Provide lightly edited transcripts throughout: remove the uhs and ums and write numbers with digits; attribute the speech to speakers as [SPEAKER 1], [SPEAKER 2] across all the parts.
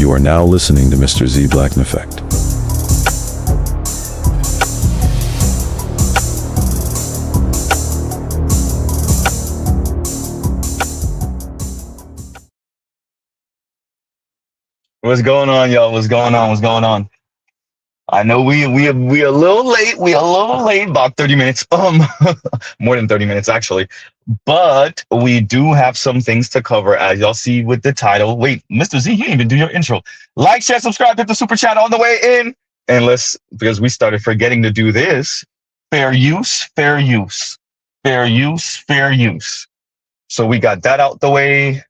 [SPEAKER 1] You are now listening to Mr. Z Blackneffect.
[SPEAKER 2] What's going on, y'all? What's going on? What's going on? I know we a little late. We a little late, about 30 minutes. More than 30 minutes actually. But we do have some things to cover, as y'all see with the title. Wait, Mr. Z, you didn't even do your intro. Like, share, subscribe, hit the super chat on the way in. And because we started forgetting to do this, fair use, fair use, fair use, fair use. So we got that out the way.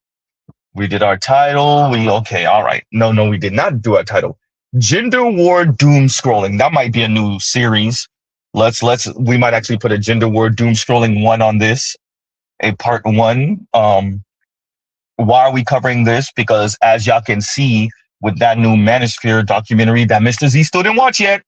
[SPEAKER 2] We did our title. Okay, all right. No, we did not do our title. Gender war doom scrolling. That might be a new series. We might actually put a gender war doom scrolling one on this, a part one. Why are we covering this? Because as y'all can see with that new Manosphere documentary that Mr. Z still didn't watch yet,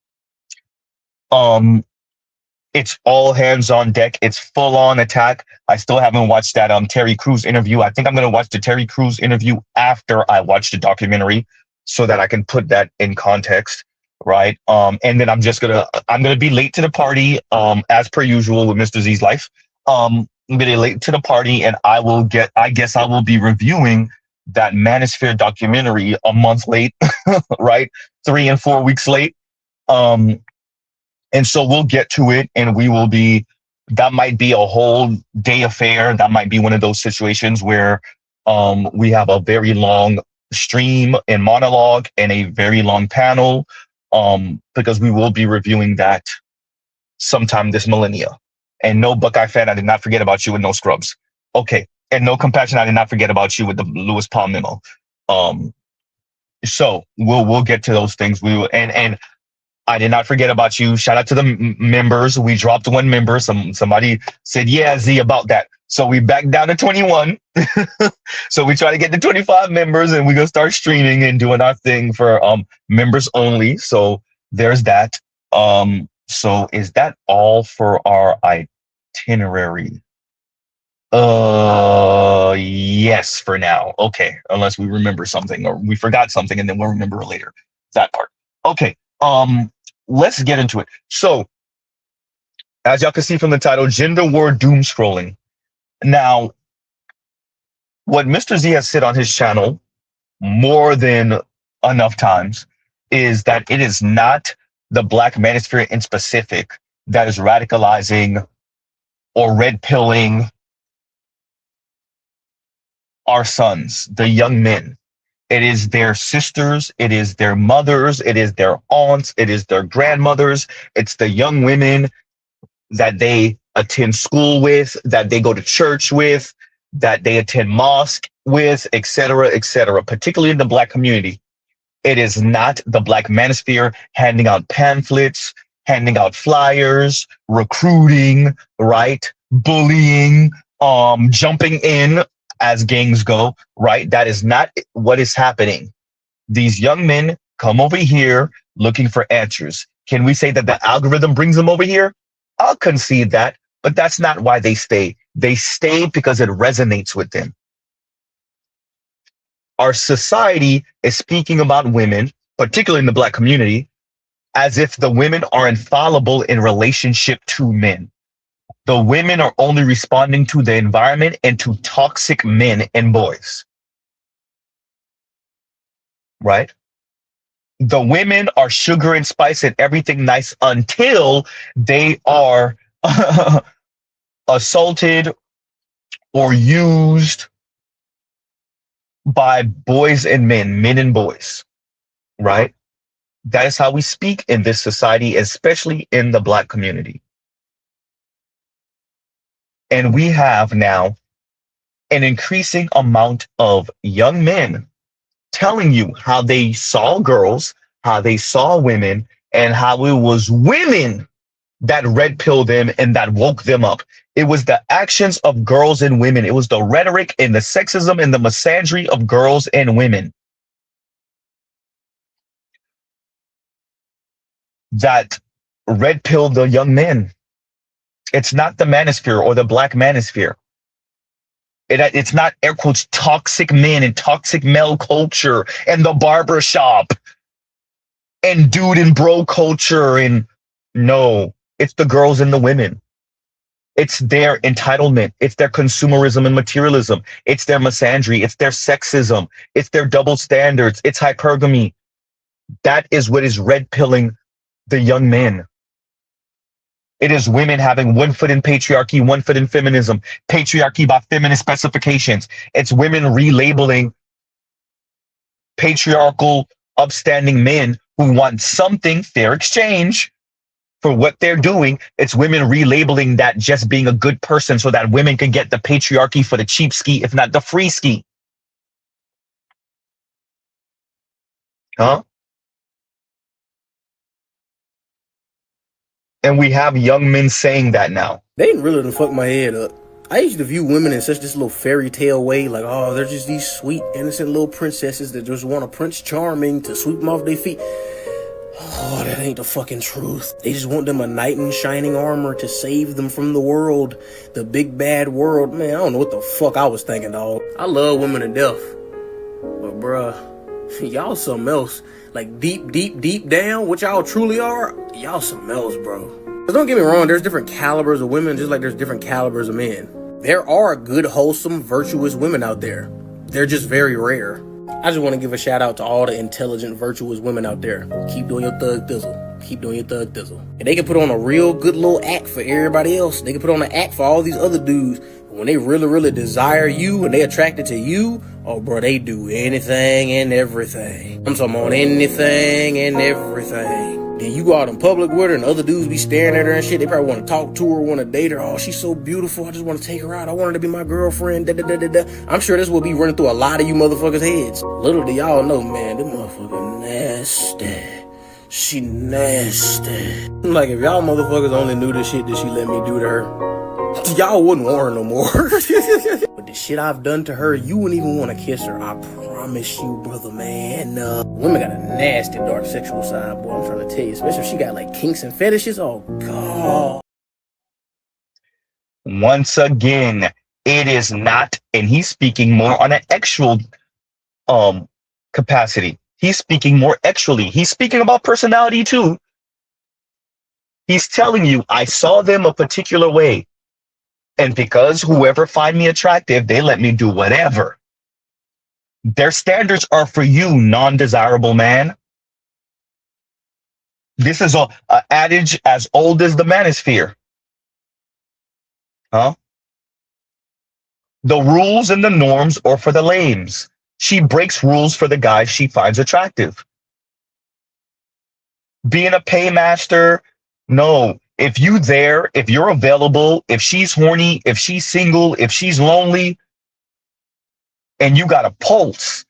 [SPEAKER 2] it's all hands on deck. It's full on attack. I still haven't watched that Terry Crews interview. I think I'm gonna watch the Terry Crews interview after I watch the documentary, so that I can put that in context, right? And then I'm gonna be late to the party, as per usual with Mr. Z's life. I'm gonna be late to the party, and I guess I will be reviewing that Manosphere documentary a month late, right? 3 and 4 weeks late. And so we'll get to it, and that might be a whole day affair. That might be one of those situations where we have a very long stream and monologue and a very long panel, because we will be reviewing that sometime this millennia. And no Buckeye fan, I did not forget about you with no scrubs. Okay. And no compassion, I did not forget about you with the Lewis Palm memo. So we'll get to those things. And I did not forget about you. Shout out to the members. We dropped one member. Somebody said, yeah, Z, about that. So we backed down to 21. So we try to get to 25 members, and we're going to start streaming and doing our thing for members only. So there's that. So is that all for our itinerary? Yes, for now. Okay. Unless we remember something or we forgot something and then we'll remember it later. That part. Okay. Let's get into it. So, as y'all can see from the title, gender war doom scrolling. Now, what Mr. Z has said on his channel more than enough times is that it is not the Black manosphere in specific that is radicalizing or red pilling our sons, the young men. It is their sisters, it is their mothers, it is their aunts, it is their grandmothers, it's the young women that they attend school with, that they go to church with, that they attend mosque with, etc., particularly in the Black community. It is not the Black manosphere handing out pamphlets, handing out flyers, recruiting, right? Bullying, jumping in as gangs go, right? That is not what is happening. These young men come over here looking for answers. Can we say that the algorithm brings them over here? I'll concede that, but that's not why they stay. They stay because it resonates with them. Our society is speaking about women, particularly in the Black community, as if the women are infallible in relationship to men. The women are only responding to the environment and to toxic men and boys. Right? The women are sugar and spice and everything nice until they are assaulted or used by boys and men and boys. Right? That is how we speak in this society, especially in the Black community. And we have now an increasing amount of young men telling you how they saw girls, how they saw women, and how it was women that red pilled them and that woke them up. It was the actions of girls and women. It was the rhetoric and the sexism and the misandry of girls and women that red pilled the young men. It's not the manosphere or the Black manosphere. It's not air quotes toxic men and toxic male culture and the barber shop and dude and bro culture. And no, it's the girls and the women. It's their entitlement. It's their consumerism and materialism. It's their misandry. It's their sexism. It's their double standards. It's hypergamy. That is what is red pilling the young men. It is women having one foot in patriarchy, one foot in feminism, patriarchy by feminist specifications. It's women relabeling patriarchal, upstanding men who want something fair exchange for what they're doing. It's women relabeling that just being a good person so that women can get the patriarchy for the cheap ski, if not the free ski. Huh? And we have young men saying that now.
[SPEAKER 3] They really done fucked my head up. I used to view women in such this little fairy tale way, like, oh, they're just these sweet, innocent little princesses that just want a Prince Charming to sweep them off their feet. Oh, that ain't the fucking truth. They just want them a knight in shining armor to save them from the world. The big bad world. Man, I don't know what the fuck I was thinking, dog. I love women to death. But bruh, y'all something else. Like deep down, what y'all truly are, y'all something else, bro. But don't get me wrong, there's different calibers of women just like there's different calibers of men. There are good, wholesome, virtuous women out there. They're just very rare. I just want to give a shout out to all the intelligent, virtuous women out there. Keep doing your thug thizzle. Keep doing your thug thizzle. And they can put on a real good little act for everybody else. They can put on an act for all these other dudes. But when they really desire you and they attracted to you, oh bro, they do anything and everything. I'm talking on anything and everything. Then you go out in public with her and other dudes be staring at her and shit. They probably want to talk to her, want to date her. Oh, she's so beautiful. I just want to take her out. I want her to be my girlfriend. I'm sure this will be running through a lot of you motherfuckers' heads. Little do y'all know, man, this motherfucker nasty. She nasty. Like, if y'all motherfuckers only knew the shit that she let me do to her, y'all wouldn't want her no more. But the shit I've done to her, you wouldn't even want to kiss her. I promise you, brother, man. Women got a nasty, dark sexual side, boy. I'm trying to tell you. Especially if she got, like, kinks and fetishes. Oh, God.
[SPEAKER 2] Once again, it is not, and he's speaking more on an actual capacity. He's speaking more actually. He's speaking about personality, too. He's telling you, I saw them a particular way. And because whoever find me attractive, they let me do whatever. Their standards are for you, non-desirable man. This is a adage as old as the manosphere. Huh? The rules and the norms are for the lames. She breaks rules for the guys she finds attractive. Being a paymaster, no. If you're available, if she's horny, if she's single, if she's lonely, and you got a pulse,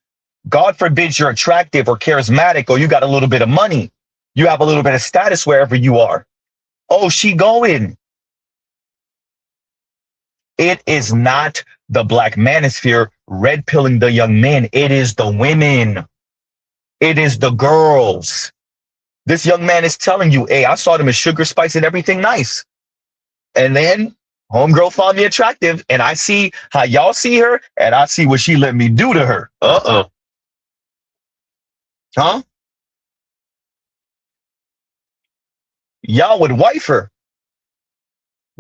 [SPEAKER 2] God forbid you're attractive or charismatic or you got a little bit of money, you have a little bit of status wherever you are. Oh, she going. It is not the black manosphere red pilling the young men. It is the women. It is the girls. This young man is telling you, hey, I saw them as sugar, spice, and everything nice. And then homegirl found me attractive, and I see how y'all see her, and I see what she let me do to her. Uh-oh. Huh? Y'all would wife her.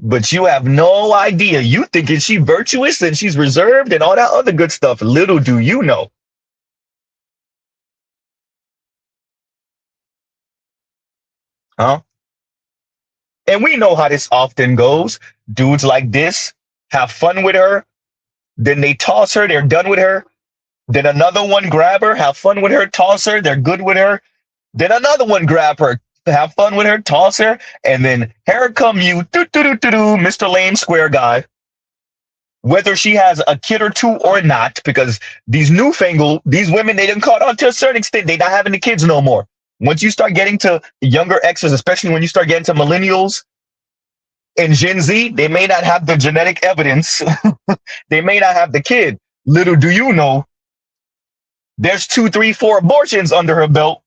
[SPEAKER 2] But you have no idea. You thinking she virtuous and she's reserved and all that other good stuff. Little do you know. Huh? And we know how this often goes. Dudes like this have fun with her. Then they toss her. They're done with her. Then another one grab her, have fun with her, toss her. They're good with her. Then another one grab her, have fun with her, toss her. And then here come you, Mr. Lame Square guy. Whether she has a kid or two or not, because these women, they done caught on to a certain extent. They not having the kids no more. Once you start getting to younger exes, especially when you start getting to millennials and Gen Z, they may not have the genetic evidence. They may not have the kid. Little do you know, there's 2, 3, 4 abortions under her belt.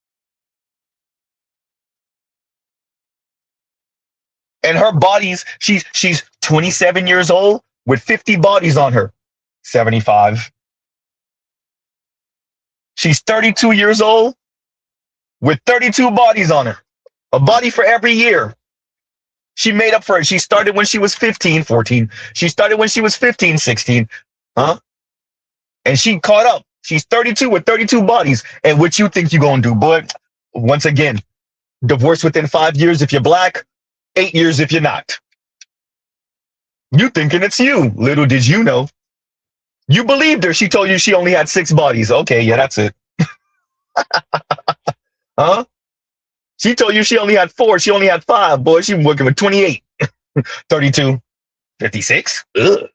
[SPEAKER 2] And her body's, she's 27 years old with 50 bodies on her. 75. She's 32 years old with 32 bodies on her. A body for every year. She made up for it. She started when she was 15, 14. She started when she was 15, 16. Huh? And she caught up. She's 32 with 32 bodies. And what you think you're going to do, boy? Once again, divorce within 5 years if you're black, 8 years if you're not. You thinking it's you. Little did you know. You believed her. She told you she only had 6 bodies. Okay, yeah, that's it. Huh? She told you she only had 4. She only had 5. Boy, she was working with 28. 32. 56? Ugh.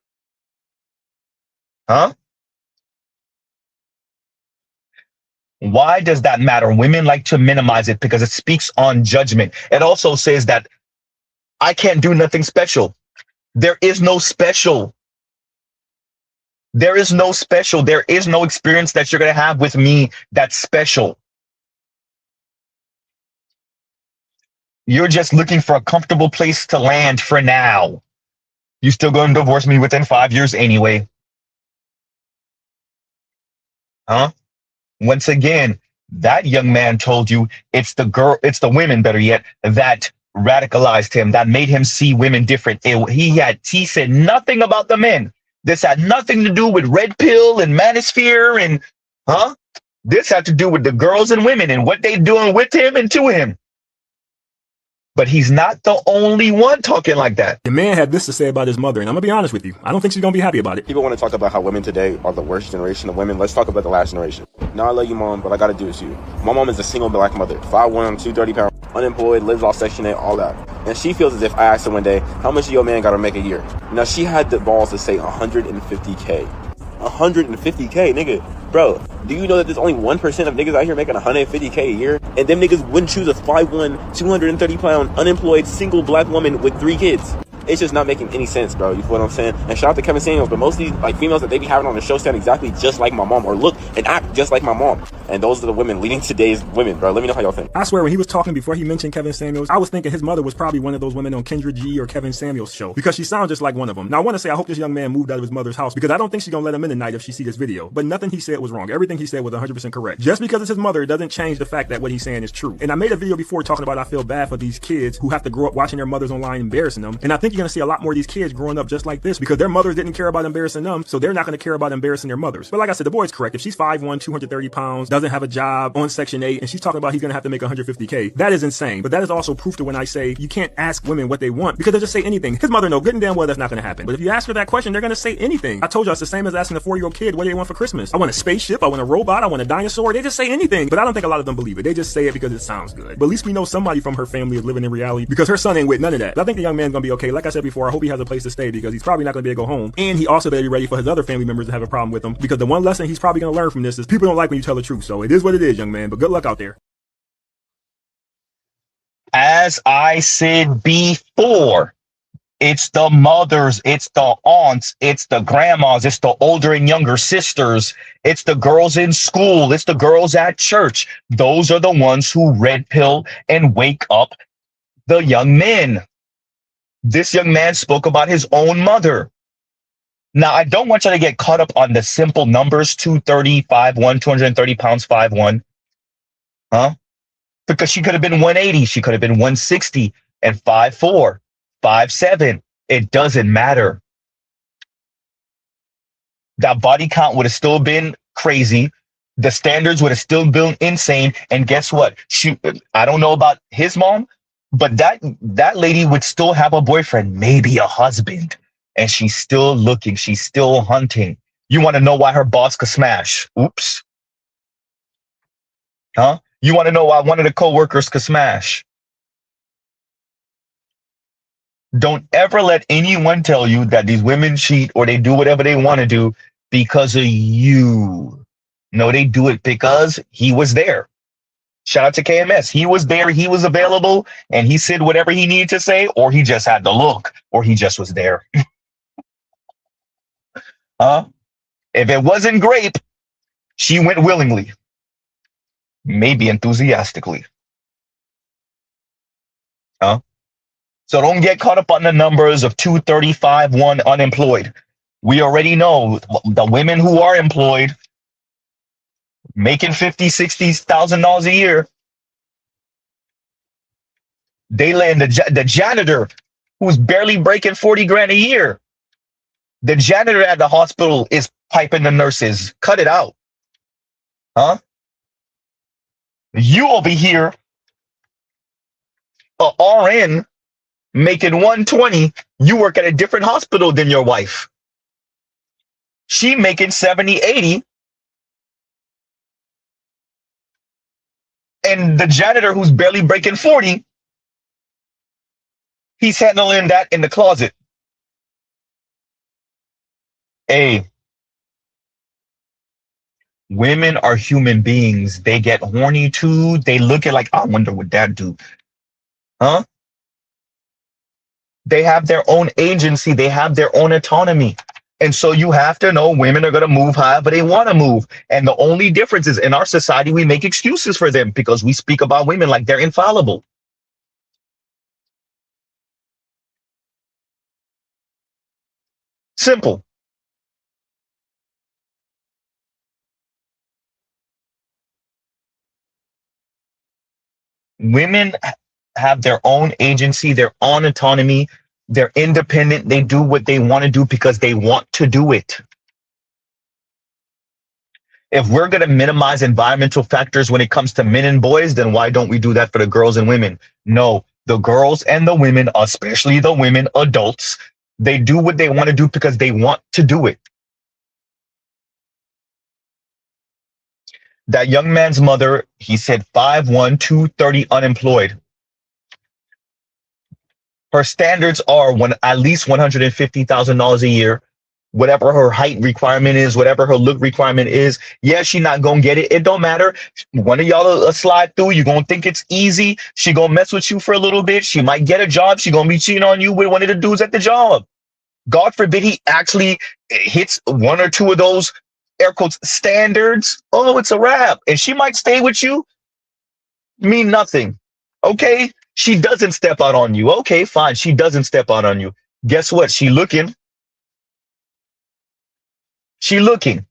[SPEAKER 2] Huh? Why does that matter? Women like to minimize it because it speaks on judgment. It also says that I can't do nothing special. There is no special. There is no special. There is no experience that you're going to have with me that's special. You're just looking for a comfortable place to land for now. You still going to divorce me within 5 years anyway. Huh? Once again, that young man told you it's the women, better yet, that radicalized him, that made him see women different. He said nothing about the men. This had nothing to do with red pill and manosphere and this had to do with the girls and women and what they doing with him and to him. But he's not the only one talking like that.
[SPEAKER 4] The man had this to say about his mother, and I'm going to be honest with you. I don't think she's going to be happy about it.
[SPEAKER 5] People want to talk about how women today are the worst generation of women. Let's talk about the last generation. Now, I love you, Mom, but I got to do this to you. My mom is a single black mother, 5'1", 230 pounds, unemployed, lives off Section 8, all that. And she feels as if I asked her one day, how much your man got to make a year? Now, she had the balls to say 150K. 150K, nigga. Bro, do you know that there's only 1% of niggas out here making 150K a year? And them niggas wouldn't choose a 5'1", 230 pound, unemployed, single black woman with 3 kids. It's just not making any sense, bro. You feel what I'm saying? And shout out to Kevin Samuels, but most of these females that they be having on the show sound exactly just like my mom or look and act just like my mom. And those are the women leading today's women, bro. Let me know how y'all think.
[SPEAKER 4] I swear, when he was talking before he mentioned Kevin Samuels, I was thinking his mother was probably one of those women on Kendra G or Kevin Samuels' show because she sounds just like one of them. Now, I want to say I hope this young man moved out of his mother's house because I don't think she's going to let him in tonight if she see this video. But nothing he said was wrong. Everything he said was 100% correct. Just because it's his mother, it doesn't change the fact that what he's saying is true. And I made a video before talking about I feel bad for these kids who have to grow up watching their mothers online embarrassing them. And I think you're going to see a lot more of these kids growing up just like this because their mothers didn't care about embarrassing them, so they're not going to care about embarrassing their mothers. But like I said, the boy's correct. If she's 5'1", 230 pounds, doesn't have a job, on Section 8, and she's talking about he's going to have to make 150K, that is insane. But that is also proof to when I say you can't ask women what they want because they'll just say anything. His mother know good and damn well that's not going to happen. But if you ask her that question, they're going to say anything. I told you it's the same as asking a 4-year-old kid what do they want for Christmas. I want a spaceship, I want a robot, I want a dinosaur. They just say anything. But I don't think a lot of them believe it. They just say it because it sounds good. But at least we know somebody from her family is living in reality because her son ain't with none of that. But I think the young man's going to be okay. Like I said before, I hope he has a place to stay because he's probably not going to be able to go home. And he also better be ready for his other family members to have a problem with him because the one lesson he's probably going to learn from this is people don't like when you tell the truth. So it is what it is, young man, but good luck out there.
[SPEAKER 2] As I said before, it's the mothers, it's the aunts, it's the grandmas, it's the older and younger sisters, it's the girls in school, it's the girls at church. Those are the ones who red pill and wake up the young men. This young man spoke about his own mother. Now, I don't want you to get caught up on the simple numbers, 230, 5'1", 230 pounds, 5'1", because she could have been 180, she could have been 160 and 5'4", 5'7". It doesn't matter. That body count would have still been crazy. The standards would have still been insane. And guess what? I don't know about his mom, but that lady would still have a boyfriend, maybe a husband. And she's still looking. She's still hunting. You want to know why her boss could smash? Oops. You want to know why one of the coworkers could smash? Don't ever let anyone tell you that these women cheat or they do whatever they want to do because of you. No, they do it because he was there. Shout out to KMS. He was there, he was available, and he said whatever he needed to say, or he just had to look, or he just was there. If it wasn't grape, she went willingly, maybe enthusiastically. So don't get caught up on the numbers of 235, 1 unemployed. We already know the women who are employed, making $50,000, $60,000 a year, they land the janitor who's barely breaking 40 grand a year. The janitor at the hospital is piping the nurses. Cut it out. Huh? You over here, a RN making 120, you work at a different hospital than your wife. She making 70, 80. And the janitor who's barely breaking 40, he's handling that in the closet. Hey, women are human beings. They get horny too. They look at like, I wonder what that do. Huh? They have their own agency. They have their own autonomy. And so you have to know women are going to move however they want to move. And the only difference is in our society, we make excuses for them because we speak about women like they're infallible. Simple. Women have their own agency, their own autonomy. They're independent. They do what they want to do because they want to do it. If we're going to minimize environmental factors when it comes to men and boys, then why don't we do that for the girls and women? No, the girls and the women, especially the women, adults, they do what they want to do because they want to do it. That young man's mother, he said 5'1", 230, unemployed. Her standards are at least $150,000 a year. Whatever her height requirement is, whatever her look requirement is, yeah, she not gonna get it. It don't matter. One of y'all will slide through. You're gonna think it's easy. She gonna mess with you for a little bit. She might get a job. She gonna be cheating on you with one of the dudes at the job. God forbid he actually hits one or two of those air quotes standards. Oh, it's a wrap. And she might stay with you. Mean nothing. Okay. She doesn't step out on you. Okay, fine. She doesn't step out on you. Guess what? She looking. She looking.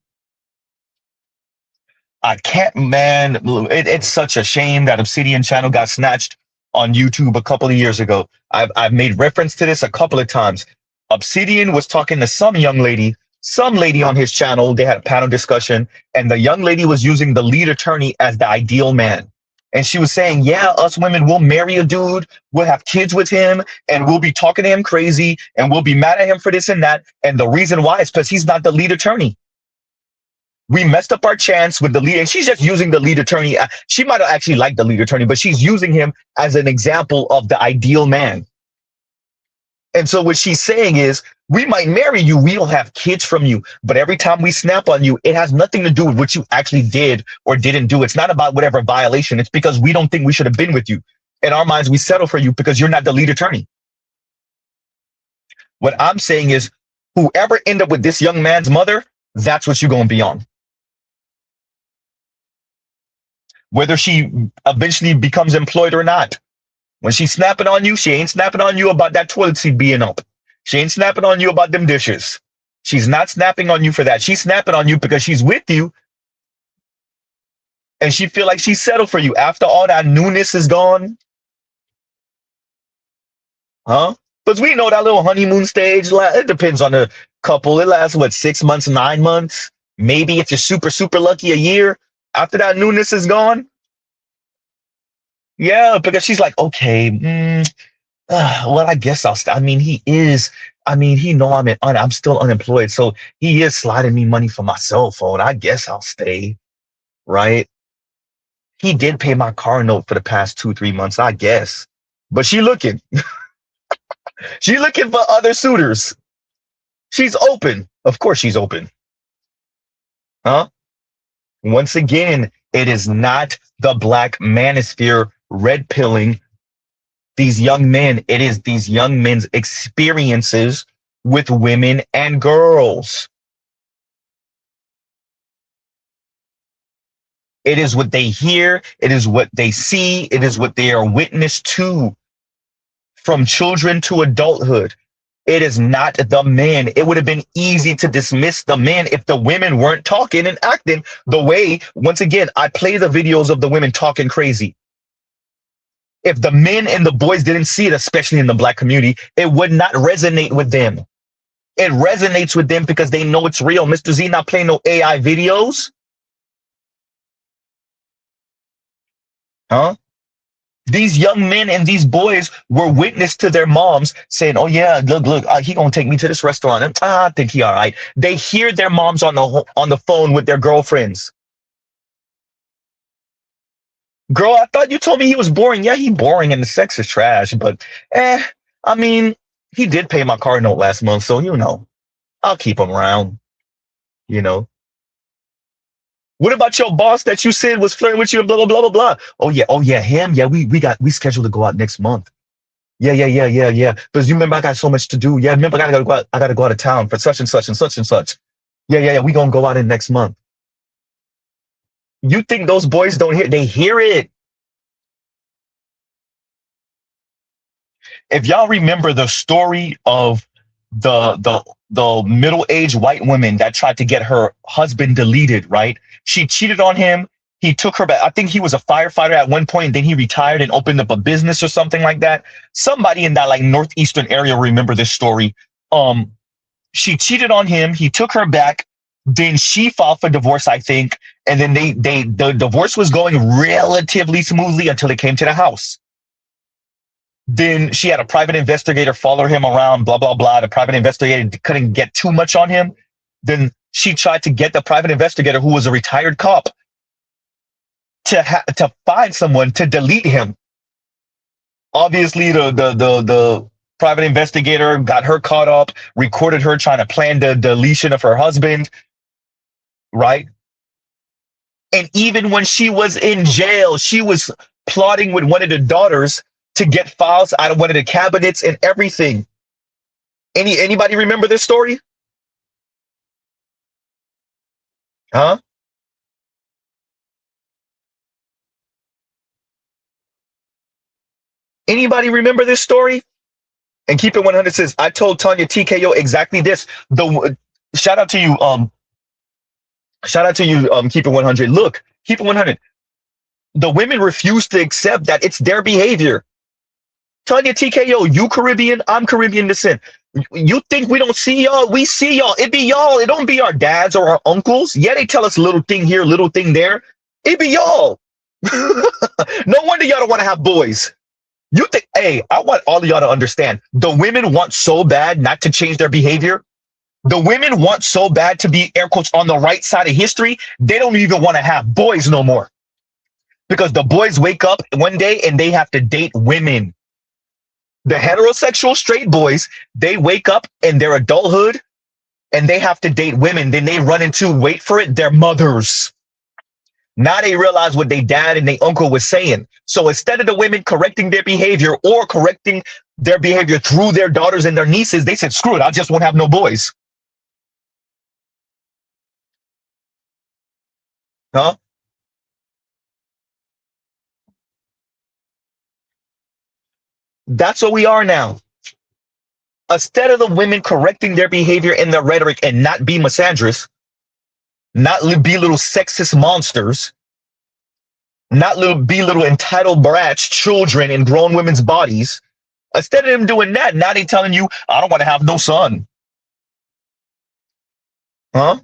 [SPEAKER 2] I can't, man. It's such a shame that Obsidian channel got snatched on YouTube a couple of years ago. I've made reference to this a couple of times. Obsidian was talking to some lady on his channel. They had a panel discussion, and the young lady was using the lead attorney as the ideal man. And she was saying, yeah, us women will marry a dude, we'll have kids with him, and we'll be talking to him crazy, and we'll be mad at him for this and that. And the reason why is because he's not the lead attorney. We messed up our chance with the lead, and she's just using the lead attorney. She might have actually liked the lead attorney, but she's using him as an example of the ideal man. And so what she's saying is, we might marry you, we'll have kids from you, but every time we snap on you, it has nothing to do with what you actually did or didn't do. It's not about whatever violation. It's because we don't think we should have been with you. In our minds, we settle for you because you're not the lead attorney. What I'm saying is, whoever end up with this young man's mother, that's what you're going to be on. Whether she eventually becomes employed or not. When she's snapping on you, she ain't snapping on you about that toilet seat being up. She ain't snapping on you about them dishes. She's not snapping on you for that. She's snapping on you because she's with you and she feel like she's settled for you after all that newness is gone. Huh? Because we know that little honeymoon stage, it depends on the couple. It lasts, what, 6 months, 9 months? Maybe if you're super, super lucky, a year. After that newness is gone. Yeah, because she's like, okay, well, I guess I'll stay. I mean, he know I'm still unemployed, so he is sliding me money for my cell phone. I guess I'll stay, right? He did pay my car note for the past 2-3 months, I guess. But she looking. She looking for other suitors. She's open. Of course she's open. Huh? Once again, it is not the black manosphere red pilling these young men. It is these young men's experiences with women and girls. It is what they hear. It is what they see. It is what they are witness to from children to adulthood. It is not the men. It would have been easy to dismiss the men if the women weren't talking and acting the way, once again, I play the videos of the women talking crazy. If the men and the boys didn't see it, especially in the black community, it would not resonate with them. It resonates with them because they know it's real. Mr. Z not playing no AI videos. Huh? These young men and these boys were witness to their moms saying, "Oh yeah, look, he gonna take me to this restaurant. And, I think he all right." They hear their moms on the phone with their girlfriends. Girl, I thought you told me he was boring. Yeah, he boring and the sex is trash, but I mean, he did pay my car note last month, so I'll keep him around. What about your boss that you said was flirting with you and blah blah blah blah blah? Oh yeah, him. Yeah, we scheduled to go out next month. Yeah. Because you remember I got so much to do. Yeah, remember I gotta go out of town for such and such and such and such. Yeah. We gonna go out in next month. You think those boys don't hear? They hear it. If y'all remember the story of the middle-aged white woman that tried to get her husband deleted, right? She cheated on him. He took her back. I think he was a firefighter at one point. Then he retired and opened up a business or something like that. Somebody in that like northeastern area remember this story. She cheated on him. He took her back. Then she filed for divorce, I think. And then the divorce was going relatively smoothly until it came to the house. Then she had a private investigator follow him around, blah, blah, blah. The private investigator couldn't get too much on him. Then she tried to get the private investigator, who was a retired cop, to find someone to delete him. Obviously, the private investigator got her caught up, recorded her trying to plan the deletion of her husband, right? And even when she was in jail, she was plotting with one of the daughters to get files out of one of the cabinets and everything. Anybody remember this story? Huh? Anybody remember this story? And Keep It 100 says, I told Tanya TKO exactly this. Shout out to you, Keep It 100. Look, Keep It 100. The women refuse to accept that it's their behavior. Tanya TKO, you Caribbean, I'm Caribbean descent. You think we don't see y'all? We see y'all. It be y'all. It don't be our dads or our uncles. Yeah, they tell us little thing here, little thing there. It be y'all. No wonder y'all don't want to have boys. You think, hey, I want all of y'all to understand. The women want so bad not to change their behavior. The women want so bad to be, air quotes, on the right side of history. They don't even want to have boys no more. Because the boys wake up one day and they have to date women. The heterosexual straight boys, they wake up in their adulthood and they have to date women. Then they run into, wait for it, their mothers. Now they realize what their dad and their uncle was saying. So instead of the women correcting their behavior or correcting their behavior through their daughters and their nieces, they said, screw it, I just won't have no boys. Huh? That's what we are now. Instead of the women correcting their behavior and their rhetoric and not be misandrous, not be little sexist monsters, not be little entitled brats, children in grown women's bodies. Instead of them doing that, now they telling you, I don't want to have no son. Huh?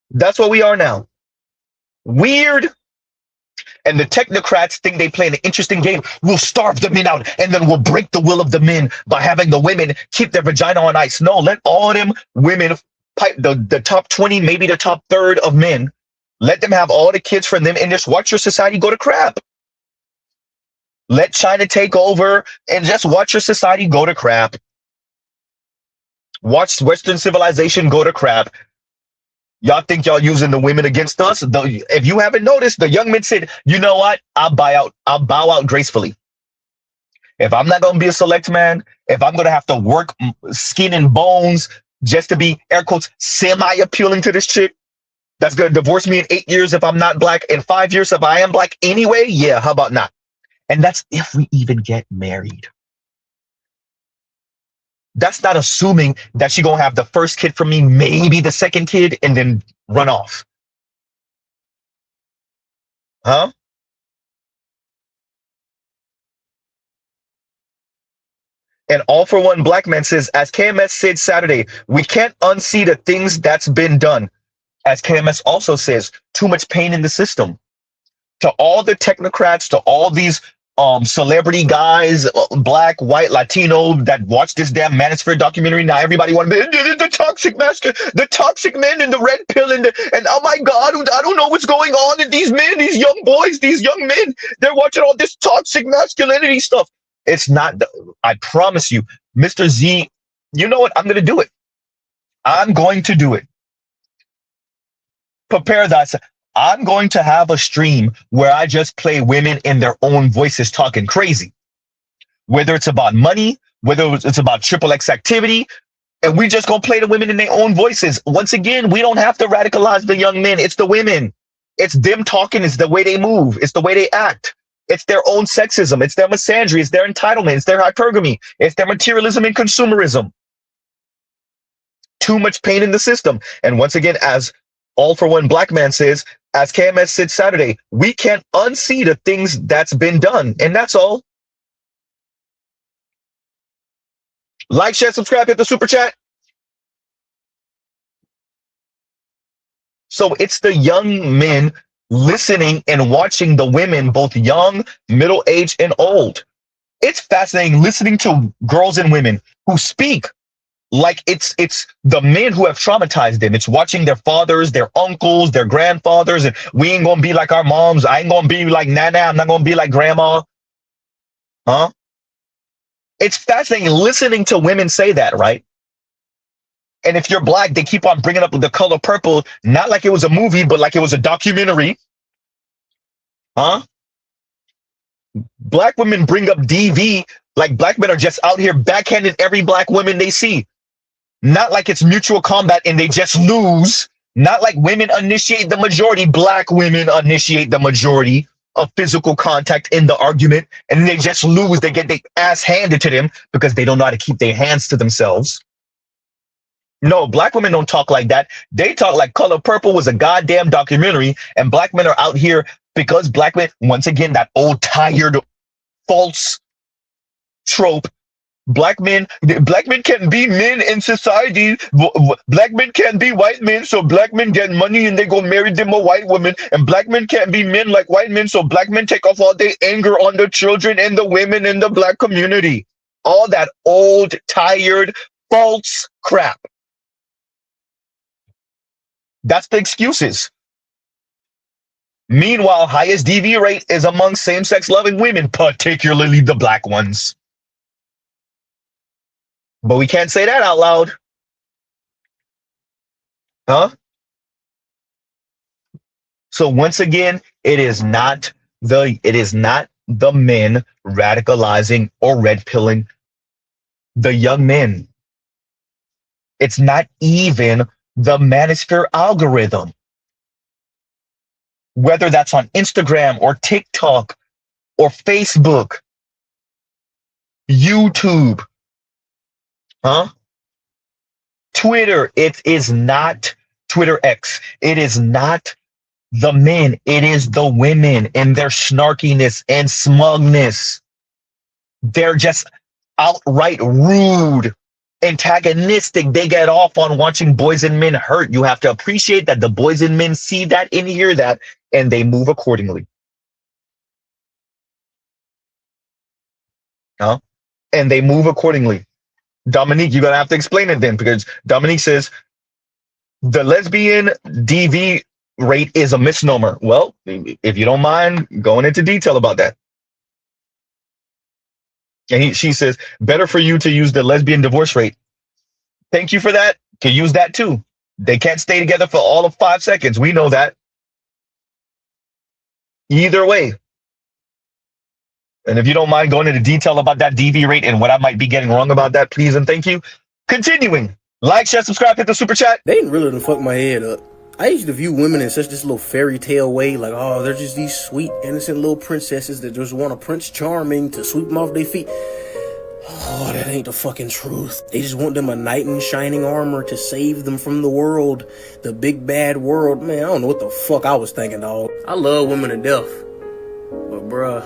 [SPEAKER 2] That's what we are now. Weird. And the technocrats think they play an interesting game. We'll starve the men out, and then we'll break the will of the men by having the women keep their vagina on ice. No, let all them women pipe the top 20, maybe the top third of men. Let them have all the kids from them and just watch your society go to crap. Let China take over and just watch your society go to crap. Watch Western civilization go to crap. Y'all think y'all using the women against us? If you haven't noticed, the young men said, you know what? I'll bow out gracefully. If I'm not going to be a select man, if I'm going to have to work skin and bones just to be, air quotes, semi-appealing to this chick that's going to divorce me in 8 years if I'm not black, in 5 years if I am black anyway, yeah, how about not? And that's if we even get married. That's not assuming that she gonna have the first kid from me, maybe the second kid, and then run off. Huh? And All for One Black Man says, as KMS said Saturday, we can't unsee the things that's been done. As KMS also says, too much pain in the system. To all the technocrats, to all these celebrity guys, black, white, Latino, that watch this damn Manosphere documentary. Now everybody want to be the toxic master, the toxic men, and the red pill, and oh my God, I don't know what's going on. And these men, these young boys, these young men, they're watching all this toxic masculinity stuff. It's not. I promise you, Mr. Z. You know what? I'm going to do it. I'm going to do it. Prepare that. I'm going to have a stream where I just play women in their own voices talking crazy. Whether it's about money, whether it's about triple X activity, and we just gonna play the women in their own voices. Once again, we don't have to radicalize the young men. It's the women. It's them talking. It's the way they move. It's the way they act. It's their own sexism. It's their misandry. It's their entitlement. It's their hypergamy. It's their materialism and consumerism. Too much pain in the system. And once again, as All for One Black Man says, as KMS said Saturday, we can't unsee the things that's been done. And that's all. Like, share, subscribe, hit the super chat. So it's the young men listening and watching the women, both young, middle-aged, and old. It's fascinating listening to girls and women who speak like it's the men who have traumatized them. It's watching their fathers, their uncles, their grandfathers, and we ain't gonna be like our moms. I ain't gonna be like Nana. I'm not gonna be like grandma. Huh? It's fascinating listening to women say that, right? And if you're black, they keep on bringing up The Color Purple, not like it was a movie, but like it was a documentary. Huh? Black women bring up DV like black men are just out here backhanding every black woman they see. Not like it's mutual combat and they just lose. Not like women initiate the majority. Black women initiate the majority of physical contact in the argument, and then they just lose. They get their ass handed to them because they don't know how to keep their hands to themselves. No, black women don't talk like that. They talk like Color Purple was a goddamn documentary, and black men are out here because black men, once again, that old tired, false trope. Black men can be men in society. Black men can't be white men, so black men get money and they go marry them a white woman. And black men can't be men like white men, so black men take off all their anger on the children and the women in the black community. All that old, tired, false crap. That's the excuses. Meanwhile, highest DV rate is among same-sex loving women, particularly the black ones. But we can't say that out loud. Huh? So once again, it is not the men radicalizing or red pilling the young men. It's not even the Manosphere algorithm. Whether that's on Instagram or TikTok or Facebook, YouTube, huh? Twitter, it is not Twitter X. It is not the men. It is the women and their snarkiness and smugness. They're just outright rude, antagonistic. They get off on watching boys and men hurt. You have to appreciate that the boys and men see that and hear that, and they move accordingly. Huh? And they move accordingly. Dominique, you're going to have to explain it then, because Dominique says the lesbian DV rate is a misnomer. Well, if you don't mind going into detail about that. And she says, better for you to use the lesbian divorce rate. Thank you for that. Can use that too. They can't stay together for all of 5 seconds. We know that. Either way. And if you don't mind going into detail about that DV rate and what I might be getting wrong about that, please and thank you. Continuing. Like, share, subscribe, hit the super chat.
[SPEAKER 3] They didn't really fuck my head up. I used to view women in such this little fairy tale way, like, oh, they're just these sweet, innocent little princesses that just want a Prince Charming to sweep them off their feet. Oh, that ain't the fucking truth. They just want them a knight in shining armor to save them from the world. The big bad world. Man, I don't know what the fuck I was thinking, dog. I love women to death. But bruh,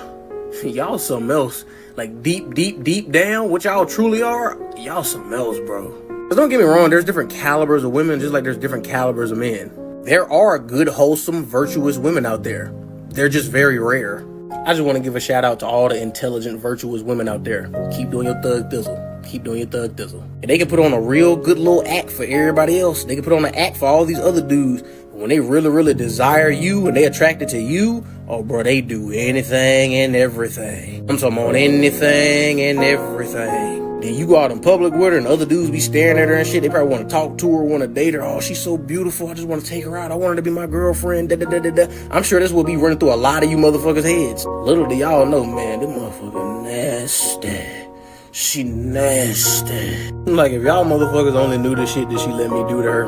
[SPEAKER 3] y'all something else. Like deep down, what y'all truly are, y'all something else, bro. Cause don't get me wrong, there's different calibers of women just like there's different calibers of men. There are good, wholesome, virtuous women out there. They're just very rare. I just want to give a shout out to all the intelligent, virtuous women out there. Keep doing your thug thizzle. Keep doing your thug thizzle. And they can put on a real good little act for everybody else. They can put on an act for all these other dudes. But when they really desire you and they attracted to you, oh bro, they do anything and everything. I'm talking about anything and everything. Then you go out in public with her and other dudes be staring at her and shit. They probably want to talk to her, want to date her. Oh, she's so beautiful. I just want to take her out. I want her to be my girlfriend. I'm sure this will be running through a lot of you motherfuckers' heads. Little do y'all know, man, this motherfucker nasty. She nasty. Like, if y'all motherfuckers only knew the shit that she let me do to her,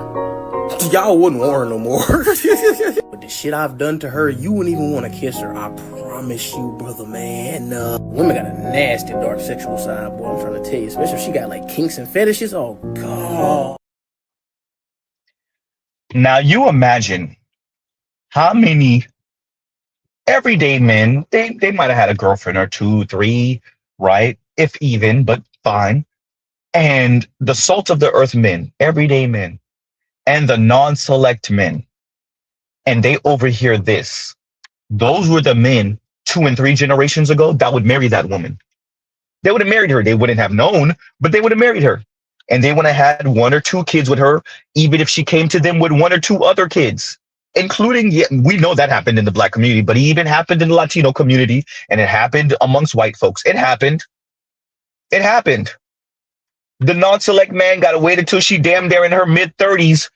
[SPEAKER 3] y'all wouldn't want her no more. But the shit I've done to her, you wouldn't even want to kiss her. I promise you, brother, man. Women got a nasty dark sexual side, boy. I'm trying to tell you, especially if she got like kinks and fetishes. Oh god.
[SPEAKER 2] Now you imagine how many everyday men, they might have had a girlfriend or two, three, right? If even, but fine. And the salt of the earth men, everyday men, and the non-select men. And they overhear this. Those were the men 2 and 3 generations ago that would marry that woman. They would have married her. They wouldn't have known, but they would have married her. And they would have had 1 or 2 kids with her, even if she came to them with 1 or 2 other kids, including, yeah, we know that happened in the Black community, but it even happened in the Latino community, and it happened amongst white folks. It happened. It happened. The non-select man got to wait until she damn near in her mid-30s,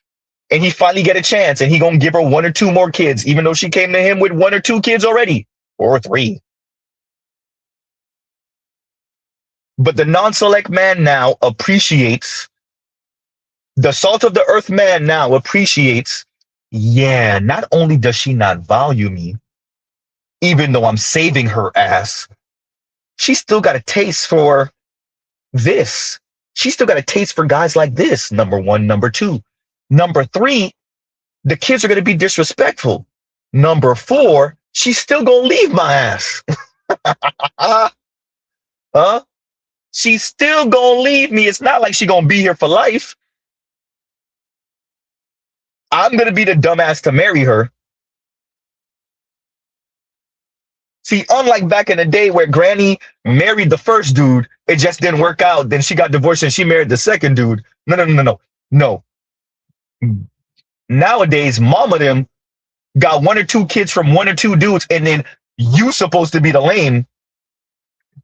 [SPEAKER 2] and he finally get a chance, and he gonna give her 1 or 2 more kids, even though she came to him with 1 or 2 kids already, or 3. But the non-select man now appreciates, the salt of the earth man now appreciates, yeah, not only does she not value me, even though I'm saving her ass, she still got a taste for this. She still got a taste for guys like this, number 1, number 2. Number 3, the kids are going to be disrespectful. Number 4, she's still going to leave my ass. Huh? She's still going to leave me. It's not like she's going to be here for life. I'm going to be the dumbass to marry her. See, unlike back in the day where Granny married the first dude, it just didn't work out. Then she got divorced and she married the second dude. No. Nowadays, mama them got 1 or 2 kids from 1 or 2 dudes, and then you supposed to be the lame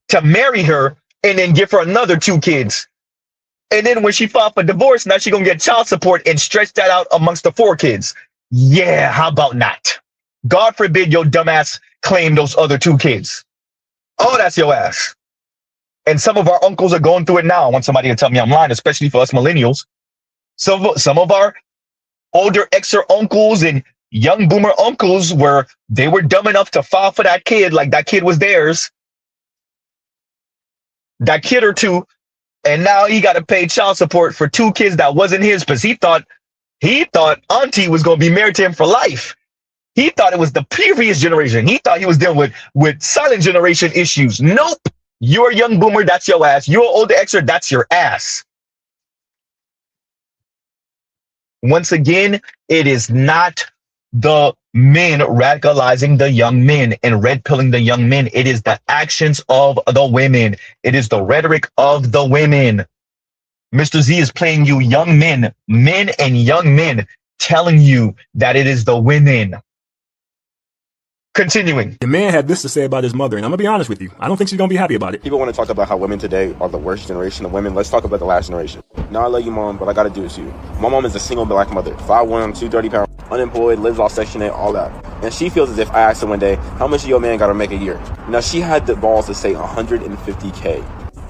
[SPEAKER 2] to marry her and then give her another 2 kids. And then when she filed for divorce, now she gonna get child support and stretch that out amongst the 4 kids. Yeah, how about not? God forbid your dumbass claim those other 2 kids. Oh, that's your ass. And some of our uncles are going through it now. I want somebody to tell me I'm lying, especially for us millennials. Some of our older exer uncles and young boomer uncles were dumb enough to file for that kid like that kid was theirs. That kid or 2, and now he got to pay child support for 2 kids that wasn't his because he thought auntie was going to be married to him for life. He thought it was the previous generation. He thought he was dealing with silent generation issues. Nope. You're a young boomer, that's your ass. You're an older exer, that's your ass. Once again, it is not the men radicalizing the young men and red pilling the young men. It is the actions of the women. It is the rhetoric of the women. Mr. Z is playing you young men and young men, telling you that it is the women. Continuing.
[SPEAKER 4] The man had this to say about his mother, and I'm gonna be honest with you. I don't think she's gonna be happy about it.
[SPEAKER 5] People want to talk about how women today are the worst generation of women. Let's talk about the last generation. Now, I love you, Mom, but I gotta do this to you. My mom is a single Black mother, 5'1", 230 pounds, unemployed, lives off Section 8, all that. And she feels as if I asked her one day, how much your man gotta make a year? Now, she had the balls to say 150K.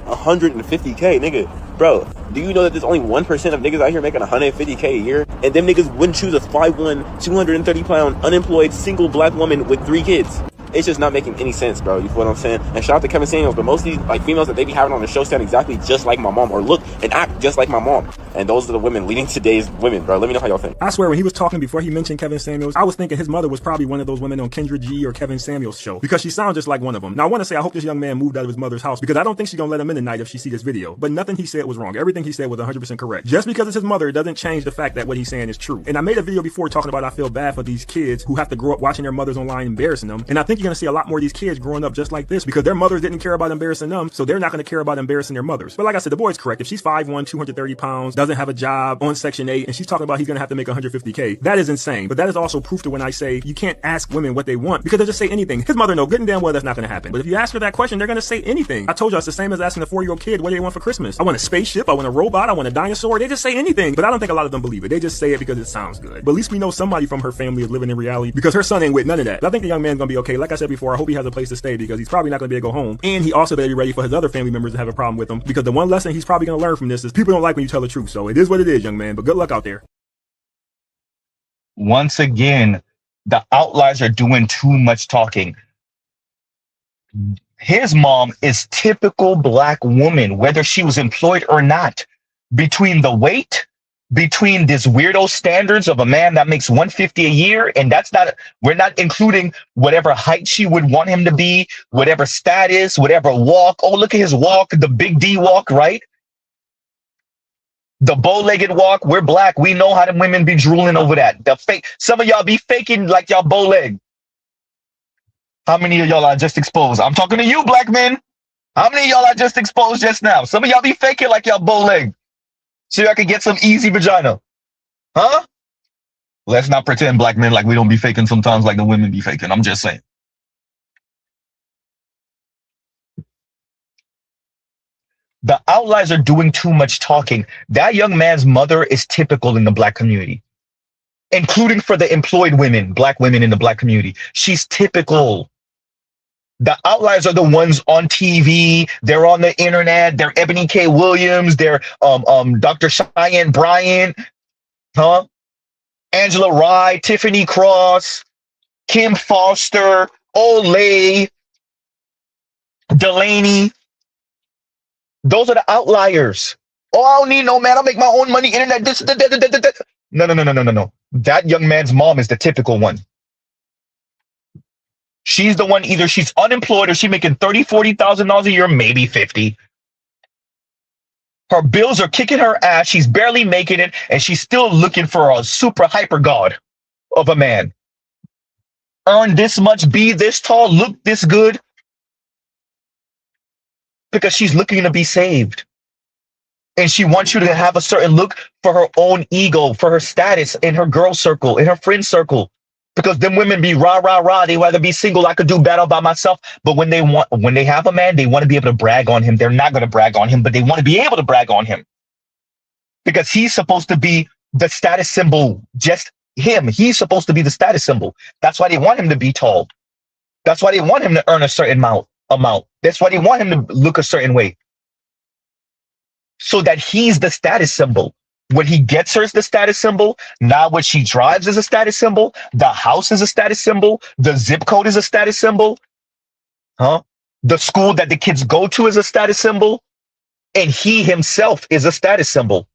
[SPEAKER 5] 150K, nigga. Bro, do you know that there's only 1% of niggas out here making 150K a year? And them niggas wouldn't choose a 5'1", 230 pound, unemployed, single Black woman with 3 kids. It's just not making any sense, bro. You feel what I'm saying? And shout out to Kevin Samuels, but most of these like females that they be having on the show sound exactly just like my mom, or look and act just like my mom. And those are the women leading today's women, bro. Let me know how y'all think.
[SPEAKER 4] I swear, when he was talking before he mentioned Kevin Samuels, I was thinking his mother was probably one of those women on Kendra G or Kevin Samuels' show, because she sounds just like one of them. Now, I want to say I hope this young man moved out of his mother's house, because I don't think she's gonna let him in tonight if she see this video. But nothing he said was wrong. Everything he said was 100% correct. Just because it's his mother, it doesn't change the fact that what he's saying is true. And I made a video before talking about I feel bad for these kids who have to grow up watching their mothers online embarrassing them. And I think you're gonna see a lot more of these kids growing up just like this, because their mothers didn't care about embarrassing them, so they're not gonna care about embarrassing their mothers. But like I said, the boy's correct. If she's 5'1", 230 pounds, doesn't have a job, on Section 8, and she's talking about he's gonna have to make 150K, that is insane. But that is also proof to when I say you can't ask women what they want, because they'll just say anything. His mother knows good and damn well that's not gonna happen. But if you ask her that question, they're gonna say anything. I told you it's the same as asking a 4-year-old kid what do they want for Christmas. I want a spaceship, I want a robot, I want a dinosaur. They just say anything. But I don't think a lot of them believe it. They just say it because it sounds good. But at least we know somebody from her family is living in reality, because her son ain't with none of that. But I think the young man's gonna be okay. Like I said before, I hope he has a place to stay, because he's probably not gonna be able to go home. And he also better be ready for his other family members to have a problem with him, because the one lesson he's probably gonna learn from this is people don't like when you tell the truth. So it is what it is, young man, but good luck out there.
[SPEAKER 2] Once again, the outliers are doing too much talking. His mom is typical black woman, whether she was employed or not. Between the weight, between this weirdo standards of a man that makes 150 a year, and that's not, we're not including whatever height she would want him to be, whatever status, whatever walk. Oh, look at his walk, the big D walk, right? The bow-legged walk. We're black. We know how the women be drooling over that. The fake. Some of y'all be faking like y'all bow-legged. How many of y'all are just exposed? I'm talking to you, black men. How many of y'all are just exposed just now? Some of y'all be faking like y'all bow-legged, so y'all can get some easy vagina. Huh? Let's not pretend, black men, like we don't be faking sometimes like the women be faking. I'm just saying. The outliers are doing too much talking. That young man's mother is typical in the black community, including for the employed women, black women in the black community. She's typical. The outliers are the ones on TV. They're on the internet. They're Ebony K. Williams. They're Dr. Cheyenne Bryant, huh? Angela Rye, Tiffany Cross, Kim Foster, Olay, Delaney. Those are the outliers. Oh, I don't need no man. I'll make my own money. Internet. This. No. That young man's mom is the typical one. She's the one, either she's unemployed or she's making $30,000, $40,000 a year, maybe 50. Her bills are kicking her ass. She's barely making it, and she's still looking for a super hyper god of a man. Earn this much, be this tall, look this good. Because she's looking to be saved. And she wants you to have a certain look for her own ego, for her status in her girl circle, in her friend circle. Because them women be rah, rah, rah. They rather be single. I could do better by myself. But when they have a man, they want to be able to brag on him. They're not going to brag on him, but they want to be able to brag on him. Because he's supposed to be the status symbol. Just him. He's supposed to be the status symbol. That's why they want him to be tall. That's why they want him to earn a certain amount. That's why they want him to look a certain way. So that he's the status symbol. When he gets her is the status symbol. Now what she drives is a status symbol. The house is a status symbol. The zip code is a status symbol. Huh? The school that the kids go to is a status symbol. And he himself is a status symbol.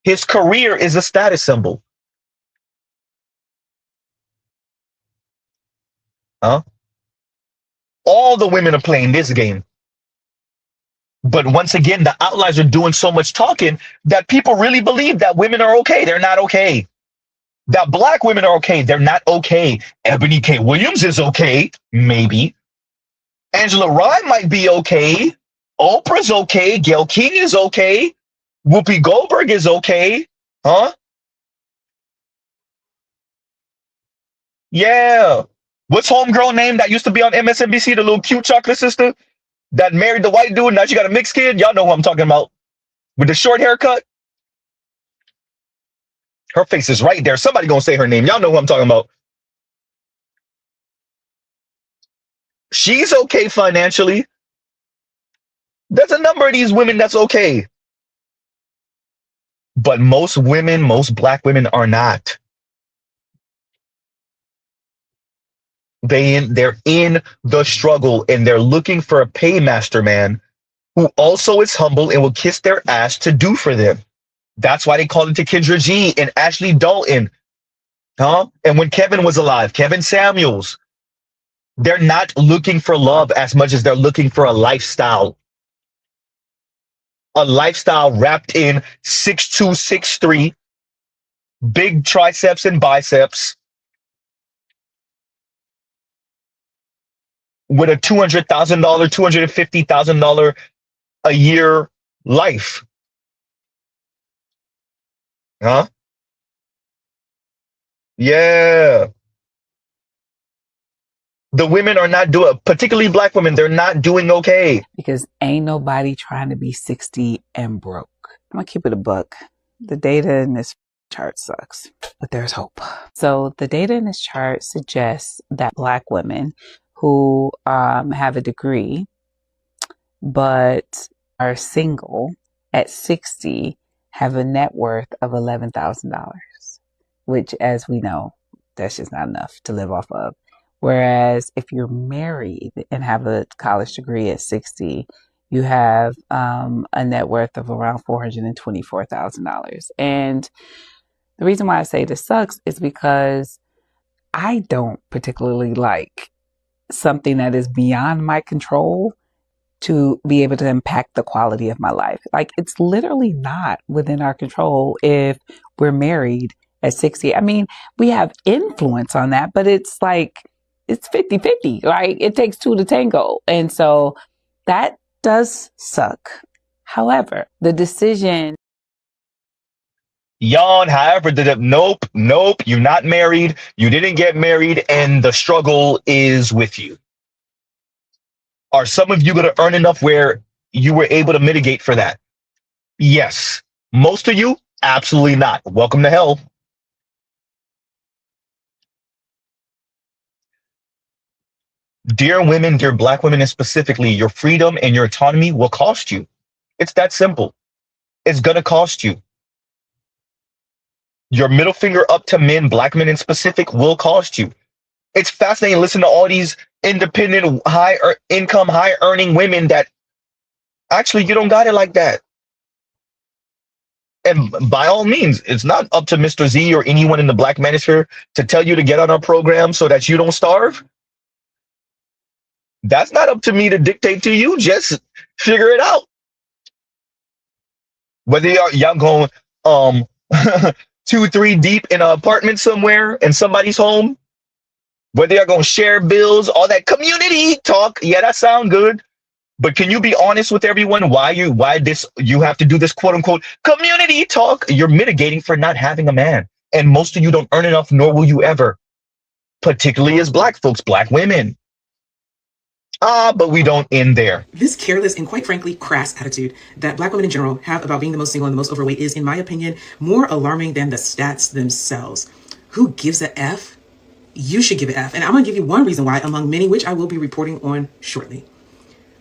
[SPEAKER 2] His career is a status symbol. Huh? All the women are playing this game. But once again, the outliers are doing so much talking that people really believe that women are okay. They're not okay. That black women are okay. They're not okay. Ebony K. Williams is okay. Maybe. Angela Rye might be okay. Oprah's okay. Gayle King is okay. Whoopi Goldberg is okay. Huh? Yeah. What's homegirl name that used to be on MSNBC, the little cute chocolate sister that married the white dude, now she got a mixed kid? Y'all know who I'm talking about. With the short haircut. Her face is right there. Somebody gonna say her name. Y'all know who I'm talking about. She's okay financially. There's a number of these women that's okay. But most women, most black women are not. They're in the struggle, and they're looking for a paymaster man who also is humble and will kiss their ass to do for them. That's why they called it to Kendra G and Ashley Dalton. Huh? And when Kevin was alive, Kevin Samuels, they're not looking for love as much as they're looking for a lifestyle. A lifestyle wrapped in 6'2", 6'3", big triceps and biceps, with a $200,000, $250,000 a year life. Huh? Yeah. The women are not doing, particularly black women, they're not doing okay.
[SPEAKER 6] Because ain't nobody trying to be 60 and broke. I'm gonna keep it a buck. The data in this chart sucks, but there's hope. So the data in this chart suggests that black women who have a degree but are single at 60 have a net worth of $11,000, which, as we know, that's just not enough to live off of. Whereas if you're married and have a college degree at 60, you have a net worth of around $424,000. And the reason why I say this sucks is because I don't particularly like something that is beyond my control to be able to impact the quality of my life. Like, it's literally not within our control if we're married at 60. I mean, we have influence on that, but it's like, it's 50-50, right? It takes two to tango. And so that does suck. However, the decision.
[SPEAKER 2] Yawn, however, nope, you're not married. You didn't get married, and the struggle is with you. Are some of you going to earn enough where you were able to mitigate for that? Yes. Most of you, absolutely not. Welcome to hell. Dear women, dear black women, and specifically, your freedom and your autonomy will cost you. It's that simple. It's going to cost you. Your middle finger up to men, black men in specific, will cost you. It's fascinating to listen to all these independent, high income, high earning women that actually you don't got it like that. And by all means, it's not up to Mr. Z or anyone in the black manosphere to tell you to get on our program so that you don't starve. That's not up to me to dictate to you. Just figure it out. Whether y'all going 2-3 deep in an apartment somewhere in somebody's home, whether you're going to share bills, all that community talk. Yeah, that sounds good. But can you be honest with everyone why you have to do this quote unquote community talk? You're mitigating for not having a man. And most of you don't earn enough, nor will you ever, particularly as black folks, black women. But we don't end there.
[SPEAKER 7] This careless and quite frankly crass attitude that black women in general have about being the most single and the most overweight is, in my opinion, more alarming than the stats themselves. Who gives a F? You should give an F. And I'm going to give you one reason why, among many, which I will be reporting on shortly.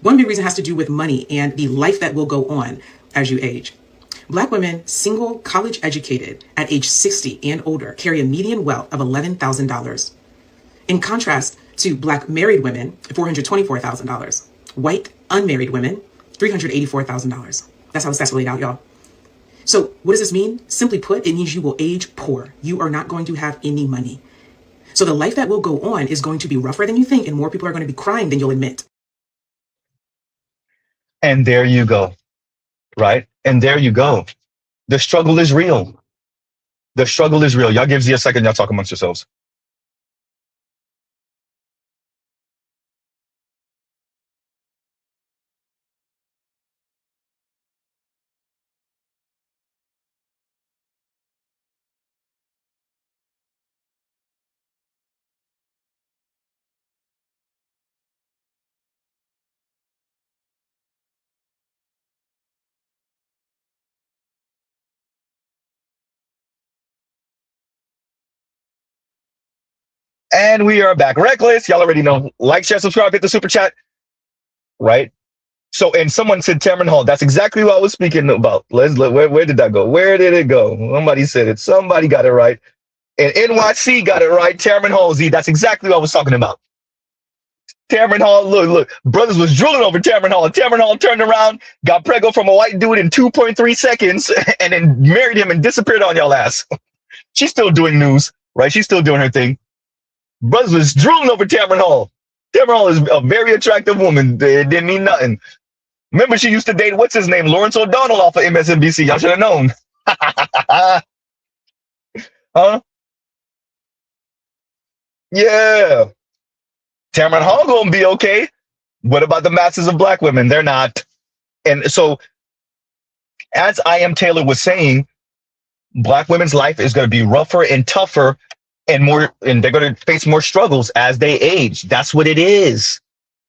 [SPEAKER 7] One big reason has to do with money and the life that will go on as you age. Black women, single, college educated at age 60 and older, carry a median wealth of $11,000. In contrast to black married women, $424,000. White unmarried women, $384,000. That's how the stats are laid out, y'all. So what does this mean? Simply put, it means you will age poor. You are not going to have any money. So the life that will go on is going to be rougher than you think, and more people are going to be crying than you'll admit.
[SPEAKER 2] And there you go, right? And there you go. The struggle is real. The struggle is real. Y'all give Z a second. Y'all talk amongst yourselves. And we are back. Reckless. Y'all already know. Like, share, subscribe, hit the super chat. Right? So, and someone said Tamron Hall. That's exactly what I was speaking about. Where did that go? Where did it go? Somebody said it. Somebody got it right. And NYC got it right. Tamron Hall, Z. That's exactly what I was talking about. Tamron Hall, look, brothers was drooling over Tamron Hall. Tamron Hall turned around, got preggo from a white dude in 2.3 seconds, and then married him and disappeared on y'all ass. She's still doing news, right? She's still doing her thing. Brothers was drooling over Tamron Hall. Tamron Hall is a very attractive woman. It didn't mean nothing. Remember, she used to date, what's his name? Lawrence O'Donnell off of MSNBC. Y'all should have known. Huh? Yeah. Tamron Hall gonna be okay. What about the masses of black women? They're not. And so, as I Am Taylor was saying, black women's life is going to be rougher and tougher and more, and they're going to face more struggles as they age. That's what it is.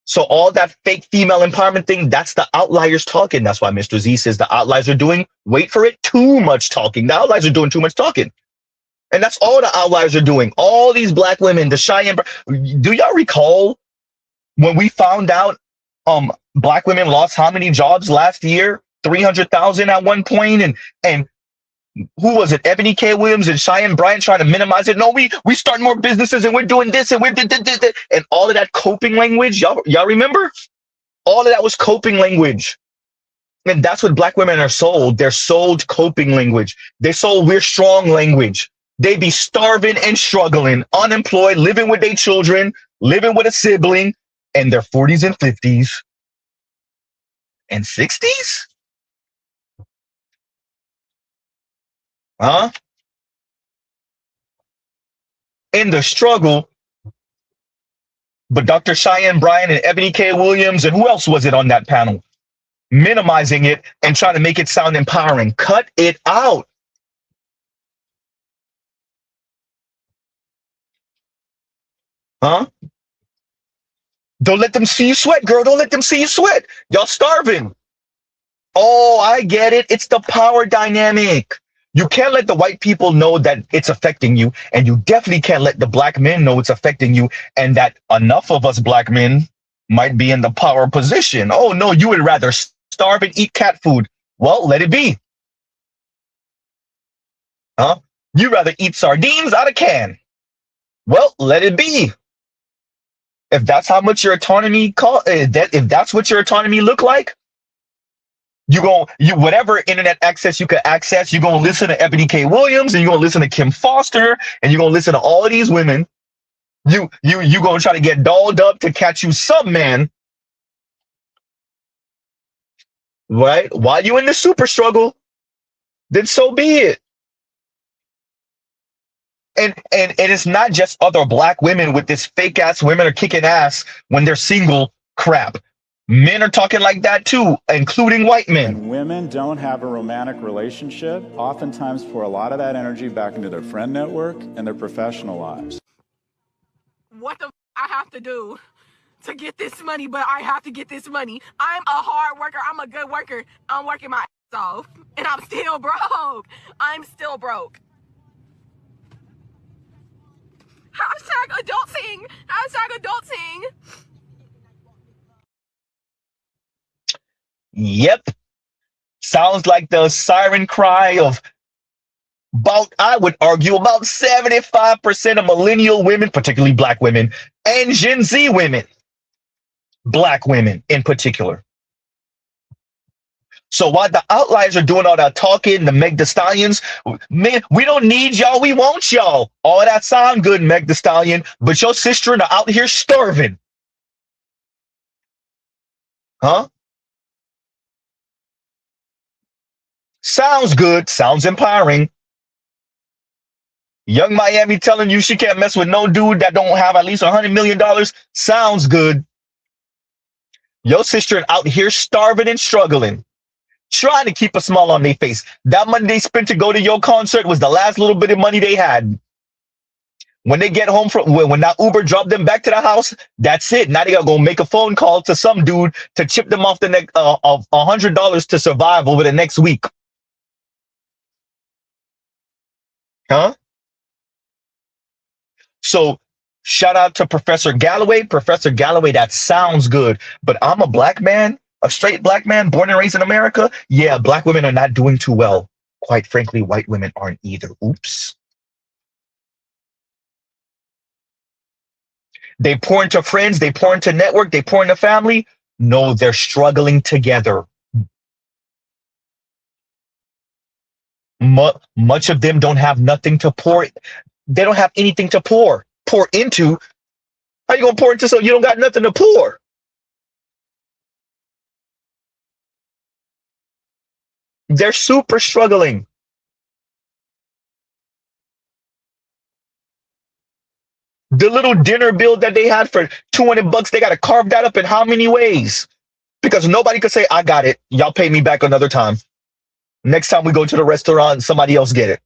[SPEAKER 2] So all that fake female empowerment thing, that's the outliers talking. That's why Mr. Z says the outliers are doing, wait for it, too much talking. The outliers are doing too much talking. And that's all the outliers are doing. All these black women, the Cheyenne. Do y'all recall when we found out black women lost how many jobs last year? 300,000 at one point, and who was it? Ebony K. Williams and Cheyenne Bryant trying to minimize it. No, we start more businesses and we're doing this and we're and all of that coping language. Y'all remember? All of that was coping language. And that's what black women are sold. They're sold coping language. They sold we're strong language. They be starving and struggling, unemployed, living with their children, living with a sibling, in their 40s and 50s and 60s? Huh? In the struggle. But Dr. Cheyenne Bryant and Ebony K. Williams, and who else was it on that panel? Minimizing it and trying to make it sound empowering. Cut it out. Huh? Don't let them see you sweat, girl. Don't let them see you sweat. Y'all starving. Oh, I get it. It's the power dynamic. You can't let the white people know that it's affecting you, and you definitely can't let the black men know it's affecting you, and that enough of us black men might be in the power position. Oh, no, you would rather starve and eat cat food. Well, let it be. Huh? You'd rather eat sardines out of can. Well, let it be. If that's how much your autonomy if that's what your autonomy look like, you whatever internet access you can access, you're gonna listen to Ebony K. Williams and you're gonna listen to Kim Foster and you're gonna listen to all of these women. You gonna try to get dolled up to catch you some man, right? While you in the super struggle, then so be it. And it's not just other black women with this fake ass women are kicking ass when they're single crap. Men are talking like that too, including white men.
[SPEAKER 8] When women don't have a romantic relationship, oftentimes pour a lot of that energy back into their friend network and their professional lives.
[SPEAKER 9] What the I have to do to get this money, but I have to get this money. I'm a hard worker. I'm a good worker. I'm working my ass off, and I'm still broke. I'm still broke. Hashtag adulting. Hashtag adulting.
[SPEAKER 2] Yep. Sounds like the siren cry of I would argue, about 75% of millennial women, particularly black women, and Gen Z women, black women in particular. So while the outliers are doing all that talking, the Meg Thee Stallions, man, we don't need y'all, we want y'all. All that sound good, Meg Thee Stallion, but your sister are out here starving. Huh? Sounds good, sounds empowering. Young Miami telling you she can't mess with no dude that don't have at least $100 million. Sounds good. Your sister out here starving and struggling, trying to keep a smile on their face. That money they spent to go to your concert was the last little bit of money they had. When they get home when that Uber dropped them back to the house, that's it. Now they gotta go make a phone call to some dude to chip them off the neck of $100 to survive over the next week. Huh? So shout out to Professor Galloway. Professor Galloway, that sounds good. But I'm a black man, a straight black man, born and raised in America. Yeah, black women are not doing too well. Quite frankly, white women aren't either. Oops. They pour into friends, they pour into network, they pour into family. No, they're struggling together. Much of them don't have nothing to pour. They don't have anything to pour into. How you gonna pour into something you don't got nothing to pour? They're super struggling. The little dinner bill that they had for $200, they got to carve that up in how many ways? Because nobody could say, I got it. Y'all pay me back another time. Next time we go to the restaurant, somebody else get it.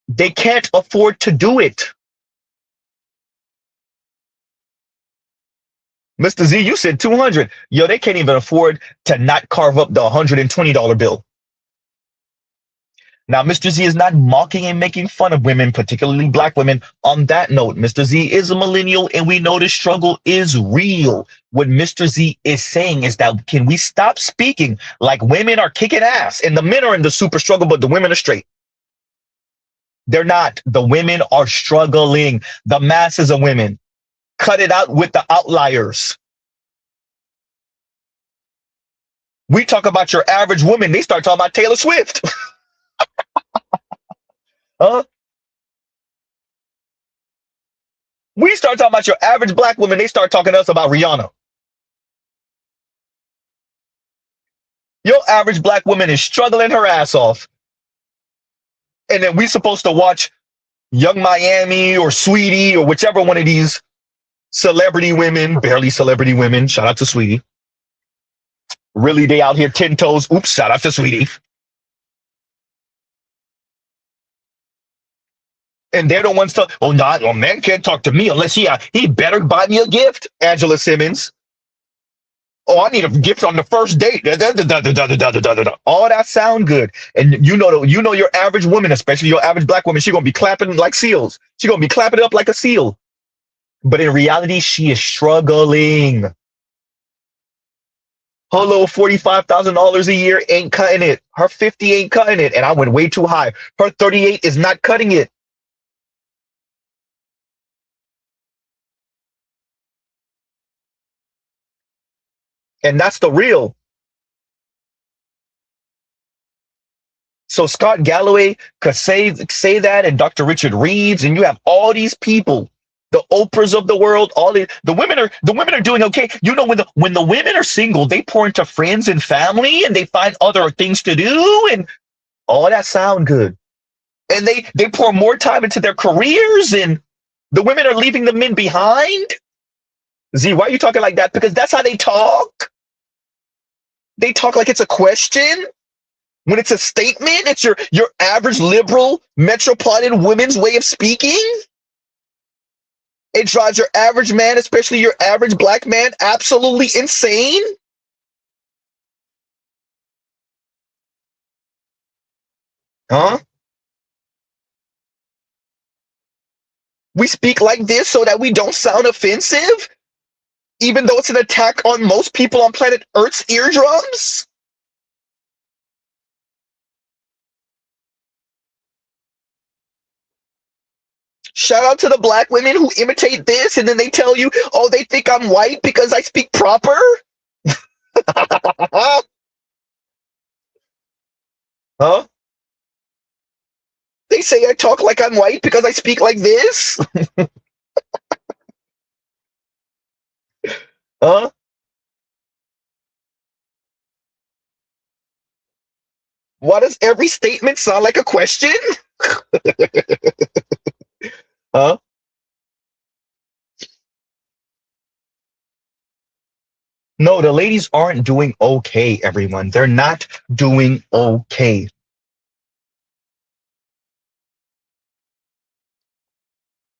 [SPEAKER 2] They can't afford to do it. Mr. Z, you said 200. Yo, they can't even afford to not carve up the $120 bill. Now, Mr. Z is not mocking and making fun of women, particularly black women. On that note, Mr. Z is a millennial, and we know the struggle is real. What Mr. Z is saying is that can we stop speaking like women are kicking ass and the men are in the super struggle, but the women are straight? They're not. The women are struggling. The masses of women. Cut it out with the outliers. We talk about your average woman, they start talking about Taylor Swift. Huh? We start talking about your average black woman, they start talking to us about Rihanna. Your average black woman is struggling her ass off. And then we supposed to watch Young Miami or Sweetie or whichever one of these celebrity women, barely celebrity women, shout out to Sweetie. Really, they out here 10 toes. Oops, shout out to Sweetie. And they're the ones to, oh, no, a man can't talk to me unless he better buy me a gift, Angela Simmons. Oh, I need a gift on the first date. All that sound good. And you know your average woman, especially your average black woman, she gonna be clapping like seals. She gonna be clapping it up like a seal. But in reality, she is struggling. Her little $45,000 a year ain't cutting it. Her 50 ain't cutting it. And I went way too high. Her 38 is not cutting it. And that's the real. So Scott Galloway could say that, and Dr. Richard Reeves, and you have all these people, the Oprahs of the world, all the women are doing okay. You know, when the women are single, they pour into friends and family, and they find other things to do, and all that sound good. And they pour more time into their careers, and the women are leaving the men behind. Z, why are you talking like that? Because that's how they talk. They talk like it's a question. When it's a statement, it's your average liberal metropolitan woman's way of speaking. It drives your average man, especially your average black man, absolutely insane. Huh? We speak like this so that we don't sound offensive, even though it's an attack on most people on planet Earth's eardrums. Shout out to the black women who imitate this, and then they tell you, oh, they think I'm white because I speak proper. Huh? They say I talk like I'm white because I speak like this. Huh? Why does every statement sound like a question? Huh? No, the ladies aren't doing okay, everyone. They're not doing okay.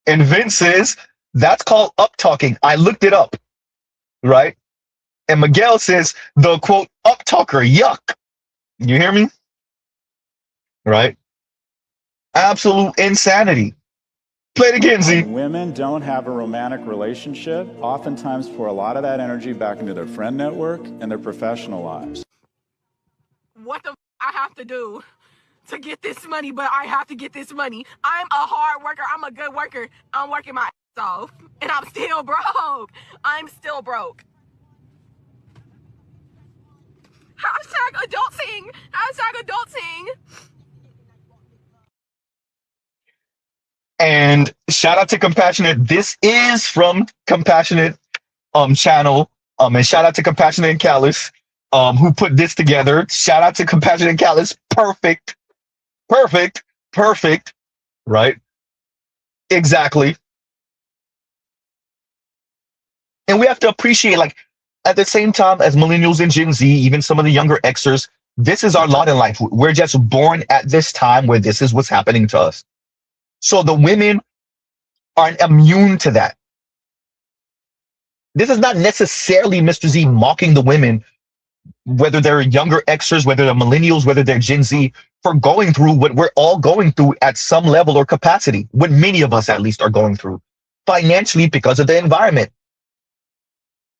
[SPEAKER 2] And Vince says, that's called up talking. I looked it up, right? And Miguel says, the quote, up talker, yuck. You hear me? Right? Absolute insanity. Play it again, Z.
[SPEAKER 8] Women don't have a romantic relationship, oftentimes pour a lot of that energy back into their friend network and their professional lives.
[SPEAKER 9] What the I have to do to get this money, but I have to get this money. I'm a hard worker. I'm a good worker. I'm working my off, and I'm still broke. I'm still broke. Hashtag adulting. Hashtag adulting.
[SPEAKER 2] And shout out to Compassionate. This is from Compassionate channel. And shout out to Compassionate and Callus who put this together. Shout out to Compassionate and Callus. Perfect. Perfect. Perfect. Right? Exactly. And we have to appreciate, like, at the same time as millennials and Gen Z, even some of the younger Xers, this is our lot in life. We're just born at this time where this is what's happening to us. So the women aren't immune to that. This is not necessarily Mr. Z mocking the women, whether they're younger Xers, whether they're millennials, whether they're Gen Z, for going through what we're all going through at some level or capacity, what many of us at least are going through financially because of the environment.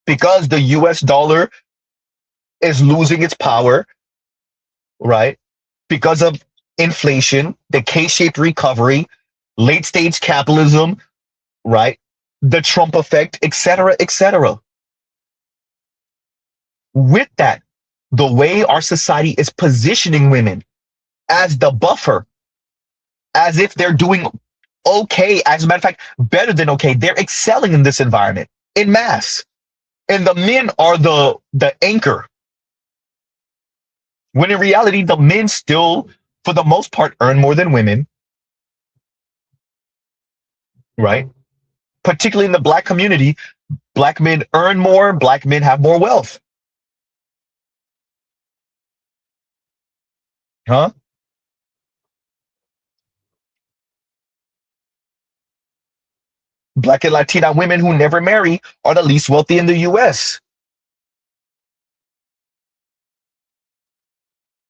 [SPEAKER 2] Because the US dollar is losing its power, right? Because of inflation, the K-shaped recovery, late stage capitalism, right? The Trump effect, etc., etc. With that, the way our society is positioning women as the buffer, as if they're doing okay, as a matter of fact, better than okay. They're excelling in this environment in mass. And the men are the anchor. When in reality, the men still, for the most part, earn more than women, right? Particularly in the Black community, Black men earn more, Black men have more wealth. Huh? Black and Latina women who never marry are the least wealthy in the US.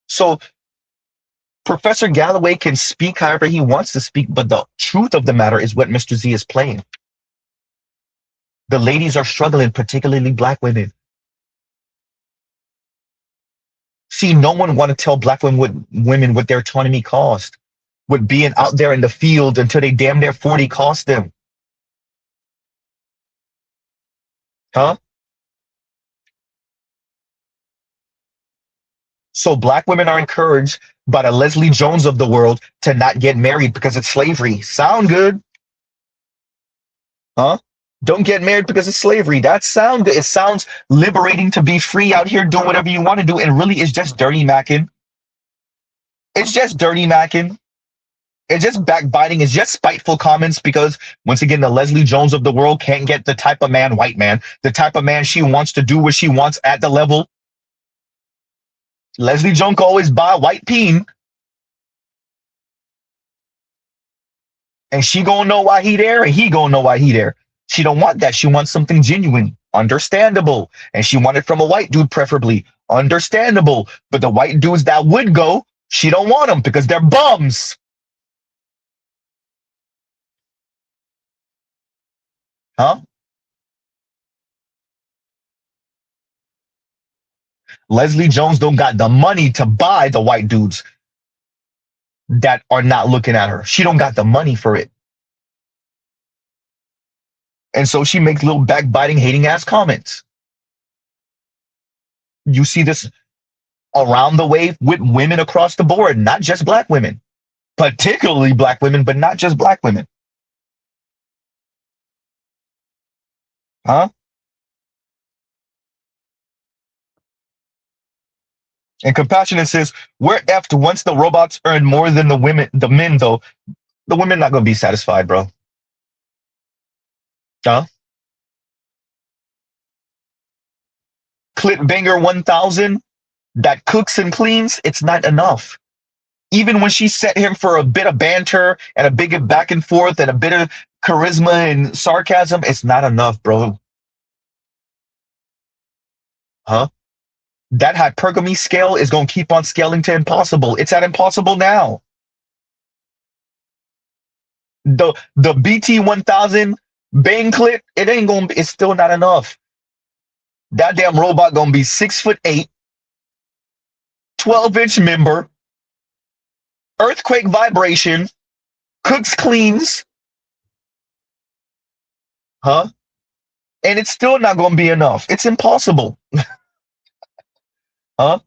[SPEAKER 2] So Professor Galloway can speak however he wants to speak, but the truth of the matter is what Mr. Z is playing. The ladies are struggling, particularly Black women. See, no one want to tell Black women what their autonomy cost, what being out there in the field until they damn near 40 cost them. Huh? So Black women are encouraged by the Leslie Jones of the world to not get married because it's slavery. Sound good? Huh? Don't get married because it's slavery. That sound good. It sounds liberating to be free out here doing whatever you want to do, and really it's just dirty macking. It's just dirty macking. It's just backbiting. It's just spiteful comments because, once again, the Leslie Jones of the world can't get the type of man, white man, the type of man she wants to do what she wants at the level. Leslie Jones can always buy a white peen, and she gonna know why he there, and he gonna know why he there. She don't want that. She wants something genuine, understandable, and she want it from a white dude, preferably. Understandable. But the white dudes that would go, she don't want them because they're bums. Huh? Leslie Jones don't got the money to buy the white dudes that are not looking at her. She don't got the money for it. And so she makes little backbiting, hating ass comments. You see this around the way with women across the board, not just Black women, particularly Black women, but not just Black women. Huh? And Compassionate says, we're effed once the robots earn more than the men, though. The women not going to be satisfied, bro. Huh? Clip banger 1000 that cooks and cleans, it's not enough. Even when she set him for a bit of banter and a big back and forth and a bit of charisma and sarcasm, it's not enough, bro. Huh? That hypergamy scale is going to keep on scaling to impossible. It's at impossible now. The BT 1000 bang clip, it's still not enough. That damn robot gonna be 6'8", 12-inch member, earthquake vibration, cooks, cleans, Huh? And it's still not going to be enough. It's impossible. Huh?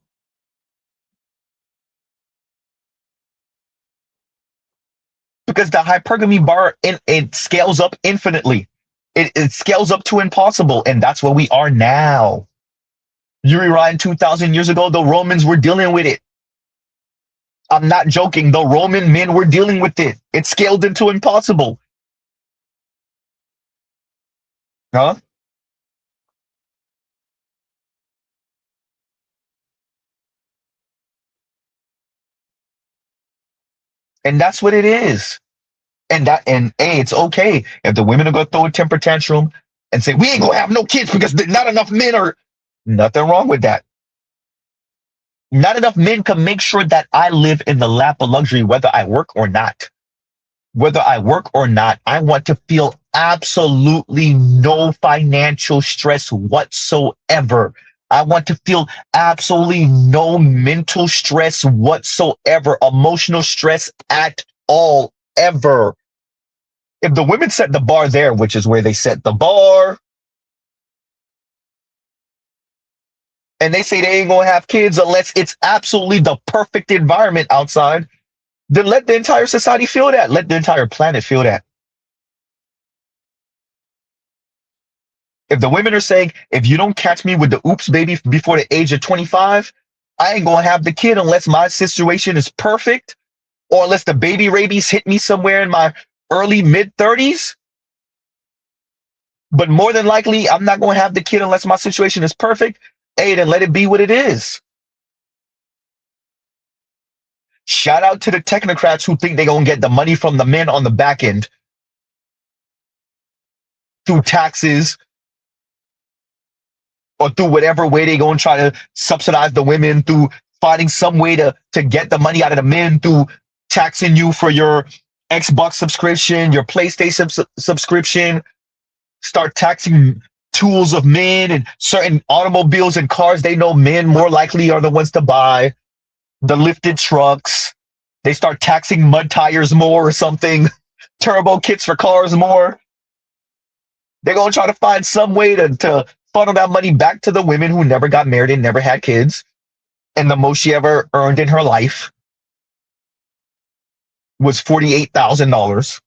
[SPEAKER 2] Because the hypergamy bar, it scales up infinitely. It scales up to impossible, and that's where we are now. You rewind 2,000 years ago, the Romans were dealing with it. I'm not joking. The Roman men were dealing with it. It scaled into impossible. Huh? And that's what it is. And hey, it's okay if the women are gonna throw a temper tantrum and say we ain't gonna have no kids because not enough men are. Nothing wrong with that. Not enough men can make sure that I live in the lap of luxury, whether I work or not. Whether I work or not, I want to feel absolutely no financial stress whatsoever. I want to feel absolutely no mental stress whatsoever, emotional stress at all, ever. If the women set the bar there, which is where they set the bar, and they say they ain't gonna have kids unless it's absolutely the perfect environment outside, then let the entire society feel that. Let the entire planet feel that. If the women are saying, if you don't catch me with the oops baby before the age of 25, I ain't gonna have the kid unless my situation is perfect, or unless the baby rabies hit me somewhere in my early mid 30s. But more than likely, I'm not gonna have the kid unless my situation is perfect. Hey, then let it be what it is. Shout out to the technocrats who think they're gonna get the money from the men on the back end through taxes or through whatever way they're gonna try to subsidize the women, through finding some way to get the money out of the men, through taxing you for your Xbox subscription, your PlayStation subscription, start taxing tools of men and certain automobiles and cars they know men more likely are the ones to buy, the lifted trucks. They start taxing mud tires more or something, turbo kits for cars more. They're going to try to find some way to funnel that money back to the women who never got married and never had kids, and the most she ever earned in her life was $48,000.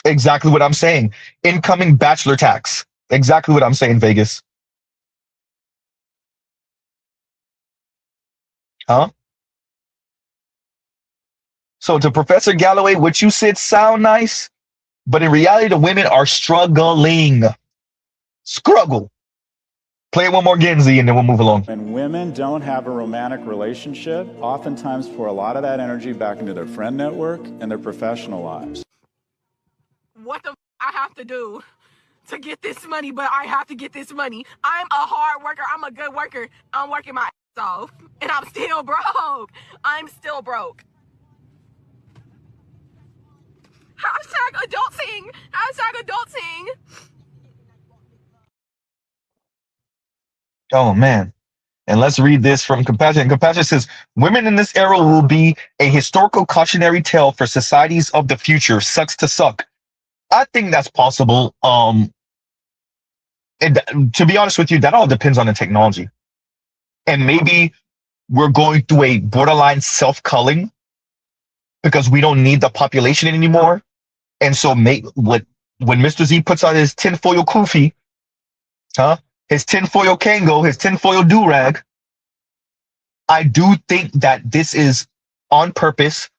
[SPEAKER 2] Exactly what I'm saying. Incoming bachelor tax. Exactly what I'm saying, Vegas. Huh? So to Professor Galloway, what you said sound nice, but in reality, the women are struggling. Struggle. Play it one more again, Z, and then we'll move along.
[SPEAKER 8] When women don't have a romantic relationship, oftentimes pour a lot of that energy back into their friend network and their professional lives.
[SPEAKER 9] What the I have to do to get this money, but I have to get this money. I'm a hard worker. I'm a good worker. I'm working my ass off, and I'm still broke. I'm still broke. Hashtag adulting. Hashtag adulting.
[SPEAKER 2] Oh, man. And let's read this from Compassion. Compassion says, women in this era will be a historical cautionary tale for societies of the future. Sucks to suck. I think that's possible. To be honest with you, that all depends on the technology. And maybe we're going through a borderline self-culling because we don't need the population anymore. And so when Mr. Z puts on his tinfoil kufi, his tinfoil Kango, his tinfoil do-rag, I do think that this is on purpose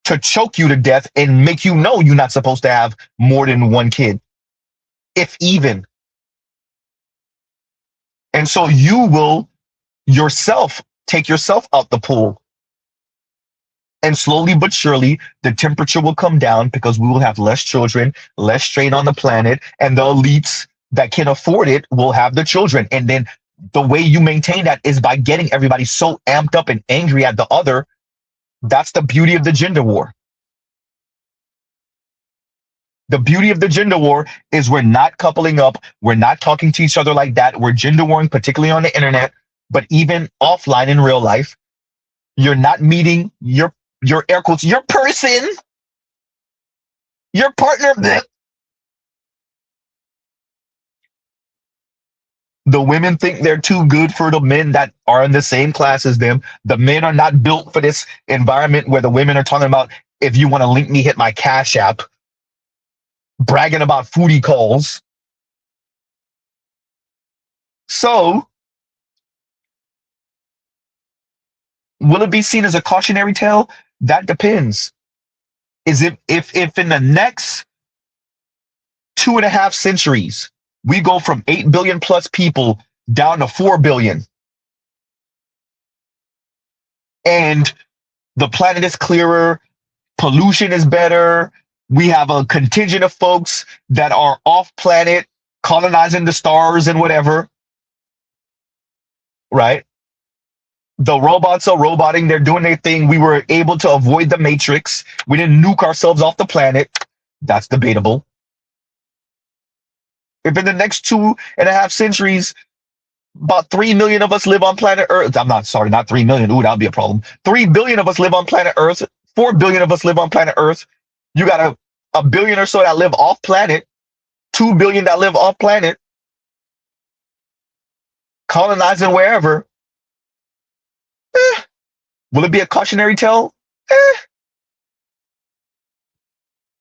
[SPEAKER 2] to choke you to death and make you know you're not supposed to have more than one kid, if even. And so you will yourself take yourself out the pool. And slowly but surely, the temperature will come down because we will have less children, less strain on the planet, and the elites that can afford it will have the children. And then the way you maintain that is by getting everybody so amped up and angry at the other. That's the beauty of the gender war. The beauty of the gender war is we're not coupling up. We're not talking to each other like that. We're gender warring, particularly on the internet, but even offline in real life. You're not meeting your air quotes, your person, your partner. The women think they're too good for the men that are in the same class as them. The men are not built for this environment where the women are talking about, if you want to link me, hit my Cash App, bragging about foodie calls. So, will it be seen as a cautionary tale? That depends. Is it if in the next 2.5 centuries we go from 8 billion plus people down to 4 billion, and the planet is clearer, pollution is better, we have a contingent of folks that are off planet colonizing the stars and whatever, right? The robots are roboting, they're doing their thing. We were able to avoid the matrix. We didn't nuke ourselves off the planet. That's debatable. If in the next 2.5 centuries, about 3 million of us live on planet Earth. I'm not sorry, not 3 million. Ooh, that'll be a problem. 3 billion of us live on planet Earth. 4 billion of us live on planet Earth. You got a billion or so that live off planet. 2 billion that live off planet. Colonizing wherever. Will it be a cautionary tale?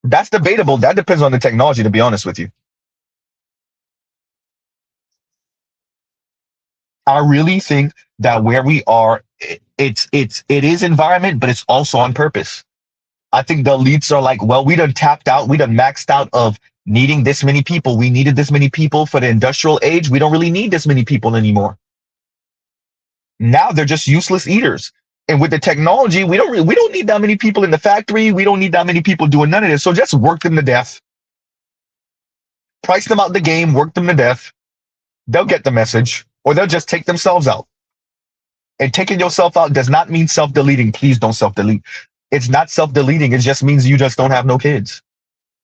[SPEAKER 2] That's debatable. That depends on the technology, to be honest with you. I really think that where we are, it is environment, but it's also on purpose. I think the elites are like, well, we done tapped out, we done maxed out of needing this many people. We needed this many people for the industrial age. We don't really need this many people anymore. Now they're just useless eaters. And with the technology, we don't need that many people in the factory. We don't need that many people doing none of this. So just work them to death. Price them out the game, work them to death. They'll get the message, or they'll just take themselves out. And taking yourself out does not mean self-deleting. Please don't self-delete. It's not self-deleting. It just means you just don't have no kids.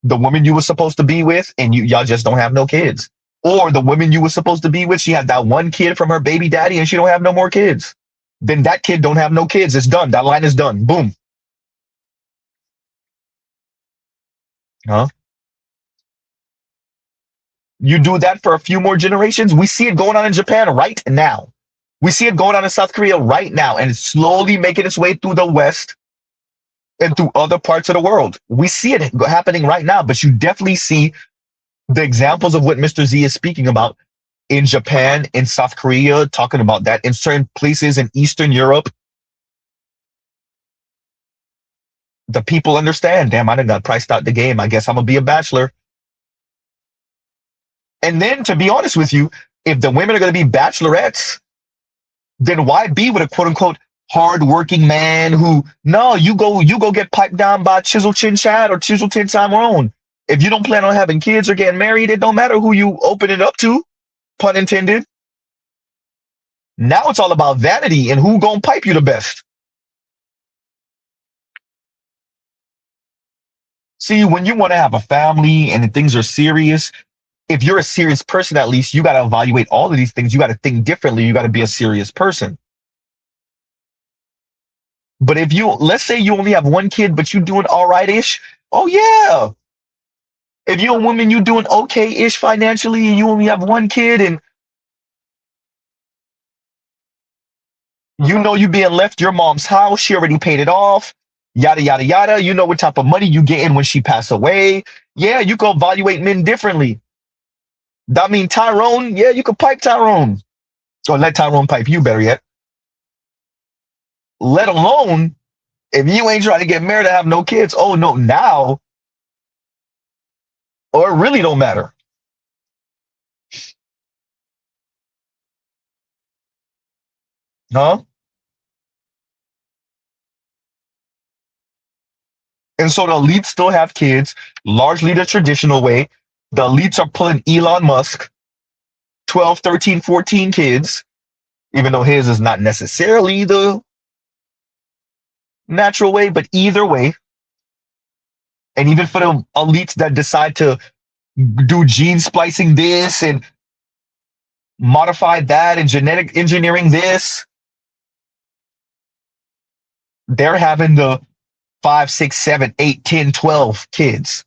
[SPEAKER 2] The woman you were supposed to be with, and y'all just don't have no kids. Or the woman you were supposed to be with, she had that one kid from her baby daddy, and she don't have no more kids. Then that kid don't have no kids. It's done. That line is done. Boom. Huh? You do that for a few more generations. We see it going on in Japan right now. We see it going on in South Korea right now, and it's slowly making its way through the West and through other parts of the world. We see it happening right now, but you definitely see the examples of what Mr. Z is speaking about in Japan, in South Korea, talking about that in certain places in Eastern Europe. The people understand, damn, I done got priced out the game. I guess I'm going to be a bachelor. And then, to be honest with you, if the women are going to be bachelorettes, then why be with a quote unquote hardworking man who, no, you go get piped down by Chisel Chin Chad or Chisel Chin Tyrone. If you don't plan on having kids or getting married, it don't matter who you open it up to, pun intended. Now it's all about vanity and who gonna pipe you the best. See, when you want to have a family and things are serious, if you're a serious person, at least you got to evaluate all of these things. You got to think differently. You got to be a serious person. But if you, let's say you only have one kid, but you doing all right-ish. Oh, yeah. If you're a woman, you doing okay-ish financially, and you only have one kid, and you know you being left your mom's house. She already paid it off. Yada, yada, yada. You know what type of money you getting when she passed away. Yeah, you can evaluate men differently. That mean Tyrone, yeah, you could pipe Tyrone. Or let Tyrone pipe you, better yet. Let alone, if you ain't trying to get married to have no kids, oh no, now, or it really don't matter. Huh? And so the elites still have kids, largely the traditional way. The elites are pulling Elon Musk, 12, 13, 14 kids, even though his is not necessarily the natural way, but either way. And even for the elites that decide to do gene splicing this and modify that and genetic engineering this, they're having the 5, 6, 7, 8, 10, 12 kids,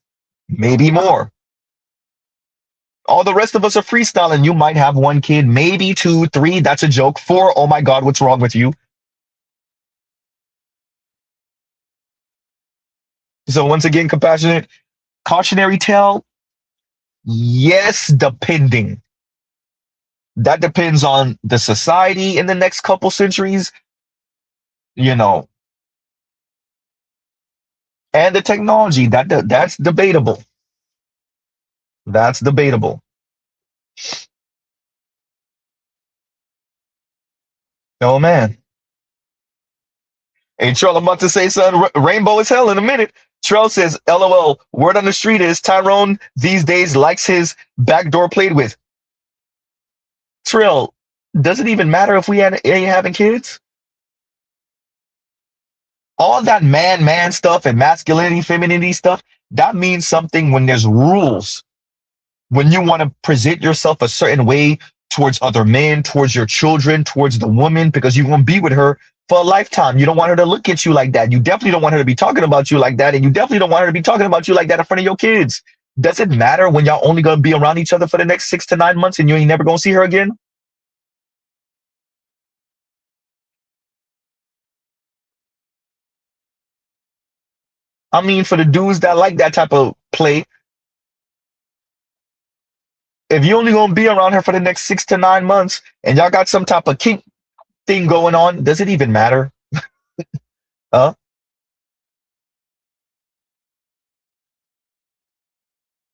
[SPEAKER 2] maybe more. All the rest of us are freestyling. You might have one kid, maybe two, three. That's a joke. Four, oh my God, what's wrong with you? So once again, compassionate, cautionary tale. Yes, depending. That depends on the society in the next couple centuries, you know, and the technology. That's debatable. That's debatable. Oh man. Hey, Trell, I'm about to say something. Rainbow is hell in a minute. Trell says, LOL, word on the street is Tyrone these days likes his backdoor played with. Trill, does it even matter if we ain't having kids? All that man stuff and masculinity, femininity stuff, that means something when there's rules. When you want to present yourself a certain way towards other men, towards your children, towards the woman, because you want to be with her for a lifetime. You don't want her to look at you like that. You definitely don't want her to be talking about you like that. And you definitely don't want her to be talking about you like that in front of your kids. Does it matter when y'all only going to be around each other for the next 6 to 9 months and you ain't never going to see her again? I mean, for the dudes that like that type of play, if you only going to be around her for the next 6 to 9 months and y'all got some type of kink thing going on, does it even matter? Huh?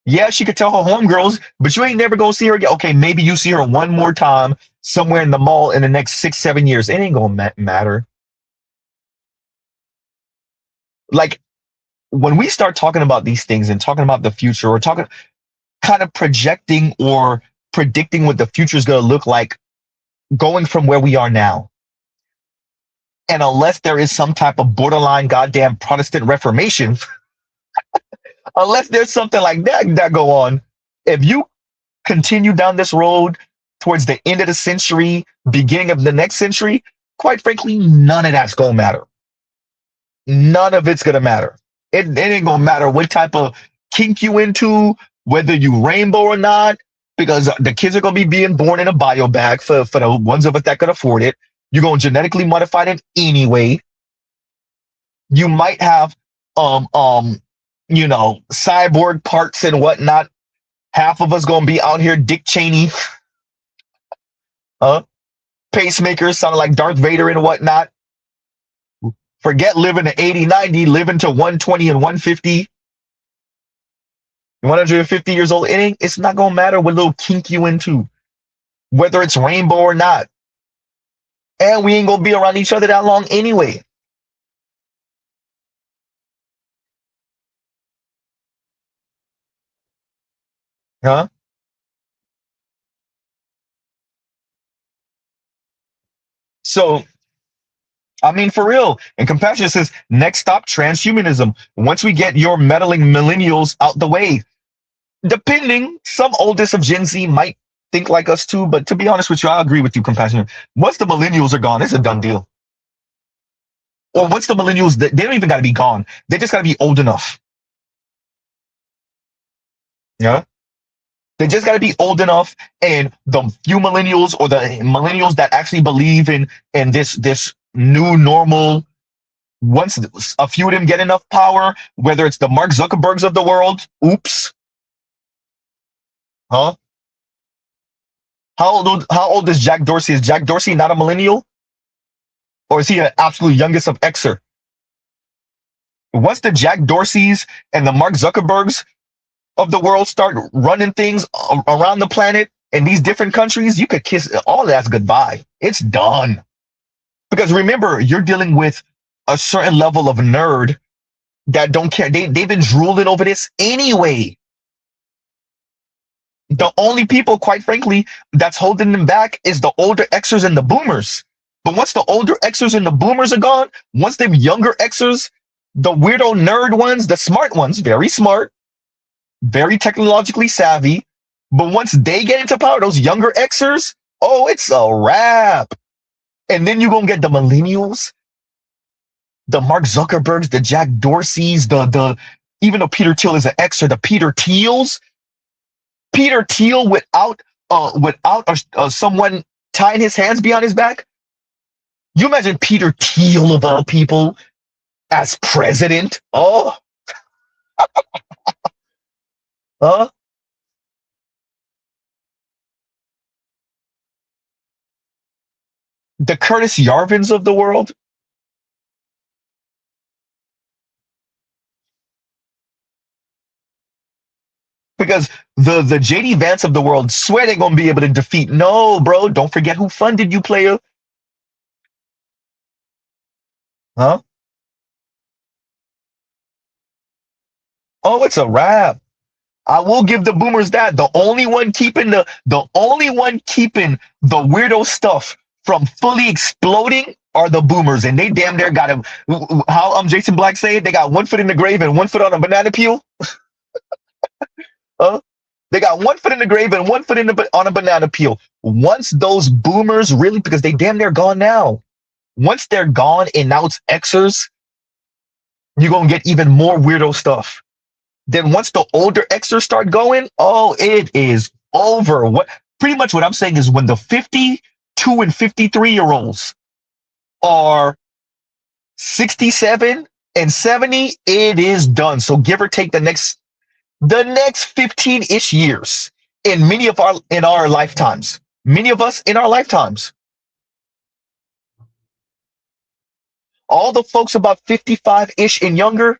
[SPEAKER 2] Yeah, she could tell her homegirls, but you ain't never gonna see her again. Okay, maybe you see her one more time somewhere in the mall in the next 6, 7 years. It ain't gonna matter. Like when we start talking about these things and talking about the future, or talking kind of projecting or predicting what the future is gonna look like going from where we are now. And unless there is some type of borderline goddamn Protestant Reformation, unless there's something like that go on, if you continue down this road towards the end of the century, beginning of the next century, quite frankly, none of that's gonna matter. None of it's gonna matter. It ain't gonna matter what type of kink you into, whether you rainbow or not, because the kids are gonna be being born in a bio bag for the ones of us that can afford it. You're gonna genetically modify them anyway. You might have cyborg parts and whatnot. Half of us gonna be out here Dick Cheney, pacemakers sounding like Darth Vader and whatnot. Forget living to 80, 90, living to 120 and 150. 150 years old. It's not gonna matter what little kink you into, whether it's rainbow or not. And we ain't gonna be around each other that long anyway. Huh? So, I mean, for real. And Compassion says, next stop, transhumanism. Once we get your meddling millennials out the way, depending, some oldest of Gen Z might think like us too. But to be honest with you, I agree with you, Compassion. Once the millennials are gone, it's a done deal. Or once the millennials, they don't even got to be gone. They just got to be old enough. Yeah. They just got to be old enough, and the few millennials or the millennials that actually believe in this new normal, once a few of them get enough power, whether it's the Mark Zuckerbergs of the world, oops, huh? How old is Jack Dorsey? Is Jack Dorsey not a millennial, or is he an absolute youngest of Xer? Once the Jack Dorseys and the Mark Zuckerbergs of the world start running things around the planet in these different countries, you could kiss all that's goodbye. It's done. Because remember, you're dealing with a certain level of nerd that don't care. They've been drooling over this anyway. The only people, quite frankly, that's holding them back is the older Xers and the boomers. But once the older Xers and the boomers are gone, once them younger Xers, the weirdo nerd ones, the smart ones, very smart, very technologically savvy, but once they get into power, those younger Xers, oh, it's a wrap. And then you're gonna get the millennials, the Mark Zuckerbergs, the Jack Dorseys, the even though Peter Thiel is an Xer, the Peter Thiels, Peter Thiel without someone tying his hands behind his back? You imagine Peter Thiel of all people as president? Oh, huh? The Curtis Yarvins of the world? Because the JD Vance of the world swear they're gonna be able to defeat. No, bro, don't forget who funded you, player. Huh? Oh, it's a wrap. I will give the boomers that. The only one keeping the weirdo stuff from fully exploding are the boomers, and they damn near got him. How Jason Black say they got one foot in the grave and one foot on a banana peel. Huh? They got one foot in the grave and one foot on a banana peel. Once those boomers really, because they damn near gone now. Once they're gone and now it's Xers, you're gonna get even more weirdo stuff. Then once the older Xers start going, oh, it is over. Pretty much what I'm saying is when the 52 and 53-year-olds are 67 and 70, it is done. So give or take the next 15-ish years in our lifetimes. Many of us in our lifetimes. All the folks about 55-ish and younger,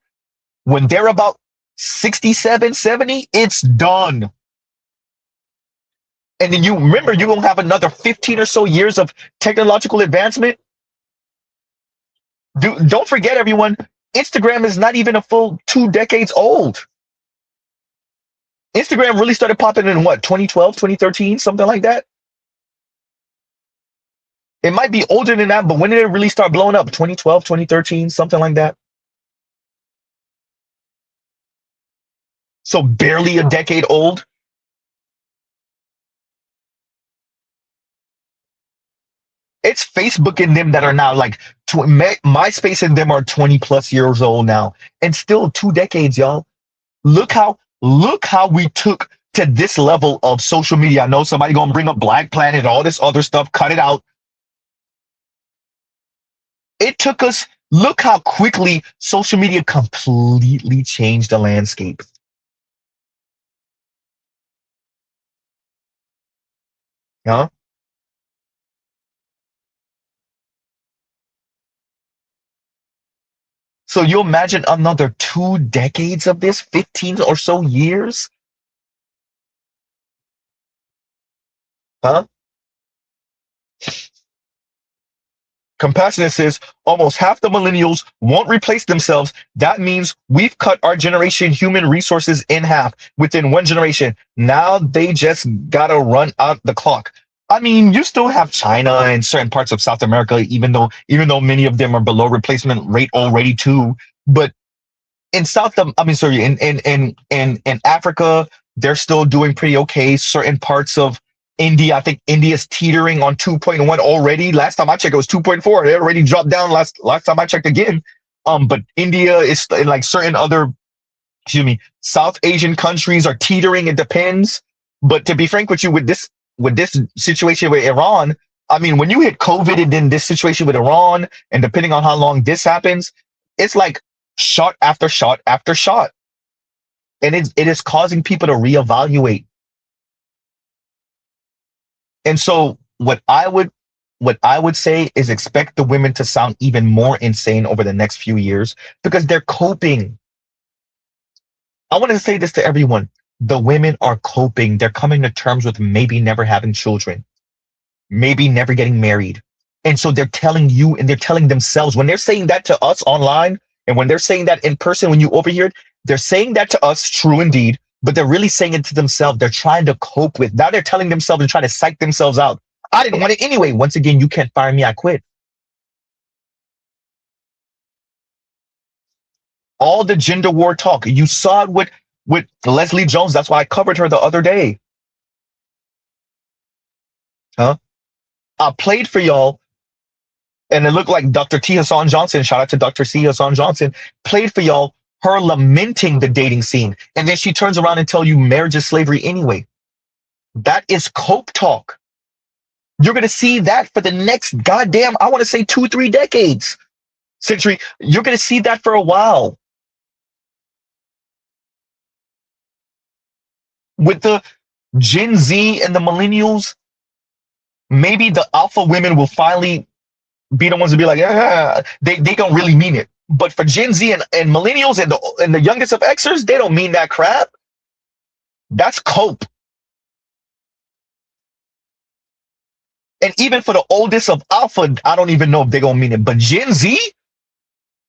[SPEAKER 2] when they're about 67, 70, it's done. And then you remember you're going to have another 15 or so years of technological advancement. Don't forget, everyone, Instagram is not even a full 2 decades old. Instagram really started popping in what, 2012, 2013, something like that? It might be older than that, but when did it really start blowing up? 2012, 2013, something like that. So barely a decade old. It's Facebook and them that are now like MySpace and them are 20 plus years old now, and still 2 decades, y'all. Look how we took to this level of social media. I know somebody gonna bring up Black Planet, all this other stuff. Cut it out. It took us. Look how quickly social media completely changed the landscape. Huh? So you imagine another 2 decades of this, 15 or so years? Huh? Compassionate says almost half the millennials won't replace themselves. That means we've cut our generation human resources in half within 1 generation. Now they just gotta run out the clock. I mean, you still have China and certain parts of South America, even though many of them are below replacement rate already too. But in in Africa, they're still doing pretty okay. Certain parts of India, I think India's teetering on 2.1 already. Last time I checked, it was 2.4. It already dropped down last time I checked again. But India is like certain other, South Asian countries are teetering. It depends. But to be frank with you, with this situation with Iran, I mean, when you hit COVID and then this situation with Iran, and depending on how long this happens, it's like shot after shot after shot, and it is causing people to reevaluate. And so what I would say is expect the women to sound even more insane over the next few years because they're coping. I want to say this to everyone. The women are coping. They're coming to terms with maybe never having children, maybe never getting married. And so they're telling you and they're telling themselves, when they're saying that to us online and when they're saying that in person, when you overhear it, they're saying that to us, true indeed, but they're really saying it to themselves. They're trying to cope with. Now they're telling themselves and trying to psych themselves out. I didn't want it anyway. Once again, you can't fire me. I quit. All the gender war talk. You saw it with Leslie Jones. That's why I covered her the other day. Huh? I played for y'all, and it looked like Dr. T. Hassan Johnson, shout out to Dr. C. Hassan Johnson, played for y'all her lamenting the dating scene. And then she turns around and tell you marriage is slavery anyway. That is cope talk. You're going to see that for the next goddamn, I want to say 2-3 decades, century. You're going to see that for a while. With the Gen Z and the millennials, maybe the alpha women will finally be the ones to be like, yeah, they don't really mean it. But for Gen Z and millennials and the youngest of Xers, they don't mean that crap. That's cope. And even for the oldest of alpha, I don't even know if they're gonna mean it. But Gen Z,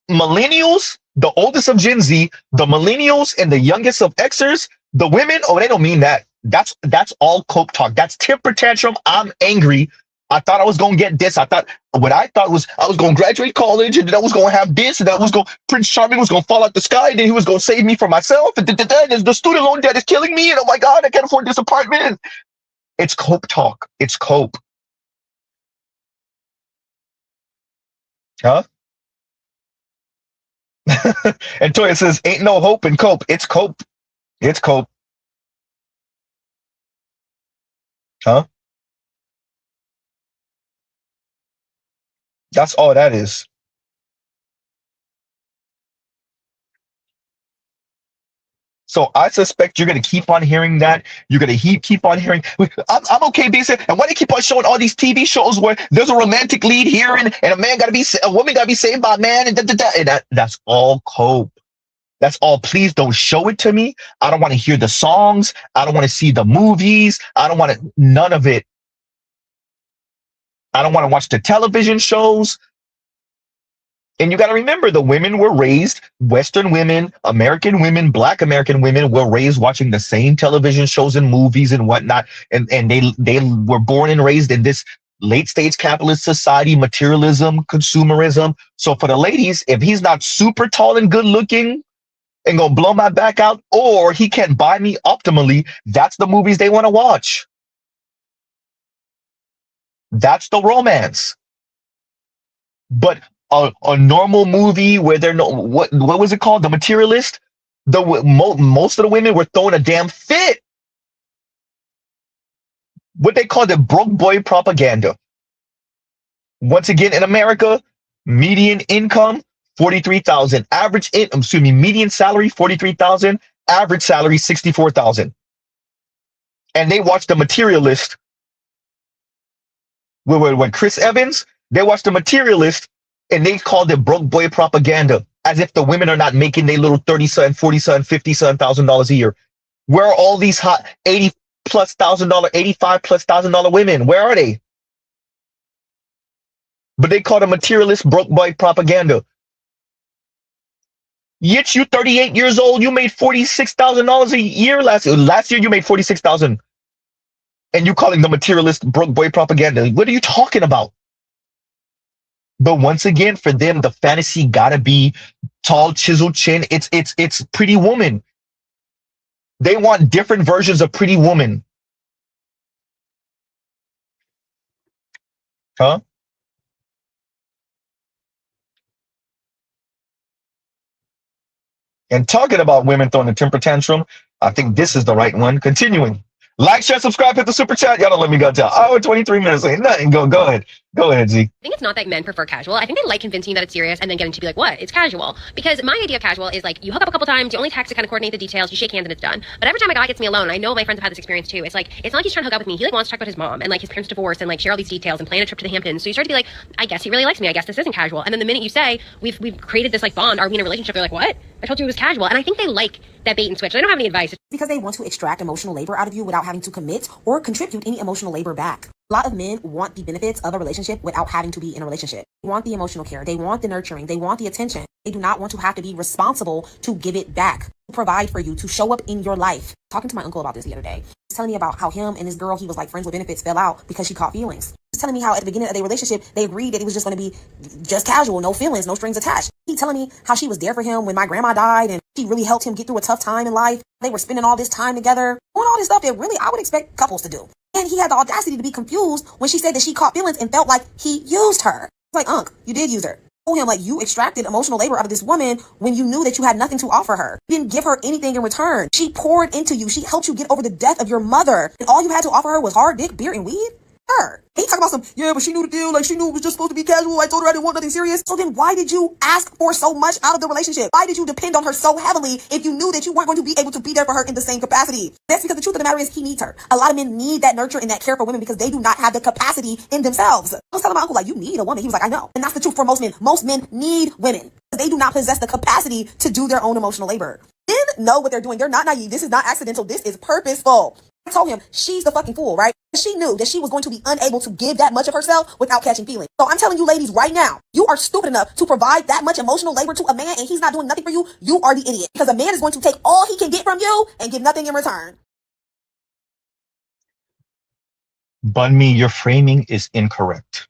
[SPEAKER 2] millennials, the oldest of Gen Z, the millennials, and the youngest of Xers, the women, oh, they don't mean that. That's all cope talk. That's temper tantrum. I'm angry. I thought I was gonna get this. I thought was I was gonna graduate college, and then I was gonna have this, and Prince Charming was gonna fall out the sky, and then he was gonna save me from myself, and the student loan debt is killing me, and oh my god, I can't afford this apartment. It's cope talk. It's cope. Huh? And Toya says, ain't no hope in cope. It's cope. It's cope. Huh? That's all that is. So I suspect you're going to keep on hearing that. You're going to keep on hearing, I'm okay being said. And why they keep on showing all these TV shows where there's a romantic lead here and a woman got to be saved by a man and and that's all cope. That's all. Please don't show it to me. I don't want to hear the songs. I don't want to see the movies. I don't want to, none of it. I don't want to watch the television shows. And you got to remember, the women were raised, Western women, American women, Black American women were raised watching the same television shows and movies and whatnot. And they were born and raised in this late stage capitalist society, materialism, consumerism. So for the ladies, if he's not super tall and good looking and gonna blow my back out, or he can buy me optimally, that's the movies they want to watch. That's the romance. But a normal movie where they're no, what was it called? The Materialist. Most of the women were throwing a damn fit. What they called it, broke boy propaganda. Once again, in America, median income 43,000. Median salary 43,000. Average salary 64,000. And they watched The Materialist. When Chris Evans, they watched The Materialist. And they called it broke boy propaganda, as if the women are not making their little 30-something, 40-something, 50-something $1,000 a year. Where are all these hot $80,000+, $85,000+ women? Where are they? But they called it materialist broke boy propaganda. Yet you 38 years old, you made $46,000 a year last year. You made $46,000, and you calling the materialist broke boy propaganda? What are you talking about? But once again, for them, the fantasy gotta be tall, chiseled chin. It's Pretty Woman. They want different versions of Pretty Woman. Huh? And talking about women throwing a temper tantrum, I think this is the right one. Continuing. Like, share, subscribe, hit the super chat. Y'all don't let me go tell. Oh, 23 minutes. Ain't nothing. Go ahead. Go ahead, Z.
[SPEAKER 10] I think it's not that men prefer casual. I think they like convincing you that it's serious and then getting to be like, what? It's casual. Because my idea of casual is like, you hook up a couple times, you only text to kind of coordinate the details, you shake hands and it's done. But every time a guy gets me alone, I know my friends have had this experience too. It's like, it's not like he's trying to hook up with me. He like wants to talk about his mom and like his parents' divorce and like share all these details and plan a trip to the Hamptons. So you start to be like, I guess he really likes me. I guess this isn't casual. And then the minute you say, we've created this like bond, are we in a relationship? They're like, what? I told you it was casual. And I think they like that bait and switch. I don't have any advice.
[SPEAKER 11] Because they want to extract emotional labor out of you without having to commit or contribute any emotional labor back. A lot of men want the benefits of a relationship without having to be in a relationship. They want the emotional care. They want the nurturing. They want the attention. They do not want to have to be responsible to give it back, to provide for you, to show up in your life. Talking to my uncle about this the other day. He's telling me about how him and his girl, he was like friends with benefits, fell out because she caught feelings. He's telling me how at the beginning of their relationship, they agreed that it was just going to be just casual, no feelings, no strings attached. He's telling me how she was there for him when my grandma died and she really helped him get through a tough time in life. They were spending all this time together, doing all this stuff that really I would expect couples to do. And he had the audacity to be confused when she said that she caught feelings and felt like he used her. It's like, Unc, you did use her. told him, like, you extracted emotional labor out of this woman when you knew that you had nothing to offer her. You didn't give her anything in return. She poured into you. She helped you get over the death of your mother. And all you had to offer her was hard dick, beer, and weed? Her. He talking about some, yeah, but she knew the deal. Like, she knew it was just supposed to be casual. I told her I didn't want nothing serious. So then why did you ask for so much out of the relationship? Why did you depend on her so heavily if you knew that you weren't going to be able to be there for her in the same capacity? That's because the truth of the matter is he needs her. A lot of men need that nurture and that care for women because they do not have the capacity in themselves. I was telling my uncle, like, you need a woman. He was like, I know. And that's the truth for most men. Most men need women. They do not possess the capacity to do their own emotional labor. Men know what they're doing. They're not naive. This is not accidental. This is purposeful. I told him she's the fucking fool, right? She knew that she was going to be unable to give that much of herself without catching feelings. So I'm telling you ladies right now, you are stupid enough to provide that much emotional labor to a man and he's not doing nothing for you. You are the idiot because a man is going to take all he can get from you and give nothing in return.
[SPEAKER 2] Bunmi, your framing is incorrect.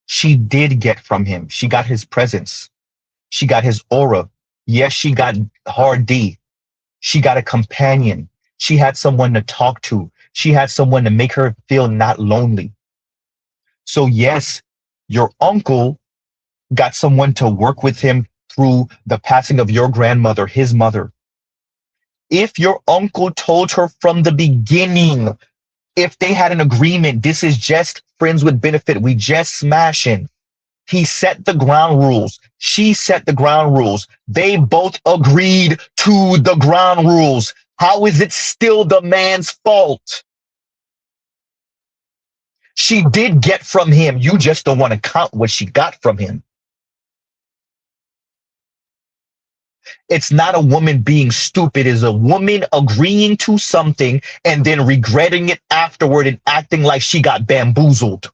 [SPEAKER 2] She did get from him. She got his presence. She got his aura. Yes, she got hard D. She got a companion. She had someone to talk to. She had someone to make her feel not lonely. So yes, your uncle got someone to work with him through the passing of your grandmother, his mother. If your uncle told her from the beginning, if they had an agreement, this is just friends with benefit, we just smashing. He set the ground rules. She set the ground rules. They both agreed to the ground rules. How is it still the man's fault? She did get from him. You just don't want to count what she got from him. It's not a woman being stupid. It's a woman agreeing to something and then regretting it afterward and acting like she got bamboozled.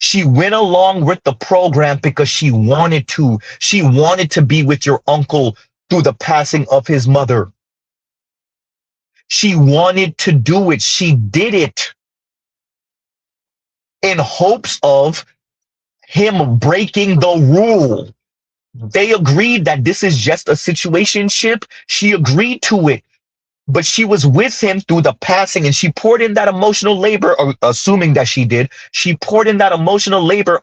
[SPEAKER 2] She went along with the program because she wanted to. She wanted to be with your uncle through the passing of his mother. She wanted to do it. She did it in hopes of him breaking the rule. They agreed that this is just a situationship. She agreed to it. But she was with him through the passing and she poured in that emotional labor, or assuming that she did, she poured in that emotional labor,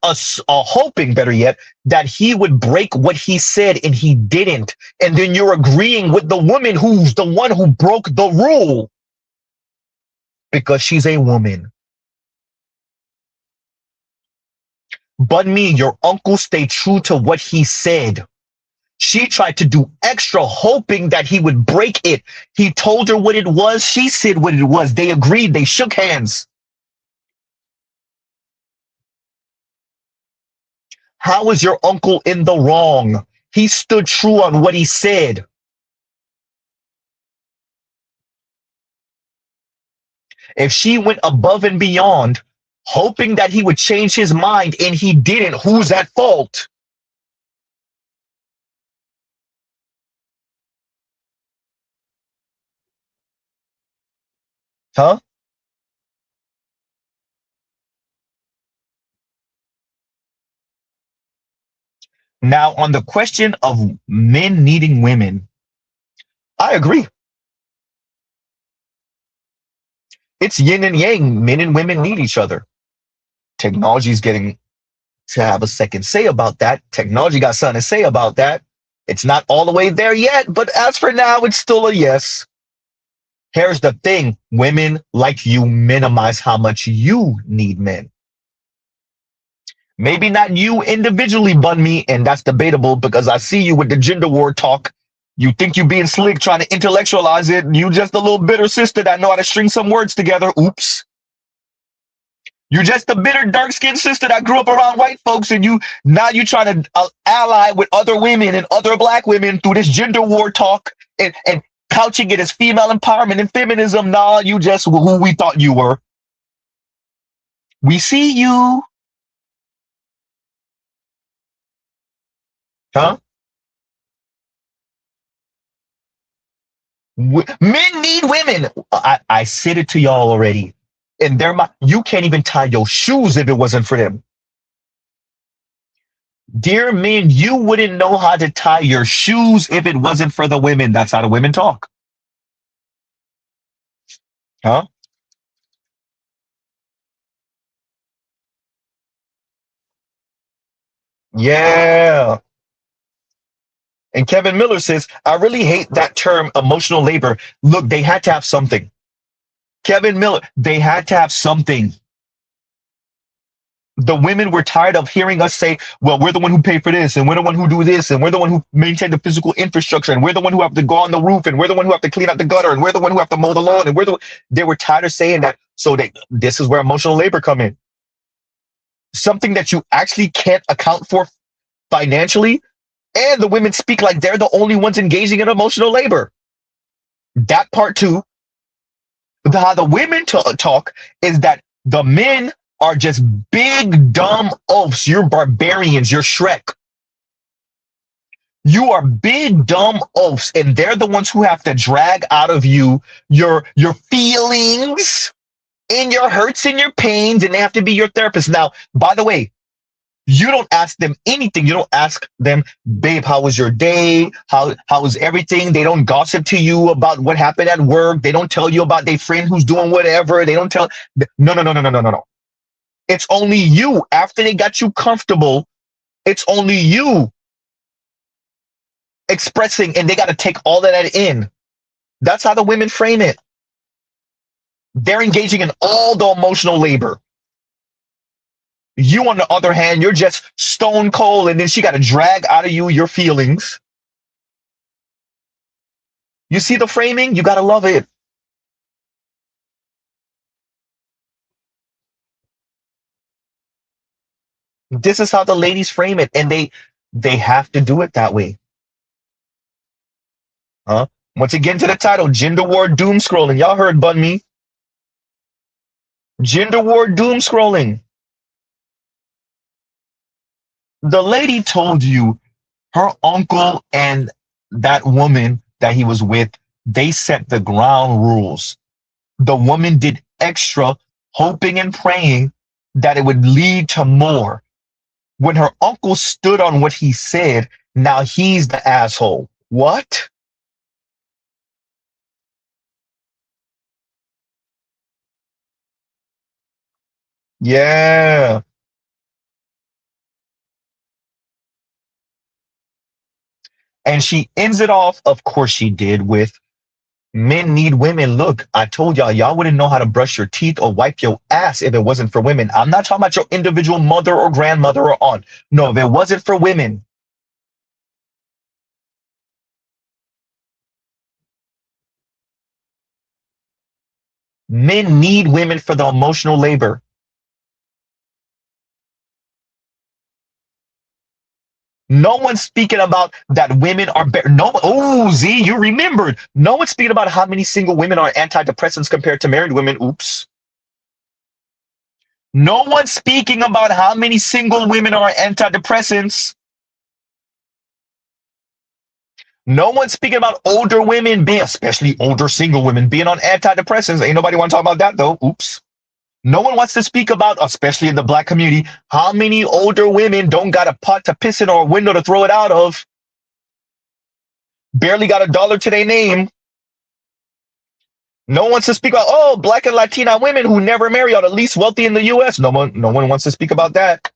[SPEAKER 2] hoping, better yet, that he would break what he said and he didn't. And then you're agreeing with the woman who's the one who broke the rule because she's a woman. But me, your uncle stayed true to what he said. She tried to do extra, hoping that he would break it. He told her what it was. She said what it was. They agreed. They shook hands. How is your uncle in the wrong? He stood true on what he said. If she went above and beyond, hoping that he would change his mind and he didn't, who's at fault? Huh? Now, on the question of men needing women, I agree. It's yin and yang. Men and women need each other. Technology is getting to have a second say about that. Technology got something to say about that. It's not all the way there yet, but as for now, it's still a yes. Here's the thing. Women like you minimize how much you need men. Maybe not you individually, Bunmi, and that's debatable because I see you with the gender war talk. You think you being slick, trying to intellectualize it. You just a little bitter sister that know how to string some words together. Oops. You just a bitter, dark-skinned sister that grew up around white folks, and now you trying to ally with other women and other black women through this gender war talk and couching it as female empowerment and feminism. Nah, you just who we thought you were. We see you. Huh? Men need women. I said it to y'all already. And you can't even tie your shoes if it wasn't for them. Dear men, you wouldn't know how to tie your shoes if it wasn't for the women. That's how the women talk. Huh? Yeah. And Kevin Miller says, I really hate that term emotional labor. Look, they had to have something. Kevin Miller, they had to have something. The women were tired of hearing us say, well, we're the one who pay for this, and we're the one who do this, and we're the one who maintain the physical infrastructure, and we're the one who have to go on the roof, and we're the one who have to clean out the gutter, and we're the one who have to mow the lawn, and they were tired of saying that. So this is where emotional labor come in. Something that you actually can't account for financially, and the women speak like they're the only ones engaging in emotional labor. That part too. How the women talk is that the men are just big dumb oafs. You're barbarians. You're Shrek. You are big dumb oafs, and they're the ones who have to drag out of you your feelings and your hurts and your pains, and they have to be your therapist. Now, by the way, you don't ask them anything. You don't ask them, babe, how was your day? How was everything? They don't gossip to you about what happened at work. They don't tell you about their friend who's doing whatever. They don't tell. No. It's only you. After they got you comfortable, it's only you expressing, and they got to take all of that in. That's how the women frame it. They're engaging in all the emotional labor. You, on the other hand, you're just stone cold, and then she got to drag out of you your feelings. You see the framing? You got to love it. This is how the ladies frame it, and they have to do it that way. Huh? Once again, to the title, Gender War Doom Scrolling. Y'all heard Bun Me. Gender War Doom Scrolling. The lady told you her uncle and that woman that he was with, they set the ground rules. The woman did extra, hoping and praying that it would lead to more. When her uncle stood on what he said, now he's the asshole. What? Yeah. And she ends it off, of course she did, with men need women. Look, I told y'all wouldn't know how to brush your teeth or wipe your ass if it wasn't for women. I'm not talking about your individual mother or grandmother or aunt. No, if it wasn't for women. Men need women for the emotional labor. No one's speaking about that women are better. No, oh, Z, you remembered. No one's speaking about how many single women are antidepressants compared to married women. Oops. No one's speaking about how many single women are antidepressants. No one's speaking about older women being, especially older single women, being on antidepressants. Ain't nobody want to talk about that though. Oops. No one wants to speak about, especially in the black community, how many older women don't got a pot to piss in or a window to throw it out of. Barely got $1 to their name. No one wants to speak about, oh, black and Latina women who never marry are the least wealthy in the US. No one wants to speak about that.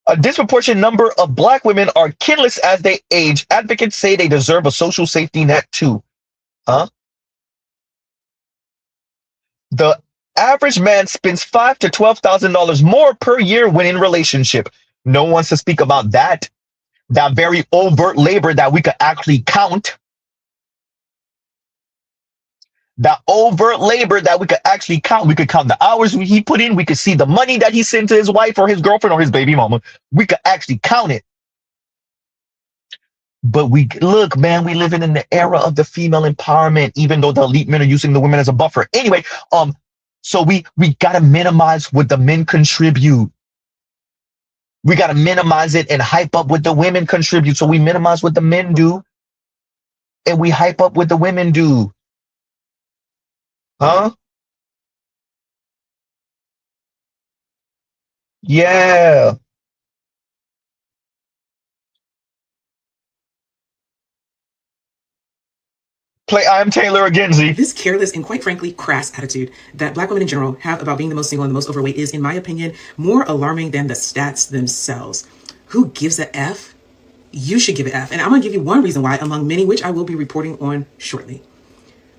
[SPEAKER 2] A disproportionate number of black women are kinless as they age. Advocates say they deserve a social safety net too. Huh? The average man spends $5,000 to $12,000 more per year when in relationship. No one wants to speak about that. That very overt labor that we could actually count. That overt labor that we could actually count. We could count the hours he put in. We could see the money that he sent to his wife or his girlfriend or his baby mama. We could actually count it. But look, man, we live in the era of the female empowerment, even though the elite men are using the women as a buffer. Anyway, so we gotta minimize what the men contribute. We gotta minimize it and hype up what the women contribute. So we minimize what the men do, and we hype up what the women do. Huh? Yeah. play I Am Taylor again, Z.
[SPEAKER 7] This careless and quite frankly crass attitude that Black women in general have about being the most single and the most overweight is, in my opinion, more alarming than the stats themselves. Who gives a F? You should give an F. And I'm going to give you one reason why, among many, which I will be reporting on shortly.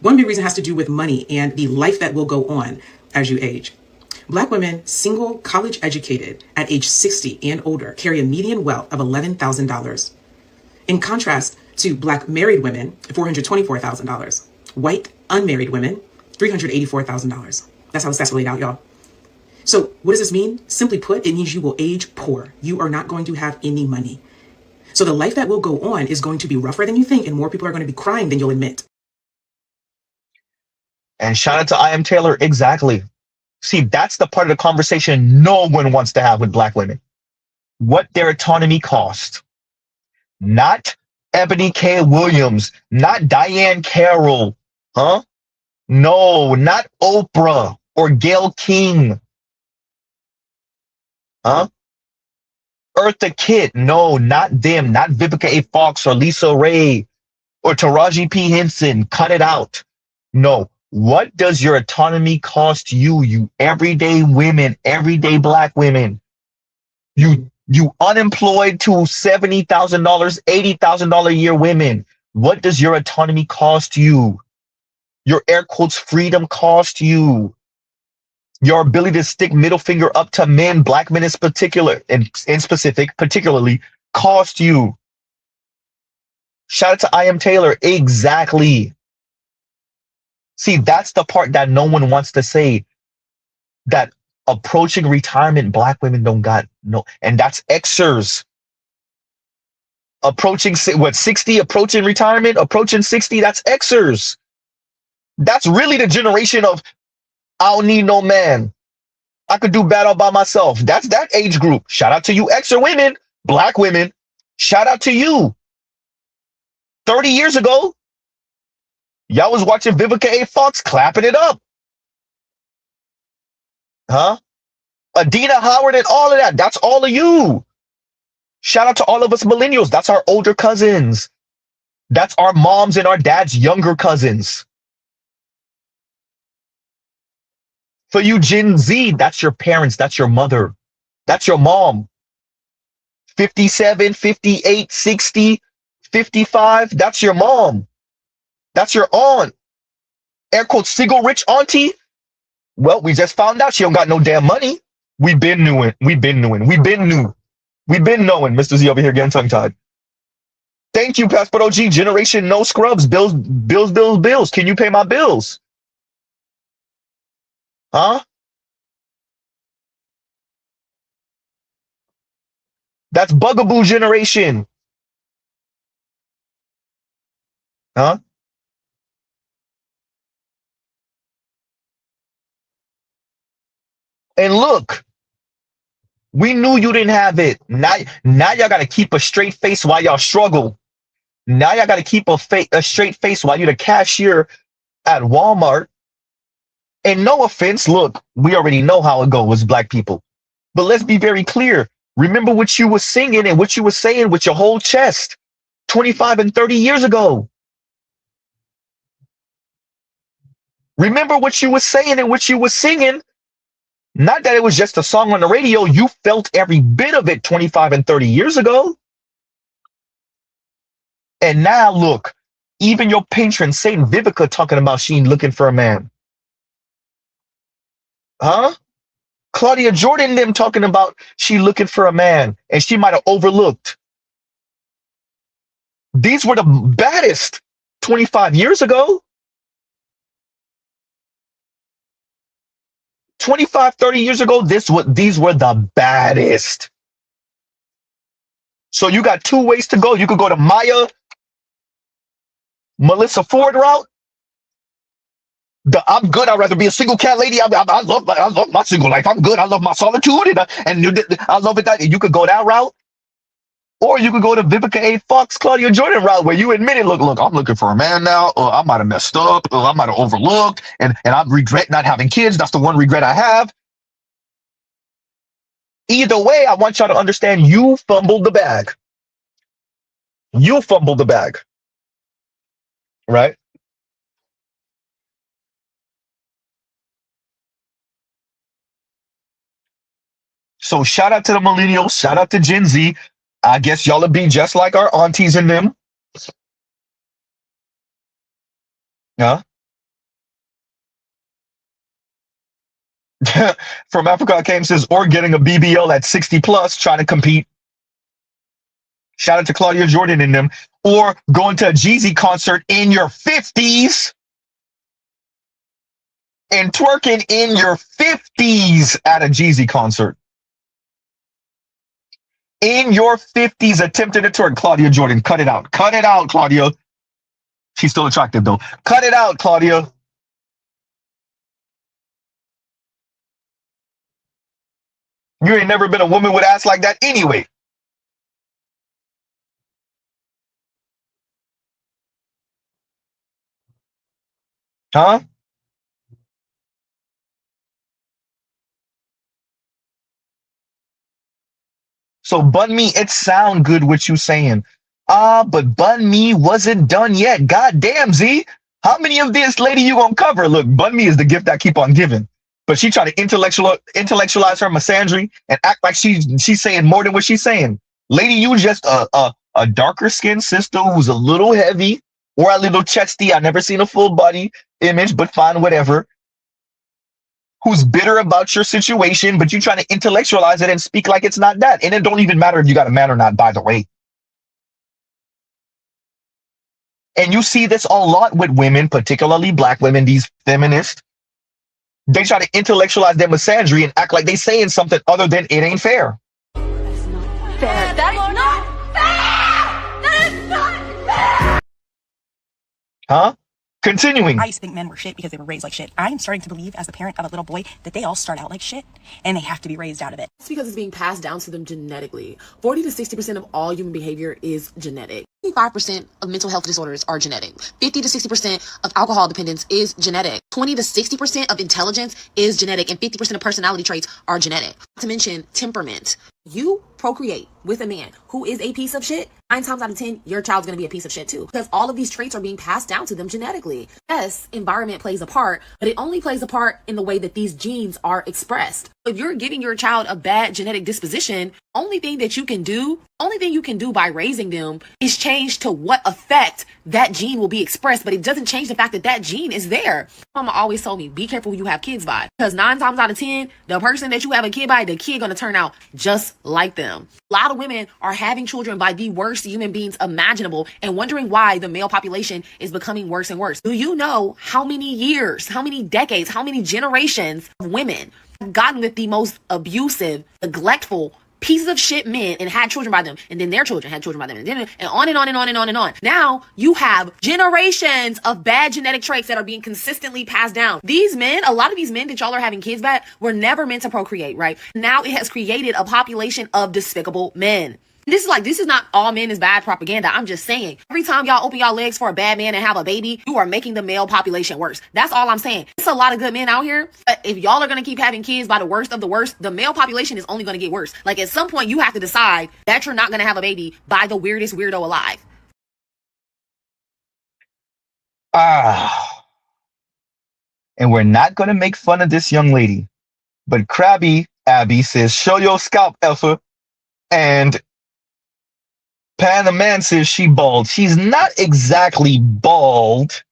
[SPEAKER 7] One big reason has to do with money and the life that will go on as you age. Black women, single, college educated at age 60 and older, carry a median wealth of $11,000. In contrast to Black married women, $424,000. White unmarried women, $384,000. That's how the stats are laid out, y'all. So what does this mean? Simply put, it means you will age poor. You are not going to have any money. So the life that will go on is going to be rougher than you think, and more people are going to be crying than you'll admit.
[SPEAKER 2] And shout out to I Am Taylor. Exactly. See, that's the part of the conversation no one wants to have with Black women. What their autonomy cost. Not Ebony K. Williams, not Diane Carroll, huh? No, not Oprah or Gayle King, huh? Eartha Kitt, no, not them, not Vivica A. Fox or Lisa Ray or Taraji P. Henson. Cut it out. No. What does your autonomy cost you, you everyday women, everyday Black women? You unemployed to $70,000, $80,000 a year women. What does your autonomy cost you? Your air quotes freedom cost you? Your ability to stick middle finger up to men, Black men in particular, in specific, particularly, cost you. Shout out to I Am Taylor. Exactly. See, that's the part that no one wants to say. That approaching retirement, Black women don't got no, and that's Xers. Approaching what, 60, approaching retirement, approaching 60, that's Xers. That's really the generation of I don't need no man. I could do bad all by myself. That's that age group. Shout out to you Xer women, Black women. Shout out to you. 30 years ago, y'all was watching Vivica A. Fox clapping it up. Huh? Adina Howard and all of that. That's all of you. Shout out to all of us millennials. That's our older cousins. That's our moms and our dads' younger cousins. For you Gen Z, that's your parents. That's your mother. That's your mom. 57, 58, 60, 55. That's your mom. That's your aunt. Air quotes, single rich auntie. Well, we just found out she don't got no damn money. We've been knowing. We've been knowing. We've been knowing. Mr. Z over here getting tongue-tied. Thank you, Passport OG. Generation no scrubs. Bills. Can you pay my bills? Huh? That's bugaboo generation. Huh? And look, we knew you didn't have it. Now y'all got to keep a straight face while y'all struggle. Now y'all got to keep a straight face while you're the cashier at Walmart. And no offense, look, we already know how it goes, Black people. But let's be very clear. Remember what you were singing and what you were saying with your whole chest 25 and 30 years ago. Remember what you were saying and what you were singing. Not that it was just a song on the radio. You felt every bit of it 25 and 30 years ago. And now look, even your patron Saint Vivica talking about she ain't looking for a man. Huh? Claudia Jordan them talking about she looking for a man and she might have overlooked. These were the baddest 25 years ago. 25, 30 years ago, these were the baddest. So you got two ways to go. You could go to Maya, Melissa Ford route. I'm good. I'd rather be a single cat lady. I love my single life. I'm good. I love my solitude, and I love it that you could go that route, or you could go to Vivica A. Fox, Claudia Jordan route, where you admit it. Look, I'm looking for a man now. Or I might have messed up. Or I might have overlooked, and I regret not having kids. That's the one regret I have. Either way, I want y'all to understand you fumbled the bag. You fumbled the bag, right? So shout out to the millennials, shout out to Gen Z. I guess y'all will be just like our aunties and them. Huh? From Africa came says, or getting a BBL at 60 plus, trying to compete. Shout out to Claudia Jordan and them. Or going to a Jeezy concert in your 50s and twerking in your 50s at a Jeezy concert. In your 50s attempting to twerk. Claudia Jordan, cut it out. Cut it out, Claudia. She's still attractive, though. Cut it out, Claudia. You ain't never been a woman with ass like that anyway. Huh? So bun me, it sound good what you saying. But bun me wasn't done yet. God damn, Z. How many of this lady you gonna cover? Look, bun me is the gift I keep on giving. But she try to intellectualize her misandry and act like she's saying more than what she's saying. Lady, you just a darker skinned sister who's a little heavy or a little chesty. I never seen a full body image, but fine, whatever. Who's bitter about your situation, but you trying to intellectualize it and speak like it's not that. And it don't even matter if you got a man or not, by the way. And you see this a lot with women, particularly black women, these feminists. They try to intellectualize their misandry and act like they saying something other than it ain't fair.
[SPEAKER 9] That's not fair. That's not fair. That is not fair.
[SPEAKER 2] Huh? Continuing.
[SPEAKER 12] I used to think men were shit because they were raised like shit. I'm starting to believe, as the parent of a little boy, that they all start out like shit and they have to be raised out of it.
[SPEAKER 13] It's because it's being passed down to them genetically. 40 to 60% of all human behavior is genetic. 55% of mental health disorders are genetic. 50 to 60% of alcohol dependence is genetic. 20 to 60% of intelligence is genetic, and 50% of personality traits are genetic. Not to mention temperament. You procreate with a man who is a piece of shit, 9 times out of 10, your child's going to be a piece of shit too. Because all of these traits are being passed down to them genetically. Yes, environment plays a part, but it only plays a part in the way that these genes are expressed. If you're giving your child a bad genetic disposition, only thing you can do by raising them is change to what effect that gene will be expressed, but it doesn't change the fact that that gene is there. Mama always told me, be careful who you have kids by, because 9 times out of 10, the person that you have a kid by, the kid gonna turn out just like them. A lot of women are having children by the worst human beings imaginable and wondering why the male population is becoming worse and worse. Do you know how many years, how many decades, how many generations of women have gotten with the most abusive, neglectful, pieces of shit men and had children by them, and then their children had children by them, and on and on and on and on and on. Now you have generations of bad genetic traits that are being consistently passed down. These men, a lot of these men that y'all are having kids by, were never meant to procreate, right? Now it has created a population of despicable men. This is not all men is bad propaganda. I'm just saying, every time y'all open y'all legs for a bad man and have a baby, you are making the male population worse. That's all I'm saying. It's a lot of good men out here, but if y'all are going to keep having kids by the worst of the worst, the male population is only going to get worse. Like, at some point, you have to decide that you're not going to have a baby by the weirdest weirdo alive.
[SPEAKER 2] And we're not going to make fun of this young lady, but Krabby Abby says, show your scalp, Effa. And Pan the Man says she bald. She's not exactly bald,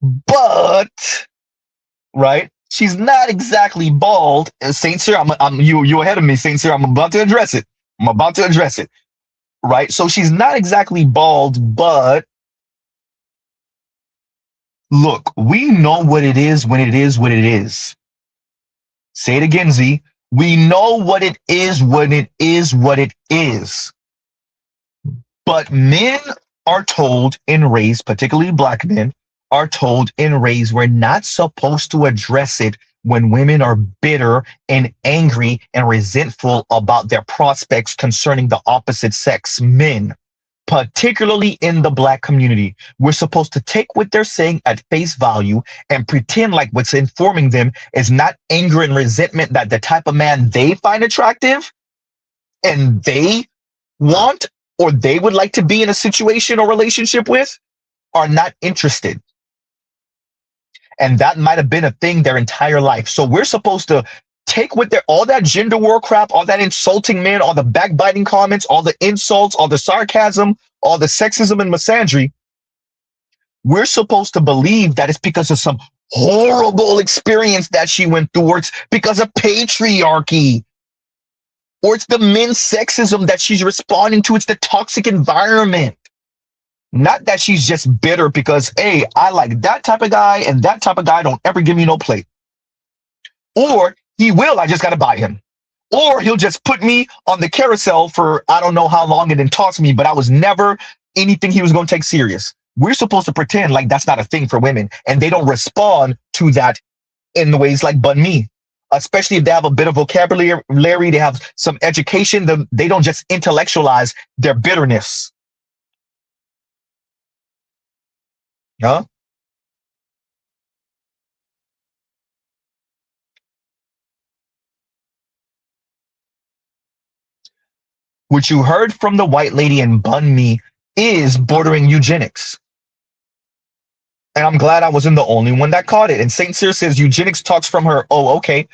[SPEAKER 2] but right? She's not exactly bald. Saint Cyr, you ahead of me, Saint Cyr. I'm about to address it. Right? So she's not exactly bald, but look, we know what it is when it is what it is. Say it again, Z. We know what it is when it is what it is. But men are told and raised, particularly black men, are told and raised we're not supposed to address it when women are bitter and angry and resentful about their prospects concerning the opposite sex, men, particularly in the black community. We're supposed to take what they're saying at face value and pretend like what's informing them is not anger and resentment that the type of man they find attractive and they want or they would like to be in a situation or relationship with are not interested. And that might have been a thing their entire life. So we're supposed to take with their all that gender war crap, all that insulting men, all the backbiting comments, all the insults, all the sarcasm, all the sexism and misandry. We're supposed to believe that it's because of some horrible experience that she went through, or it's because of patriarchy, or it's the men's sexism that she's responding to. It's the toxic environment. Not that she's just bitter because, hey, I like that type of guy and that type of guy don't ever give me no play. Or he will, I just got to buy him. Or he'll just put me on the carousel for I don't know how long and then toss me, but I was never anything he was going to take serious. We're supposed to pretend like that's not a thing for women, and they don't respond to that in the ways like bun me. Especially if they have a bit of vocabulary, they have some education, they don't just intellectualize their bitterness. Huh? What you heard from the white lady in bun me is bordering eugenics. And I'm glad I wasn't the only one that caught it. And St. Cyr says eugenics talks from her. Oh, okay.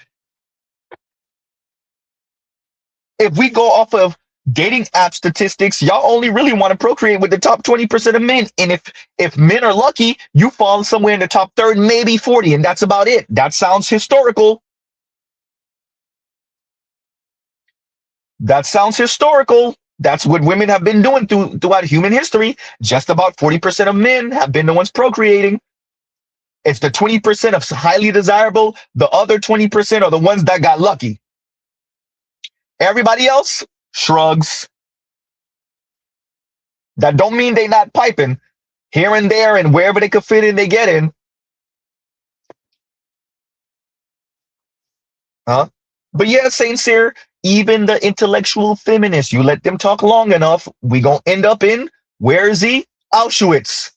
[SPEAKER 2] If we go off of dating app statistics, y'all only really want to procreate with the top 20% of men. And if men are lucky, you fall somewhere in the top third, maybe 40, and that's about it. That sounds historical. That sounds historical. That's what women have been doing throughout human history. Just about 40% of men have been the ones procreating. It's the 20% of highly desirable. The other 20% are the ones that got lucky. Everybody else shrugs. That don't mean they not piping. Here and there and wherever they could fit in, they get in. Huh? But yeah, St. Cyr, even the intellectual feminists, you let them talk long enough, we gonna end up in, where is he? Auschwitz.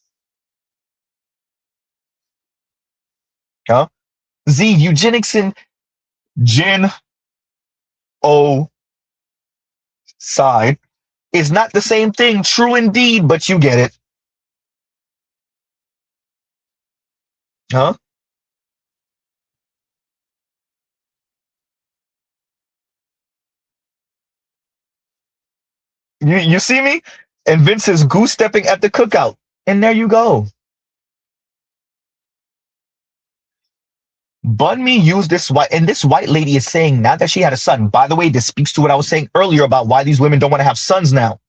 [SPEAKER 2] Huh? Z, eugenics and gen o side is not the same thing. True indeed, but you get it. Huh? You see me? And Vince is goose stepping at the cookout. And there you go. Bun me used this white, and this white lady is saying now that she had a son. By the way, this speaks to what I was saying earlier about why these women don't want to have sons now.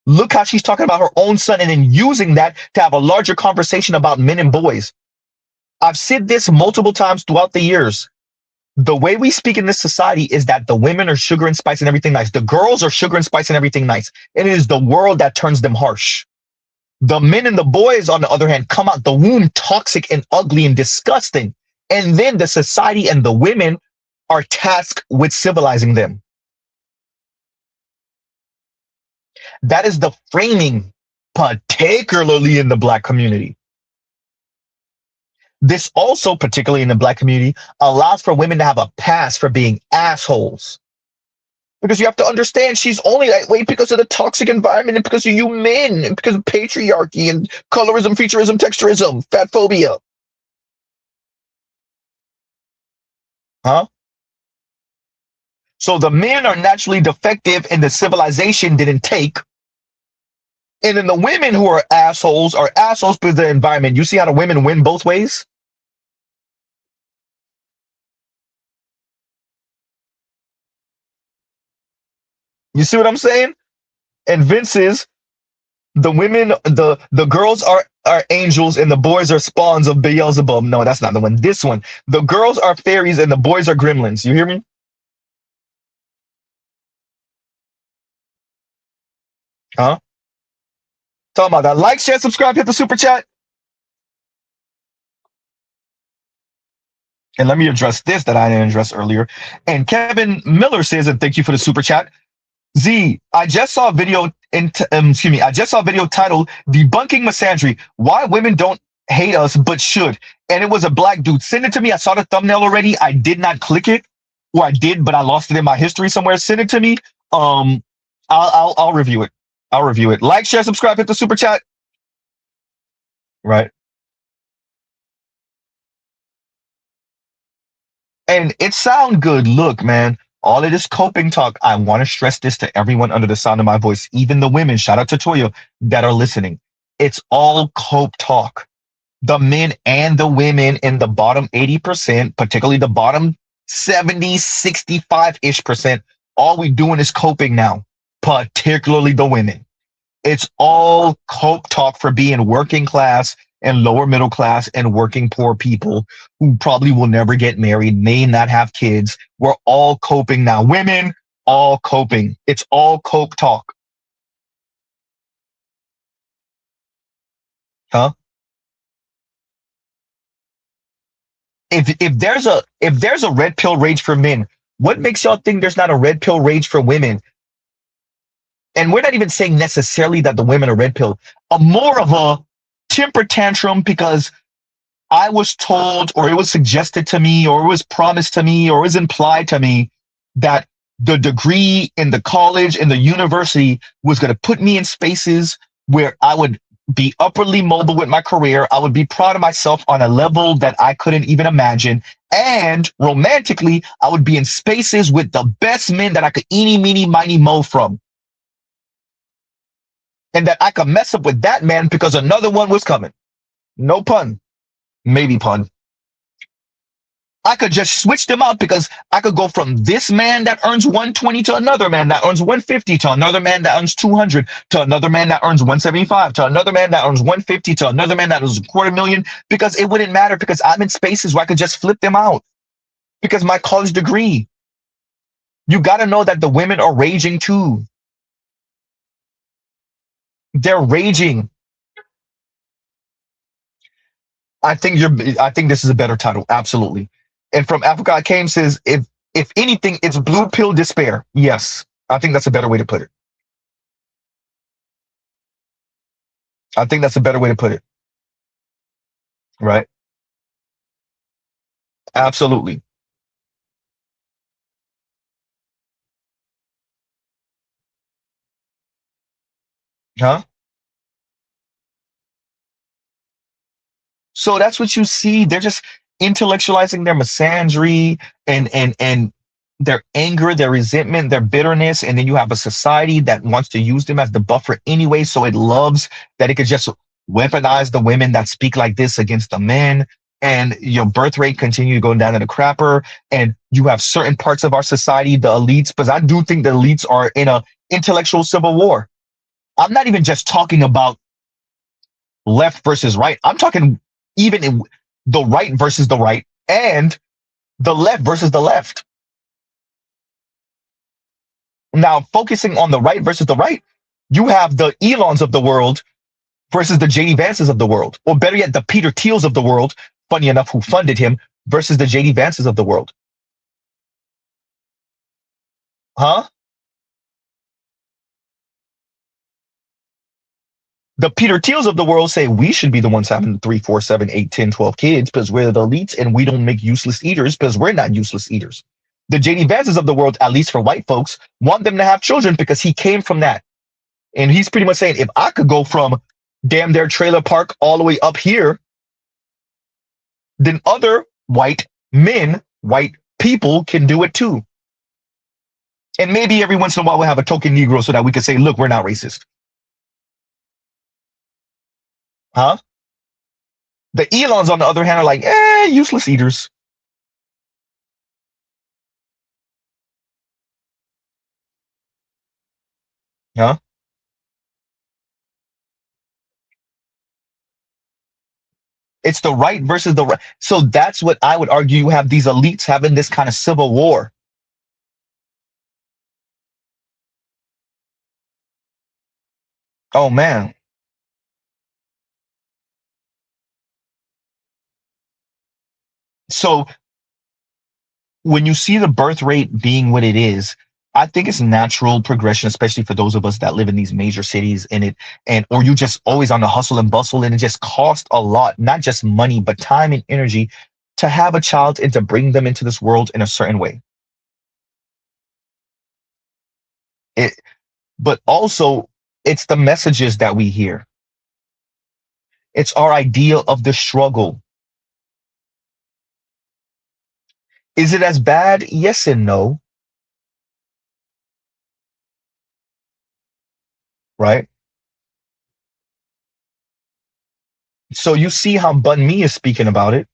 [SPEAKER 2] Look how she's talking about her own son and then using that to have a larger conversation about men and boys. I've said this multiple times throughout the years. The way we speak in this society is that the women are sugar and spice and everything nice. The girls are sugar and spice and everything nice. And it is the world that turns them harsh. The men and the boys, on the other hand, come out the womb toxic and ugly and disgusting. And then the society and the women are tasked with civilizing them. That is the framing, particularly in the Black community. This also, particularly in the Black community, allows for women to have a pass for being assholes. Because you have to understand, she's only that way because of the toxic environment and because of you men and because of patriarchy and colorism, featureism, texturism, fat phobia. Huh? So the men are naturally defective and the civilization didn't take. And then the women who are assholes because of the environment. You see how the women win both ways? You see what I'm saying? And Vince is the women, the girls are angels and the boys are spawns of Beelzebub. No, that's not the one. This one. The girls are fairies and the boys are gremlins. You hear me? Huh? Talking about that. Like, share, subscribe, hit the super chat. And let me address this that I didn't address earlier. And Kevin Miller says, and thank you for the super chat. Z, I just saw a video I just saw a video titled Debunking Misandry, Why Women Don't Hate Us But Should. And it was a Black dude. Send it to me. I saw the thumbnail already. I did not click it. Or I did, but I lost it in my history somewhere. Send it to me. I'll review it. I'll review it. Like, share, subscribe, hit the super chat. Right. And it sound good. Look, man, all of this coping talk, I want to stress this to everyone under the sound of my voice, even the women, shout out to Toya, that are listening. It's all cope talk. The men and the women in the bottom 80%, particularly the bottom 70, 65-ish percent, all we doing is coping now, particularly the women. It's all cope talk for being working class and lower middle class and working poor people who probably will never get married, may not have kids. We're all coping now. Women, all coping. It's all cope talk. Huh? If there's a red pill rage for men, what makes y'all think there's not a red pill rage for women? And we're not even saying necessarily that the women are red pill. A more of a temper tantrum because I was told, or it was suggested to me, or it was promised to me, or it was implied to me that the degree in the college and the university was going to put me in spaces where I would be upwardly mobile with my career. I would be proud of myself on a level that I couldn't even imagine. And romantically, I would be in spaces with the best men that I could eeny, meeny, miny, mo from. And that I could mess up with that man because another one was coming. No pun. Maybe pun. I could just switch them out because I could go from this man that earns 120 to another man that earns 150 to another man that earns 200 to another man that earns 175 to another man that earns 150 to another man that earns $250,000 because it wouldn't matter because I'm in spaces where I could just flip them out because my college degree. You got to know that the women are raging too. They're raging. I think this is a better title. Absolutely. And from Africa I Came says, if anything, it's blue pill despair. Yes, I think that's a better way to put it. I think that's a better way to put it. Right? Absolutely. Huh? So that's what you see. They're just intellectualizing their misandry and their anger, their resentment, their bitterness, and then you have a society that wants to use them as the buffer anyway. So it loves that it could just weaponize the women that speak like this against the men, and your birth rate continue going down in the crapper. And you have certain parts of our society, the elites, because I do think the elites are in a intellectual civil war. I'm not even just talking about left versus right. I'm talking even in the right versus the right and the left versus the left. Now, focusing on the right versus the right, you have the Elons of the world versus the JD Vances of the world, or better yet, the Peter Thiels of the world, funny enough, who funded him, versus the JD Vances of the world. Huh? The Peter Thiels of the world say we should be the ones having 3, 4, 7, 8, 10, 12 kids because we're the elites and we don't make useless eaters because we're not useless eaters. The JD Vances of the world, at least for white folks, want them to have children because he came from that. And he's pretty much saying, if I could go from damn their trailer park all the way up here, then other white men, white people can do it too. And maybe every once in a while we'll have a token Negro so that we can say, look, we're not racist. Huh? The Elons, on the other hand, are like, useless eaters. Huh? It's the right versus the right. So that's what I would argue. You have these elites having this kind of civil war. Oh, man. So when you see the birth rate being what it is, I think it's natural progression, especially for those of us that live in these major cities or you just always on the hustle and bustle, and it just costs a lot, not just money, but time and energy to have a child and to bring them into this world in a certain way. But also it's the messages that we hear. It's our idea of the struggle. Is it as bad? Yes and no. Right? So you see how Bun Me is speaking about it.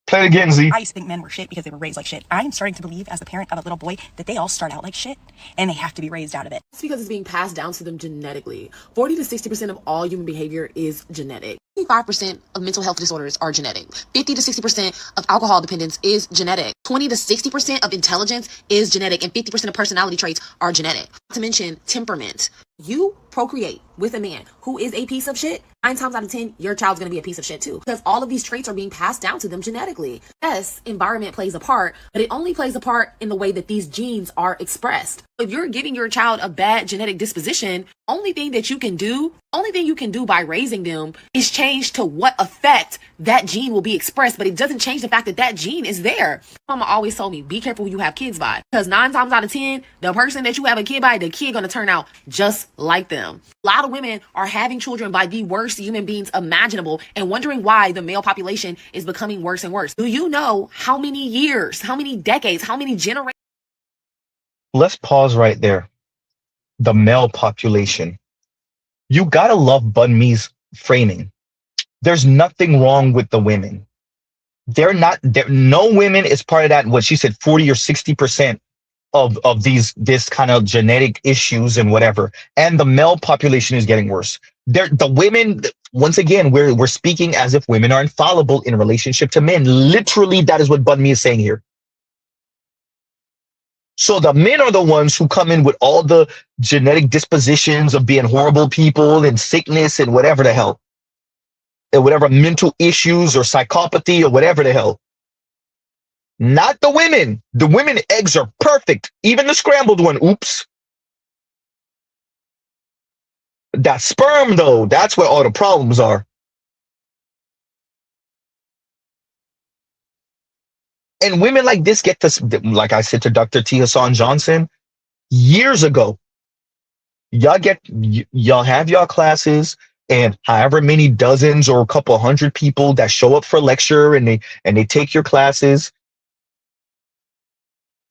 [SPEAKER 2] Play it again, Z.
[SPEAKER 12] I used to think men were shit because they were raised like shit. I am starting to believe, as the parent of a little boy, that they all start out like shit and they have to be raised out of it.
[SPEAKER 13] It's because it's being passed down to them genetically. 40 to 60% of all human behavior is genetic. 55% of mental health disorders are genetic. 50 to 60% of alcohol dependence is genetic. 20 to 60% of intelligence is genetic, and 50% of personality traits are genetic. Not to mention temperament. You procreate with a man who is a piece of shit, 9 times out of 10, your child's going to be a piece of shit too. Because all of these traits are being passed down to them genetically. Yes, environment plays a part, but it only plays a part in the way that these genes are expressed. If you're giving your child a bad genetic disposition, only thing you can do by raising them is change to what effect that gene will be expressed, but it doesn't change the fact that that gene is there. Mama always told me, be careful who you have kids by, because 9 times out of 10, the person that you have a kid by, the kid gonna turn out just like them. A lot of women are having children by the worst human beings imaginable and wondering why the male population is becoming worse and worse. Do you know how many years, how many decades, how many generations?
[SPEAKER 2] Let's pause right there. The male population. You gotta love Bun Me's framing. There's nothing wrong with the women. No women is part of that, what she said, 40 or 60% of this kind of genetic issues and whatever. And the male population is getting worse. The women, once again, we're speaking as if women are infallible in relationship to men. Literally, that is what Bun Me is saying here. So the men are the ones who come in with all the genetic dispositions of being horrible people and sickness and whatever the hell. And whatever mental issues or psychopathy or whatever the hell. Not the women. The women eggs are perfect. Even the scrambled one. Oops. That sperm, though, that's where all the problems are. And women like this get this, like I said to Dr. T. Hassan Johnson years ago. Y'all have y'all classes, and however many dozens or a couple hundred people that show up for lecture, and they take your classes.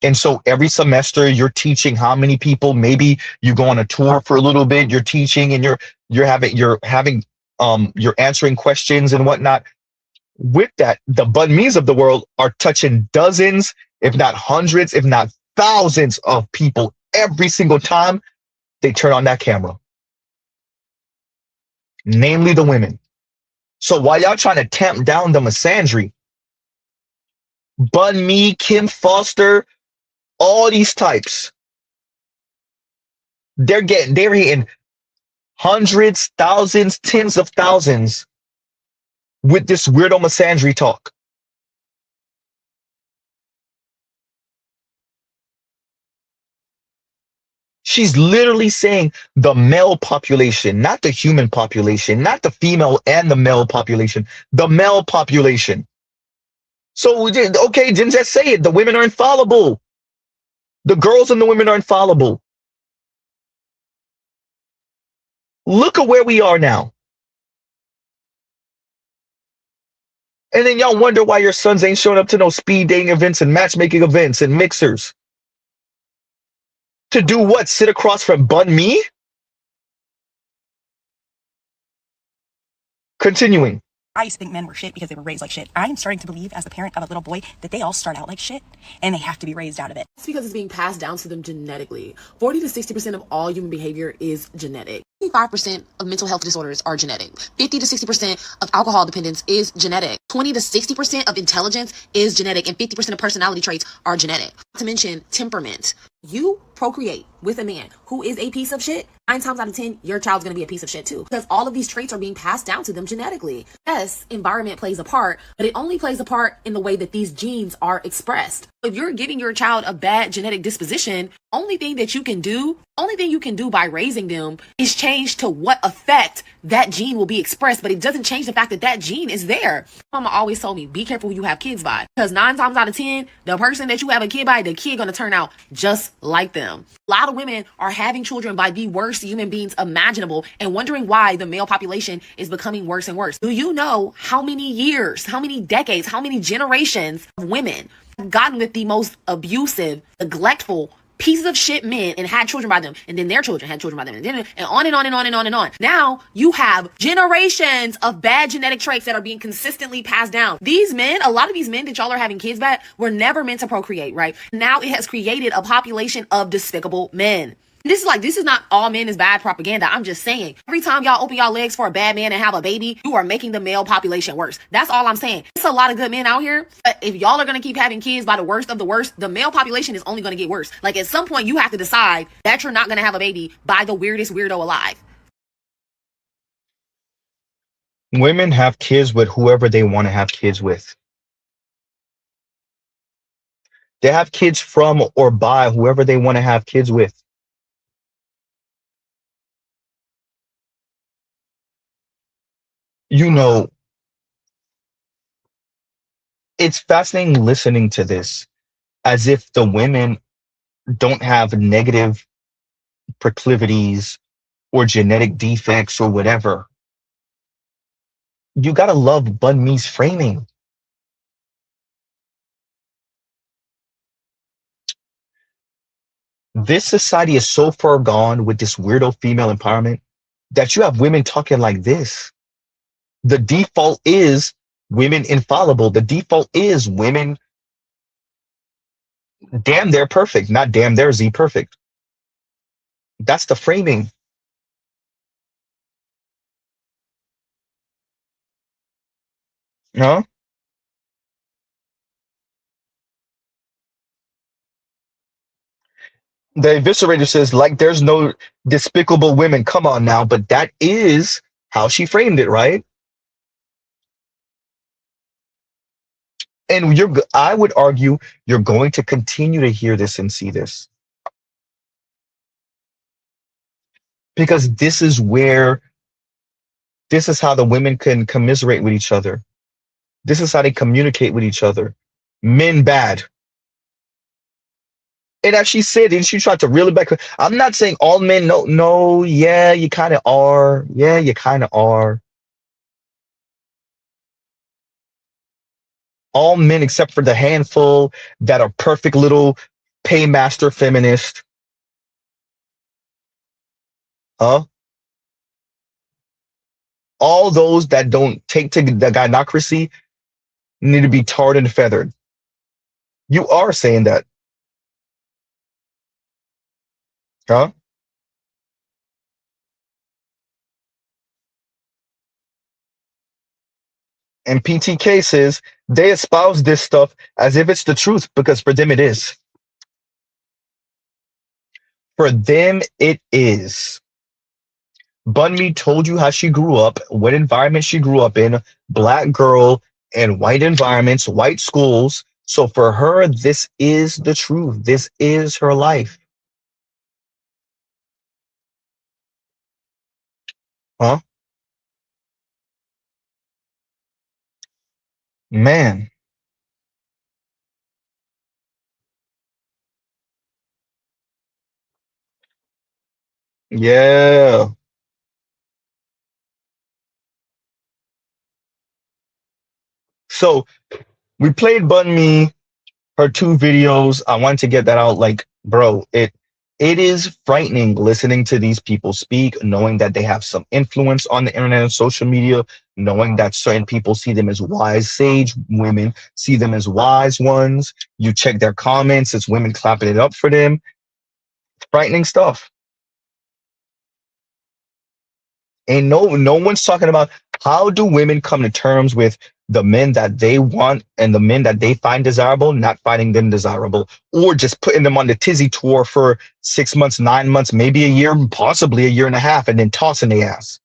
[SPEAKER 2] And so every semester you're teaching how many people. Maybe you go on a tour for a little bit. You're teaching, and you're answering questions and whatnot. With that, the Bun Me's of the world are touching dozens, if not hundreds, if not thousands of people every single time they turn on that camera. Namely the women. So while y'all trying to tamp down the misandry, Bun Me, Kim Foster, all these types, they're hitting hundreds, thousands, tens of thousands with this weirdo misandry talk. She's literally saying the male population, not the human population, not the female and the male population, the male population. So, okay, didn't just say it. The women are infallible. The girls and the women are infallible. Look at where we are now. And then y'all wonder why your sons ain't showing up to no speed dating events and matchmaking events and mixers. To do what? Sit across from Bun Me? Continuing.
[SPEAKER 12] I used to think men were shit because they were raised like shit. I am starting to believe, as the parent of a little boy, that they all start out like shit and they have to be raised out of it.
[SPEAKER 13] It's because it's being passed down to them genetically. 40 to 60% of all human behavior is genetic. 55% of mental health disorders are genetic. 50 to 60% of alcohol dependence is genetic. 20 to 60% of intelligence is genetic, and 50% of personality traits are genetic. Not to mention temperament. You procreate with a man who is a piece of shit, 9 times out of 10, your child's going to be a piece of shit too. Because all of these traits are being passed down to them genetically. Yes, environment plays a part, but it only plays a part in the way that these genes are expressed. If you're giving your child a bad genetic disposition, only thing you can do by raising them is change to what effect that gene will be expressed, but it doesn't change the fact that that gene is there. Mama always told me, be careful who you have kids by, because 9 times out of 10, the person that you have a kid by, the kid gonna turn out just like them. A lot of women are having children by the worst worst human beings imaginable and wondering why the male population is becoming worse and worse. Do you know how many years, how many decades, how many generations of women have gotten with the most abusive, neglectful, pieces of shit men and had children by them, and then their children had children by them, and on and on and on and on and on. Now you have generations of bad genetic traits that are being consistently passed down. These men, a lot of these men that y'all are having kids by, were never meant to procreate, right? Now it has created a population of despicable men. This is not all men is bad propaganda. I'm just saying, every time y'all open y'all legs for a bad man and have a baby, you are making the male population worse. That's all I'm saying. It's a lot of good men out here, but if y'all are going to keep having kids by the worst of the worst, the male population is only going to get worse. Like, at some point, you have to decide that you're not going to have a baby by the weirdest weirdo alive.
[SPEAKER 2] Women have kids with whoever they want to have kids with. They have kids from or by whoever they want to have kids with. You know, it's fascinating listening to this as if the women don't have negative proclivities or genetic defects or whatever. You gotta love Bun Me's framing. This society is so far gone with this weirdo female empowerment that you have women talking like this. The default is women infallible. The default is women damn they're perfect, not damn they're Z perfect. That's the framing. No? The eviscerator says, like, there's no despicable women. Come on now, but that is how she framed it, right? And I would argue you're going to continue to hear this and see this. Because this is how the women can commiserate with each other. This is how they communicate with each other. Men bad. And as she said, and she tried to reel it back. I'm not saying all men, no, yeah, you kind of are. Yeah, you kind of are. All men except for the handful that are perfect little paymaster feminist. Huh? All those that don't take to the gynocracy need to be tarred and feathered. You are saying that. Huh? And PTK says they espouse this stuff as if it's the truth because for them it is. For them it is. Bunmi told you how she grew up, what environment she grew up in, black girl in white environments, white schools. So for her, this is the truth. This is her life. Huh? Man. Yeah. So we played Bunmi, her 2 videos. I wanted to get that out. Like, bro, it is frightening listening to these people speak, knowing that they have some influence on the internet and social media, knowing that certain people see them as wise sage women, see them as wise ones. You check their comments, it's women clapping it up for them. Frightening stuff. And no one's talking about how do women come to terms with the men that they want and the men that they find desirable, not finding them desirable, or just putting them on the tizzy tour for 6 months, 9 months, maybe a year, possibly a year and a half, and then tossing their ass.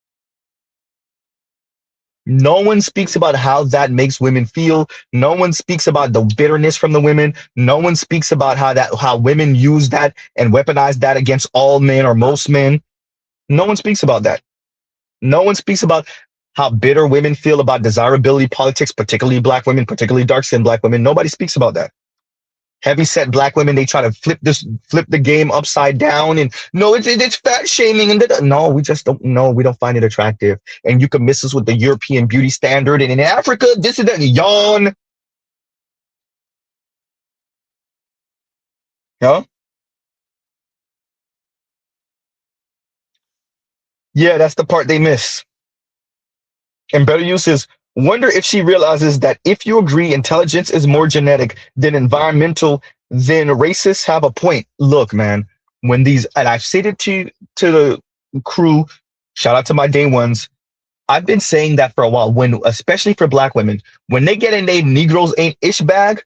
[SPEAKER 2] No one speaks about how that makes women feel. No one speaks about the bitterness from the women. No one speaks about how women use that and weaponize that against all men or most men. No one speaks about that. No one speaks about how bitter women feel about desirability politics, particularly black women, particularly dark-skinned black women. Nobody speaks about that. Heavyset black women, they try to flip the game upside down, and no, it's fat shaming, and no, we just don't know. We don't find it attractive, and you can miss us with the European beauty standard, and in Africa, this is that yawn. Huh? Yeah, that's the part they miss. And better use is wonder if she realizes that if you agree intelligence is more genetic than environmental, then racists have a point. Look, man, when these, and I've said it to the crew, shout out to my day ones. I've been saying that for a while, when especially for black women, when they get in their Negroes ain't ish bag,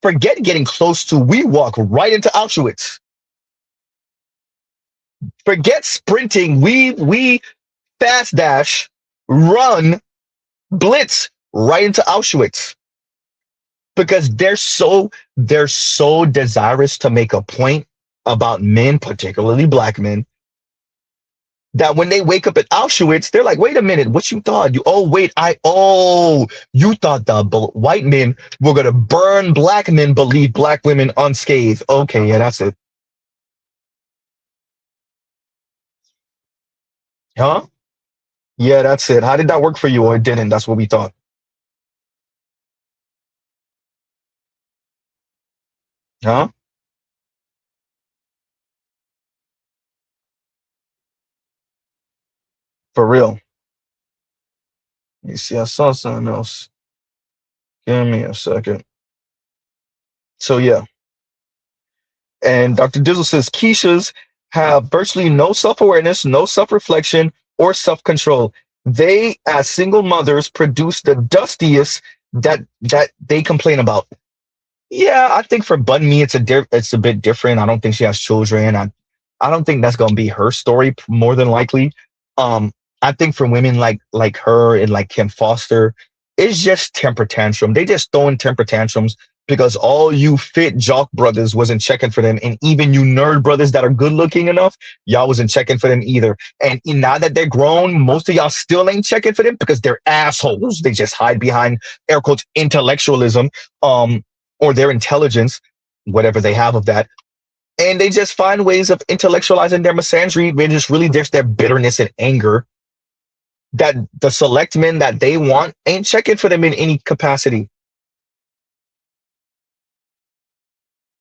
[SPEAKER 2] forget getting close to, we walk right into Auschwitz. Forget sprinting, we fast dash, run, blitz right into Auschwitz, because they're so desirous to make a point about men, particularly black men, that when they wake up at Auschwitz, they're like, wait a minute, what you thought? You thought the white men were gonna burn black men, believe black women unscathed. Okay, yeah, that's it. Huh? Yeah, that's it. How did that work for you, or it didn't? That's what we thought. Huh? For real. You see, I saw something else. Give me a second. So yeah. And Dr. Dizzle says Keishas have virtually no self-awareness, no self-reflection, or self-control. They, as single mothers, produce the dustiest that they complain about. Yeah, I think for Bun Me, it's a bit different. I don't think she has children. I don't think that's gonna be her story more than likely. I think for women like her and like Kim Foster, it's just temper tantrum. They just throwing temper tantrums because all you fit jock brothers wasn't checking for them, and even you nerd brothers that are good looking enough, y'all wasn't checking for them either. And now that they're grown, most of y'all still ain't checking for them because they're assholes. They just hide behind air quotes intellectualism, or their intelligence, whatever they have of that. And they just find ways of intellectualizing their misandry. They just really, there's their bitterness and anger that the select men that they want ain't checking for them in any capacity.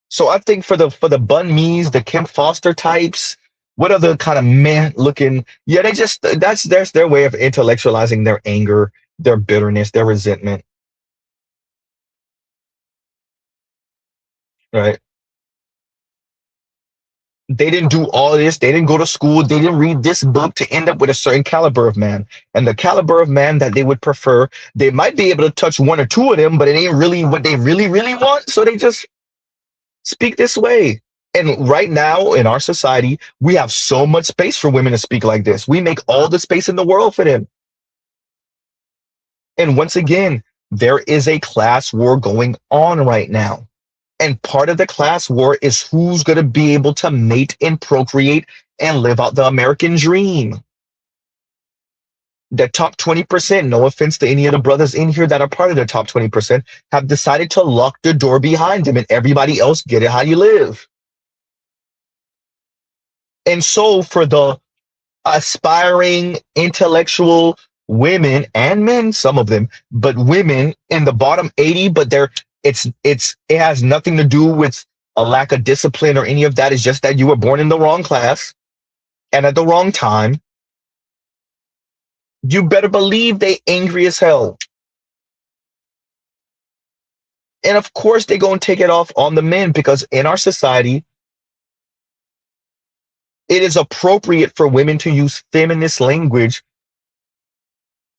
[SPEAKER 2] So I think for the Bun Me's, the Kim Foster types, what other kind of man looking, yeah, they just, that's their way of intellectualizing their anger, their bitterness, their resentment. Right? They didn't do all this. They didn't go to school. They didn't read this book to end up with a certain caliber of man. And the caliber of man that they would prefer, they might be able to touch one or two of them, but it ain't really what they really, really want. So they just speak this way. And right now in our society, we have so much space for women to speak like this. We make all the space in the world for them. And once again, there is a class war going on right now. And part of the class war is who's going to be able to mate and procreate and live out the American dream. The top 20%, no offense to any of the brothers in here that are part of the top 20%, have decided to lock the door behind them and everybody else get it how you live. And so for the aspiring intellectual women and men, some of them, but women in the bottom 80, but it has nothing to do with a lack of discipline or any of that. It's just that you were born in the wrong class and at the wrong time. You better believe they angry as hell. And of course they go and take it off on the men, because in our society, it is appropriate for women to use feminist language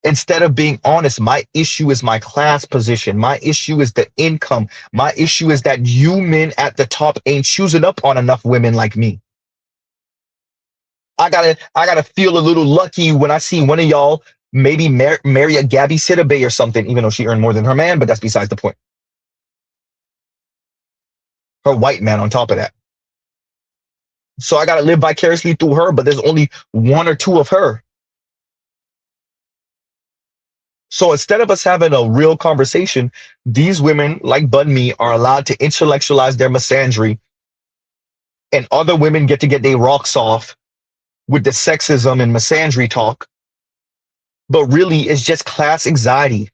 [SPEAKER 2] instead of being honest. My issue is my class position. My issue is the income. My issue is that you men at the top ain't choosing up on enough women like me. I gotta feel a little lucky when I see one of y'all maybe marry a Gabby Sidibe or something, even though she earned more than her man, but that's besides the point. Her white man on top of that. So I gotta live vicariously through her, but there's only one or two of her. So instead of us having a real conversation, these women, like Bun Me, are allowed to intellectualize their misandry, and other women get to get their rocks off with the sexism and misandry talk. But really, it's just class anxiety.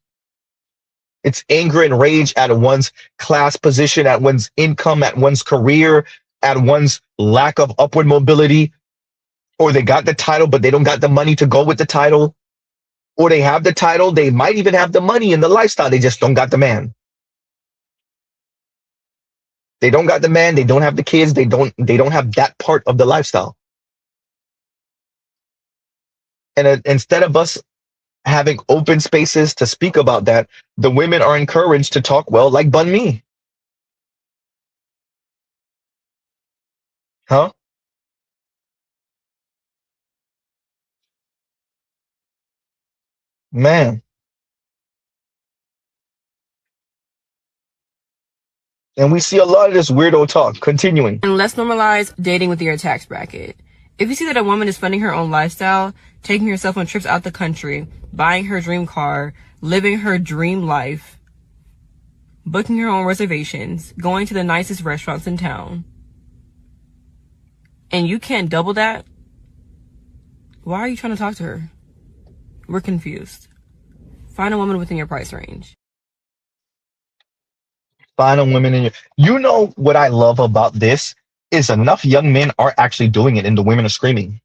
[SPEAKER 2] It's anger and rage at one's class position, at one's income, at one's career, at one's lack of upward mobility, or they got the title, but they don't got the money to go with the title, or they have the title, they might even have the money and the lifestyle, they just don't got the man. They don't got the man, they don't have the kids, they don't have that part of the lifestyle. And instead of us having open spaces to speak about that, the women are encouraged to talk, well, like Bun Me. Huh? Man. And we see a lot of this weirdo talk. Continuing.
[SPEAKER 14] And let's normalize dating within your tax bracket. If you see that a woman is funding her own lifestyle, taking herself on trips out the country, buying her dream car, living her dream life, booking her own reservations, going to the nicest restaurants in town, and you can't double that, why are you trying to talk to her? We're confused. Find a woman within your price range.
[SPEAKER 2] Find a woman in your... You know what I love about this is enough young men are actually doing it and the women are screaming.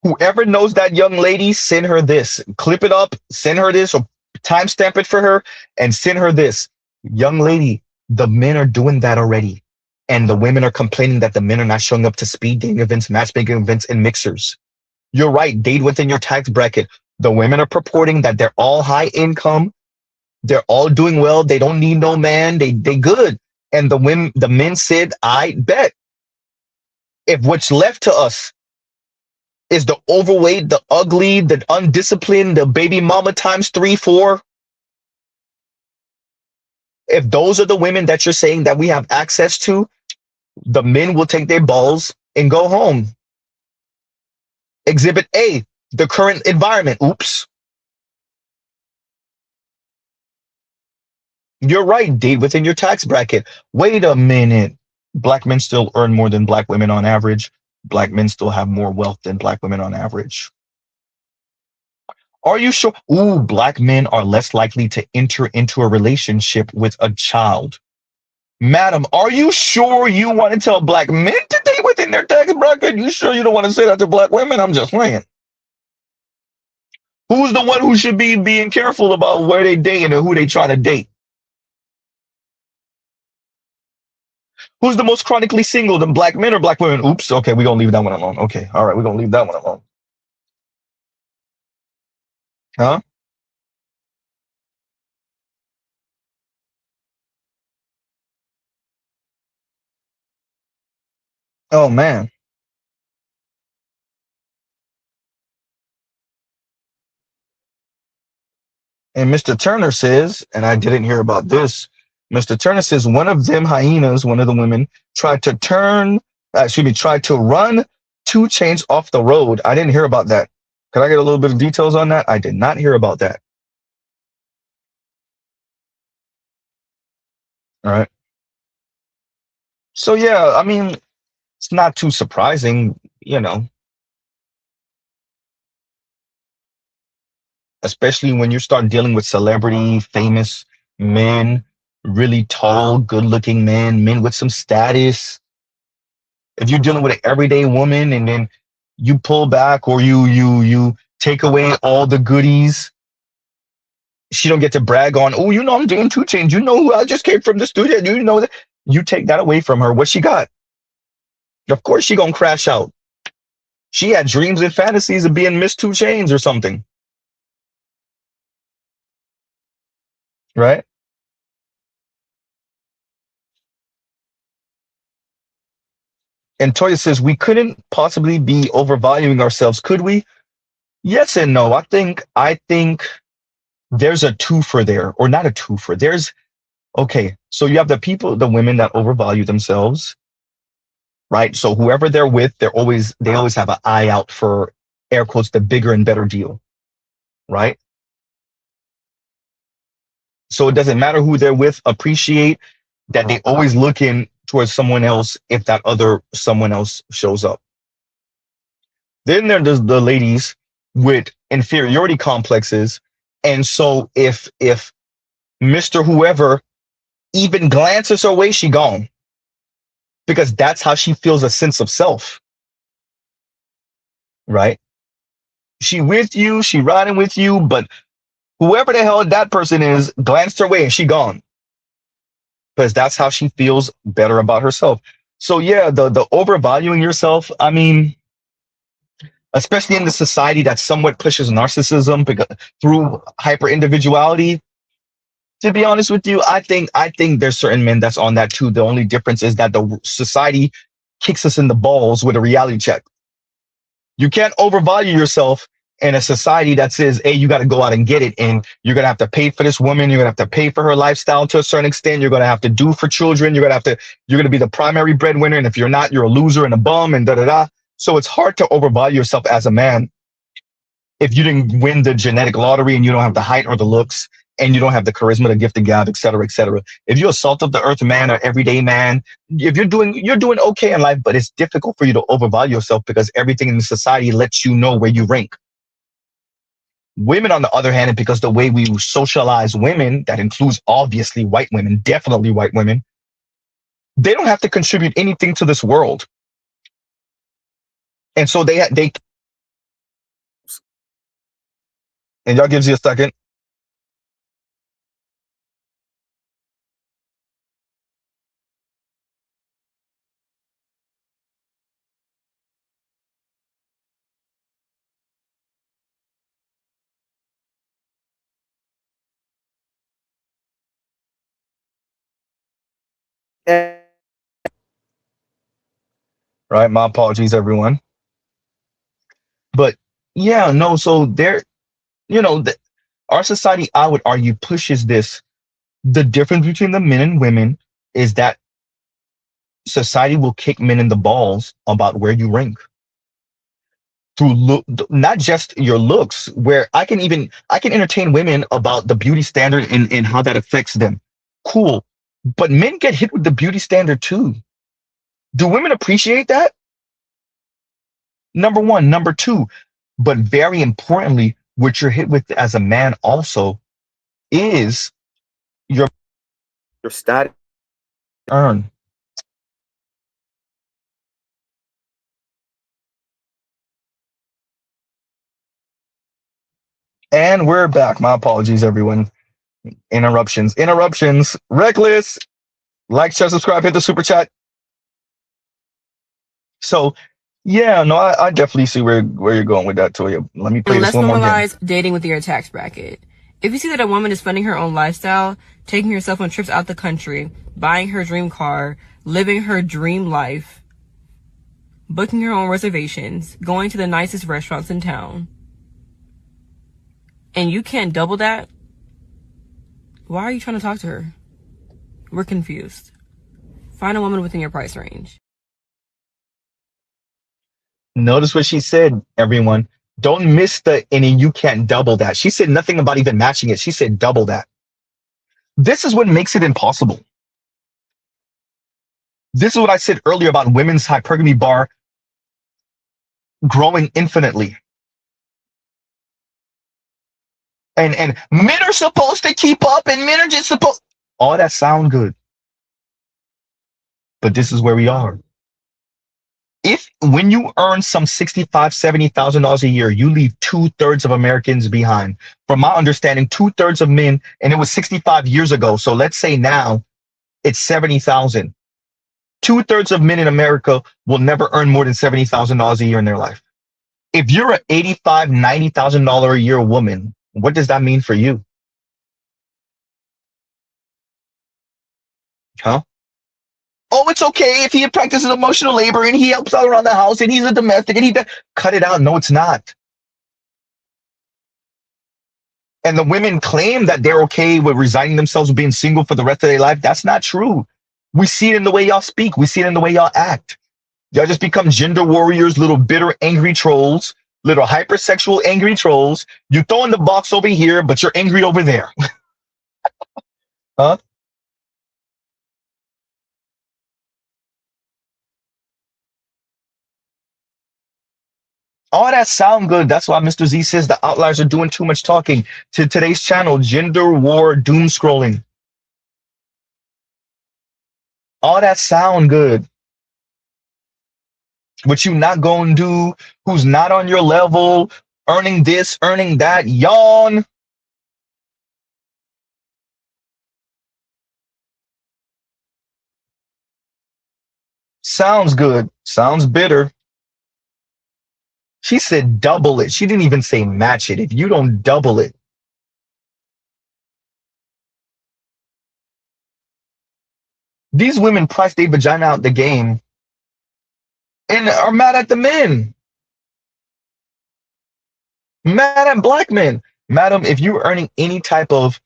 [SPEAKER 2] Whoever knows that young lady, send her this. Clip it up, send her this, or timestamp it for her and send her this. Young lady, the men are doing that already. And the women are complaining that the men are not showing up to speed dating events, matchmaking events, and mixers. You're right, date within your tax bracket. The women are purporting that they're all high income, they're all doing well, they don't need no man, they good. And the men said, I bet. If what's left to us is the overweight, the ugly, the undisciplined, the baby mama times 3, 4, if those are the women that you're saying that we have access to, the men will take their balls and go home. Exhibit A, the current environment. Oops. You're right, date within your tax bracket. Wait a minute. Black men still earn more than black women on average. Black men still have more wealth than black women on average. Are you sure? Ooh, black men are less likely to enter into a relationship with a child. Madam, are you sure you want to tell black men to date within their tax bracket? You sure you don't want to say that to black women? I'm just saying. Who's the one who should be being careful about where they date and who they try to date? Who's the most chronically single, the black men or black women? Oops, okay, we're going to leave that one alone. Okay, all right, we're going to leave that one alone. Huh? Oh, man. And Mr. Turner says, and I didn't hear about this, Mr. Turner says one of them hyenas, one of the women, tried to run 2 Chainz off the road. I didn't hear about that. Could I get a little bit of details on that? I did not hear about that. All right. So, yeah, I mean, it's not too surprising, you know, especially when you start dealing with celebrity, famous men, really tall, good-looking men with some status. If you're dealing with an everyday woman and then you pull back or you take away all the goodies, she don't get to brag on, oh, you know, I'm doing 2 Chainz. You know who I just came from the studio. You know that. You take that away from her. What she got? Of course she gonna crash out. She had dreams and fantasies of being Miss 2 Chainz or something. Right? And Toya says, we couldn't possibly be overvaluing ourselves, could we? Yes and no. I think there's a twofer there, or not a twofer. There's, okay, so you have the women that overvalue themselves, right? So whoever they're with, they always have an eye out for, air quotes, the bigger and better deal. right? So it doesn't matter who they're with. Appreciate that they always looking towards someone else if that other someone else shows up. Then there's the ladies with inferiority complexes. And so if Mr. Whoever even glances her way, she gone. Because that's how she feels a sense of self, right? She with you, she riding with you, but whoever the hell that person is glanced her way and she gone. Because that's how she feels better about herself. So yeah, the overvaluing yourself, I mean, especially in the society that somewhat pushes narcissism through hyper individuality. To be honest with you, I think there's certain men that's on that too. The only difference is that the society kicks us in the balls with a reality check. You can't overvalue yourself in a society that says, hey, you got to go out and get it. And you're going to have to pay for this woman. You're going to have to pay for her lifestyle to a certain extent. You're going to have to do for children. You're going to be the primary breadwinner. And if you're not, you're a loser and a bum and da da da. So it's hard to overvalue yourself as a man if you didn't win the genetic lottery and you don't have the height or the looks and you don't have the charisma, the gift, the gab, et cetera, et cetera. If you're a salt of the earth man or everyday man, if you're doing okay in life, but it's difficult for you to overvalue yourself because everything in the society lets you know where you rank. Women, on the other hand, and because the way we socialize women, that includes obviously white women, definitely white women, they don't have to contribute anything to this world. And so they and y'all gives you a second. Right, my apologies, everyone. But yeah, no, so there, our society, I would argue, pushes this. The difference between the men and women is that society will kick men in the balls about where you rank through not just your looks, where I can entertain women about the beauty standard and how that affects them. Cool. But men get hit with the beauty standard too. Do women appreciate that? Number one. Number two, but very importantly, what you're hit with as a man also is your status earn. And we're back. My apologies, everyone. Interruptions. Reckless. Like, share, subscribe, hit the super chat. So, yeah, no, I definitely see where you're going with that, Toya. Let me play this one more again.
[SPEAKER 14] Let's normalize dating with your tax bracket. If you see that a woman is funding her own lifestyle, taking herself on trips out the country, buying her dream car, living her dream life, booking her own reservations, going to the nicest restaurants in town, and you can't double that, why are you trying to talk to her? We're confused. Find a woman within your price range.
[SPEAKER 2] Notice what she said, everyone. Don't miss the any you can't double that. She said nothing about even matching it. She said double that. This is what makes it impossible. This is what I said earlier about women's hypergamy bar growing infinitely. And men are supposed to keep up and men are just supposed. All that sound good. But this is where we are. When you earn some $65,000, $70,000 a year, you leave 2/3 of Americans behind. From my understanding, 2/3 of men, and it was 65 years ago. So let's say now it's 70,000. 2/3 of men in America will never earn more than $70,000 a year in their life. If you're an $85,000, $90,000 a year woman, what does that mean for you? Huh? Oh, it's okay if he practices emotional labor and he helps out around the house and he's a domestic and he does. Cut it out. No, it's not. And the women claim that they're okay with resigning themselves with being single for the rest of their life. That's not true. We see it in the way y'all speak. We see it in the way y'all act. Y'all just become gender warriors, little bitter, angry trolls Little hypersexual angry trolls. You throwing the box over here, but you're angry over there. Huh? All that sound good. That's why Mr. Z says the outliers are doing too much talking. To today's channel, gender war doom scrolling. All that sound good. What you not gonna do, who's not on your level, earning this, earning that, yawn. Sounds good. Sounds bitter. She said double it. She didn't even say match it. If you don't double it. These women price their vagina out the game and are mad at the men. Mad at black men. Madam, if you're earning any type of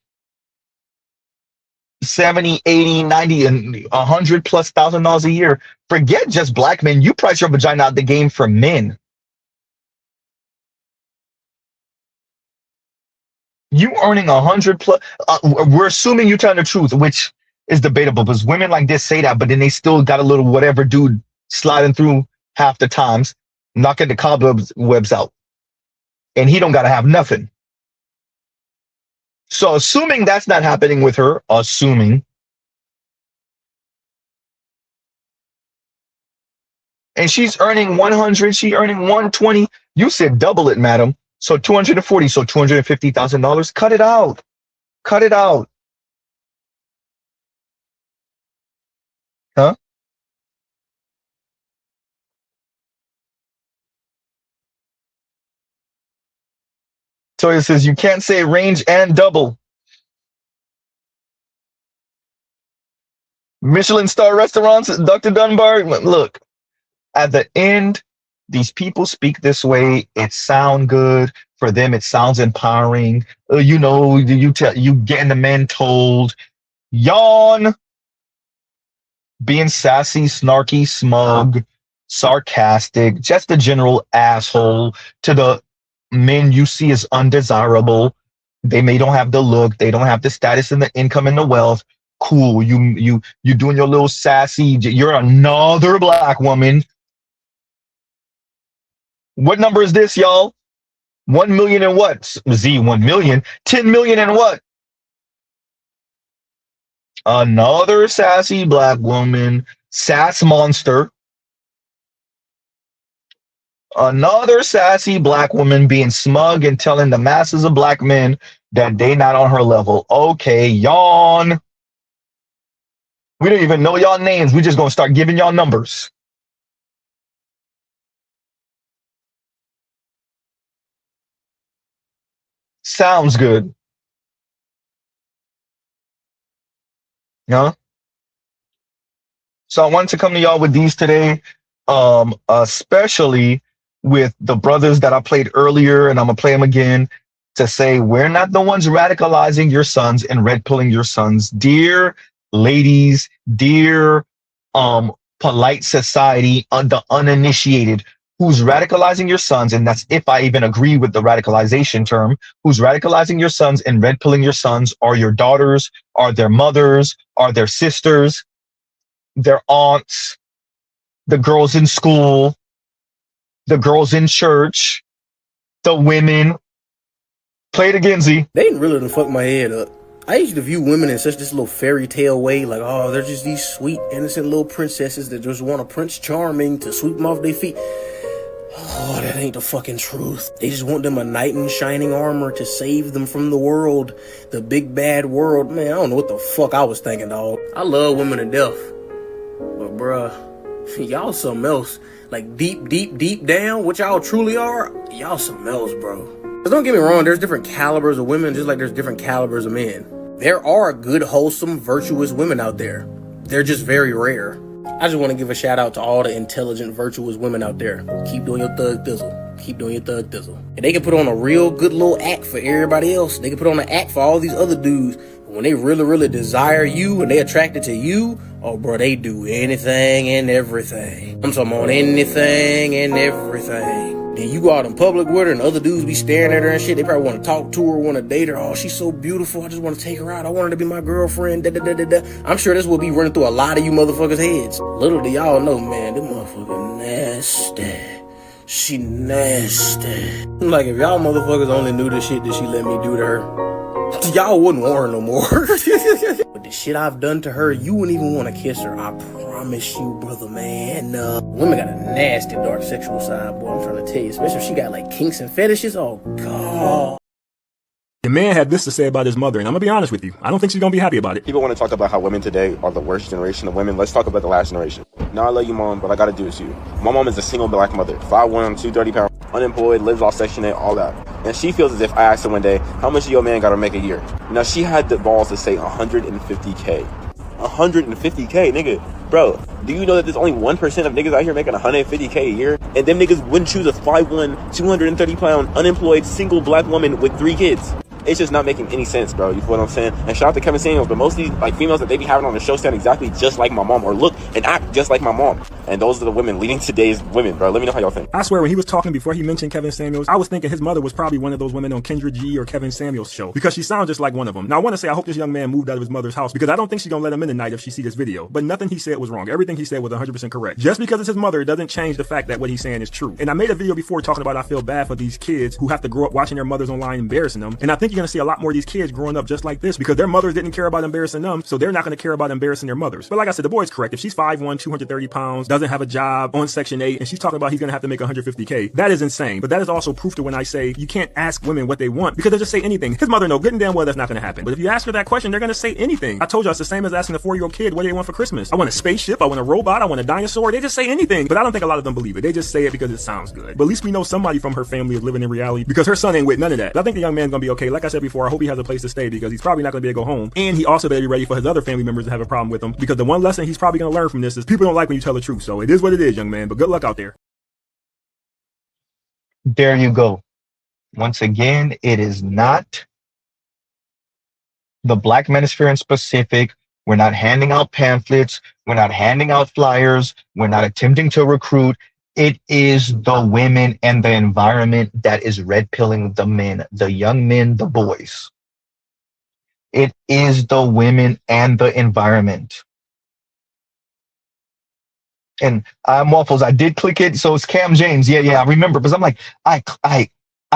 [SPEAKER 2] 70, 80, 90, and $100,000+ a year, forget just black men. You price your vagina out the game for men. You earning 100+. We're assuming you're telling the truth, which is debatable because women like this say that, but then they still got a little whatever dude sliding through half the times, knocking the cobwebs out. And he don't got to have nothing. So assuming that's not happening with her, assuming, and she's earning 100, she earning 120, you said double it, madam. So 240, so $250,000. Cut it out. Cut it out. Huh? Toya says you can't say range and double. Michelin star restaurants, Dr. Dunbar. Look, at the end, these people speak this way. It sounds good for them. It sounds empowering. You know, you getting the men told. Yawn. Being sassy, snarky, smug, sarcastic, just a general asshole to the men you see as undesirable. They may don't have the look, they don't have the status and the income and the wealth. Cool, you doing your little sassy. You're another black woman. What number is this, y'all? 1 million and what? Z, 1 million. 10 million and what? Another sassy black woman, sass monster. Another sassy black woman being smug and telling the masses of black men that they not on her level. Okay, yawn. We don't even know y'all names. We just gonna start giving y'all numbers. Sounds good. Yeah. So I wanted to come to y'all with these today, especially with the brothers that I played earlier, and I'm gonna play them again to say we're not the ones radicalizing your sons and red pilling your sons, dear ladies, dear polite society, the uninitiated. Who's radicalizing your sons, and that's if I even agree with the radicalization term, who's radicalizing your sons and red pilling your sons are your daughters, are their mothers, are their sisters, their aunts, the girls in school, the girls in church, the women. Play it again, Z.
[SPEAKER 3] They didn't really done fuck my head up. I used to view women in such this little fairy tale way, like, oh, they're just these sweet, innocent little princesses that just want a Prince Charming to sweep them off their feet. Oh, that ain't the fucking truth. They just want them a knight in shining armor to save them from the world, the big bad world. Man, I don't know what the fuck I was thinking, dog. I love women to death, but bruh, y'all something else. Like deep down, what y'all truly are, y'all something else, bro. 'Cause don't get me wrong, there's different calibers of women, just like there's different calibers of men. There are good, wholesome, virtuous women out there. They're just very rare. I just want to give a shout out to all the intelligent, virtuous women out there. Keep doing your thug thizzle. Keep doing your thug thizzle. And they can put on a real good little act for everybody else. They can put on an act for all these other dudes when they really, really desire you and they attracted to you, oh, bro, they do anything and everything. I'm talking about anything and everything. Then you go out in public with her and other dudes be staring at her and shit. They probably want to talk to her, want to date her. Oh, she's so beautiful. I just want to take her out. I want her to be my girlfriend. Da, da, da, da, da. I'm sure this will be running through a lot of you motherfuckers' heads. Little do y'all know, man, this motherfucker nasty. She nasty. Like, if y'all motherfuckers only knew the shit that she let me do to her, y'all wouldn't want her no more. But the shit I've done to her, you wouldn't even want to kiss her. I promise you, brother, man. Women got a nasty, dark sexual side, boy. I'm trying to tell you. Especially if she got, like, kinks and fetishes. Oh, God.
[SPEAKER 4] The man had this to say about his mother, and I'm gonna be honest with you. I don't think she's gonna be happy about it.
[SPEAKER 5] People want to talk about how women today are the worst generation of women. Let's talk about the last generation. Now, I love you, Mom, but I gotta do this to you. My mom is a single black mother, 5'1", 230 pounds, unemployed, lives off Section 8, all that. And she feels as if I asked her one day, how much your man gotta make a year? Now, she had the balls to say 150K. 150K, nigga. Bro, do you know that there's only 1% of niggas out here making 150K a year? And them niggas wouldn't choose a 5'1", 230 pound, unemployed, single black woman with 3 kids. It's just not making any sense, bro. You feel what I'm saying? And shout out to Kevin Samuels, but most of these like females that they be having on the show sound exactly just like my mom or look and act just like my mom. And those are the women leading today's women, bro. Let me know how y'all think.
[SPEAKER 4] I swear, when he was talking before he mentioned Kevin Samuels, I was thinking his mother was probably one of those women on Kendra G or Kevin Samuels' show because she sounds just like one of them. Now, I want to say I hope this young man moved out of his mother's house because I don't think she's gonna let him in tonight if she see this video. But nothing he said was wrong. Everything he said was 100% correct. Just because it's his mother, it doesn't change the fact that what he's saying is true. And I made a video before talking about I feel bad for these kids who have to grow up watching their mothers online embarrassing them. And I think you're gonna see a lot more of these kids growing up just like this because their mothers didn't care about embarrassing them, so they're not going to care about embarrassing their mothers. But like I said, the boy's correct. If she's 5'1", 230 pounds, doesn't have a job, on Section 8, and she's talking about he's going to have to make 150K, that is insane. But that is also proof to when I say you can't ask women what they want because they'll just say anything. His mother knows good and damn well that's not going to happen. But if you ask her that question, they're going to say anything. I told you it's the same as asking a 4-year-old kid what do they want for Christmas. I want a spaceship, I want a robot, I want a dinosaur. They just say anything. But I don't think a lot of them believe it. They just say it because it sounds good. But at least we know somebody from her family is living in reality because her son ain't with none of that. But I think the young man's going to be okay. Like I said before, I hope he has a place to stay because he's probably not going to be able to go home. And he also better be ready for his other family members to have a problem with him because the one lesson he's probably going to learn from this is people don't like when you tell the truth. So it is what it is, young man, but good luck out there.
[SPEAKER 2] There you go. Once again, it is not the Black Manosphere in specific. We're not handing out pamphlets. We're not handing out flyers. We're not attempting to recruit. It is the women and the environment that is red pilling the men, the young men, the boys. It is the women and the environment. And I'm Waffles. I did click it, so it's Cam James. Yeah, I remember. Because I'm like, I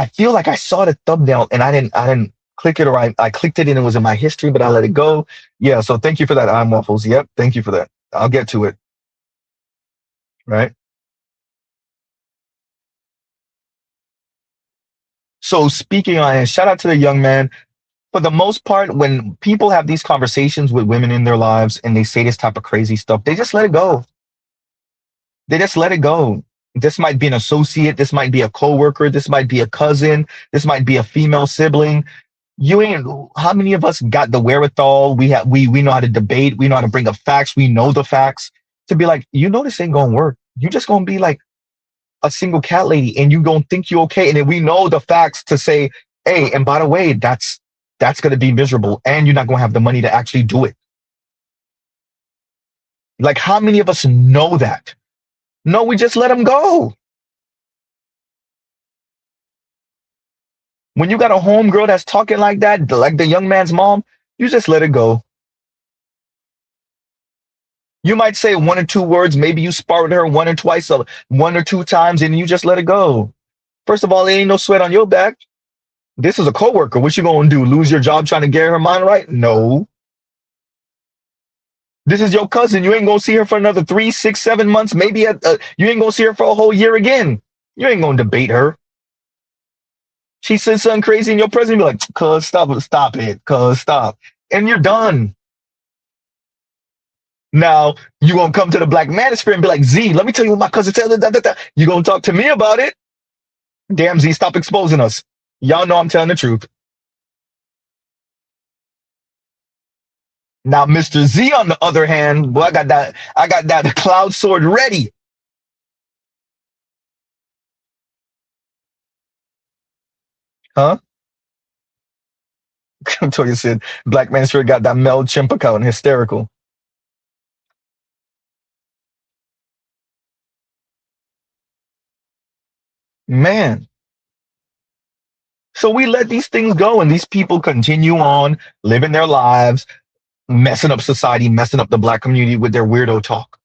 [SPEAKER 2] feel like I saw the thumbnail and I didn't click it, or I clicked it and it was in my history, but I let it go. Yeah, so thank you for that, I'm Waffles. Yep, thank you for that. I'll get to it. Right. So speaking on, and shout out to the young man. For the most part, when people have these conversations with women in their lives and they say this type of crazy stuff, they just let it go. They just let it go. This might be an associate. This might be a coworker. This might be a cousin. This might be a female sibling. How many of us got the wherewithal? We know how to debate. We know how to bring up facts. We know the facts to be like, this ain't gonna work. You just gonna be like a single cat lady and you gonna think you okay. And then we know the facts to say, hey, and by the way, that's going to be miserable and you're not going to have the money to actually do it. Like, how many of us know that? No, we just let them go. When you got a homegirl that's talking like that, like the young man's mom, you just let it go. You might say 1 or 2 words. Maybe you spar with her 1 or twice, 1 or 2 times, and you just let it go. First of all, there ain't no sweat on your back. This is a coworker. What you gonna do? Lose your job trying to get her mind right? No. This is your cousin. You ain't gonna see her for another 3, 6, 7 months. Maybe you ain't gonna see her for a whole year again. You ain't gonna debate her. She says something crazy in your presence, be like, cuz stop it, cuz stop. And you're done. Now, you gonna come to the Black Manosphere and be like, Z, let me tell you what my cousin said. You gonna talk to me about it? Damn, Z, stop exposing us. Y'all know I'm telling the truth. Now, Mr. Z, on the other hand, boy, I got that cloud sword ready. Huh? Toya said, black man sure got that Mel Chimp account, hysterical. Man. So we let these things go, and these people continue on living their lives, messing up society, messing up the black community with their weirdo talk.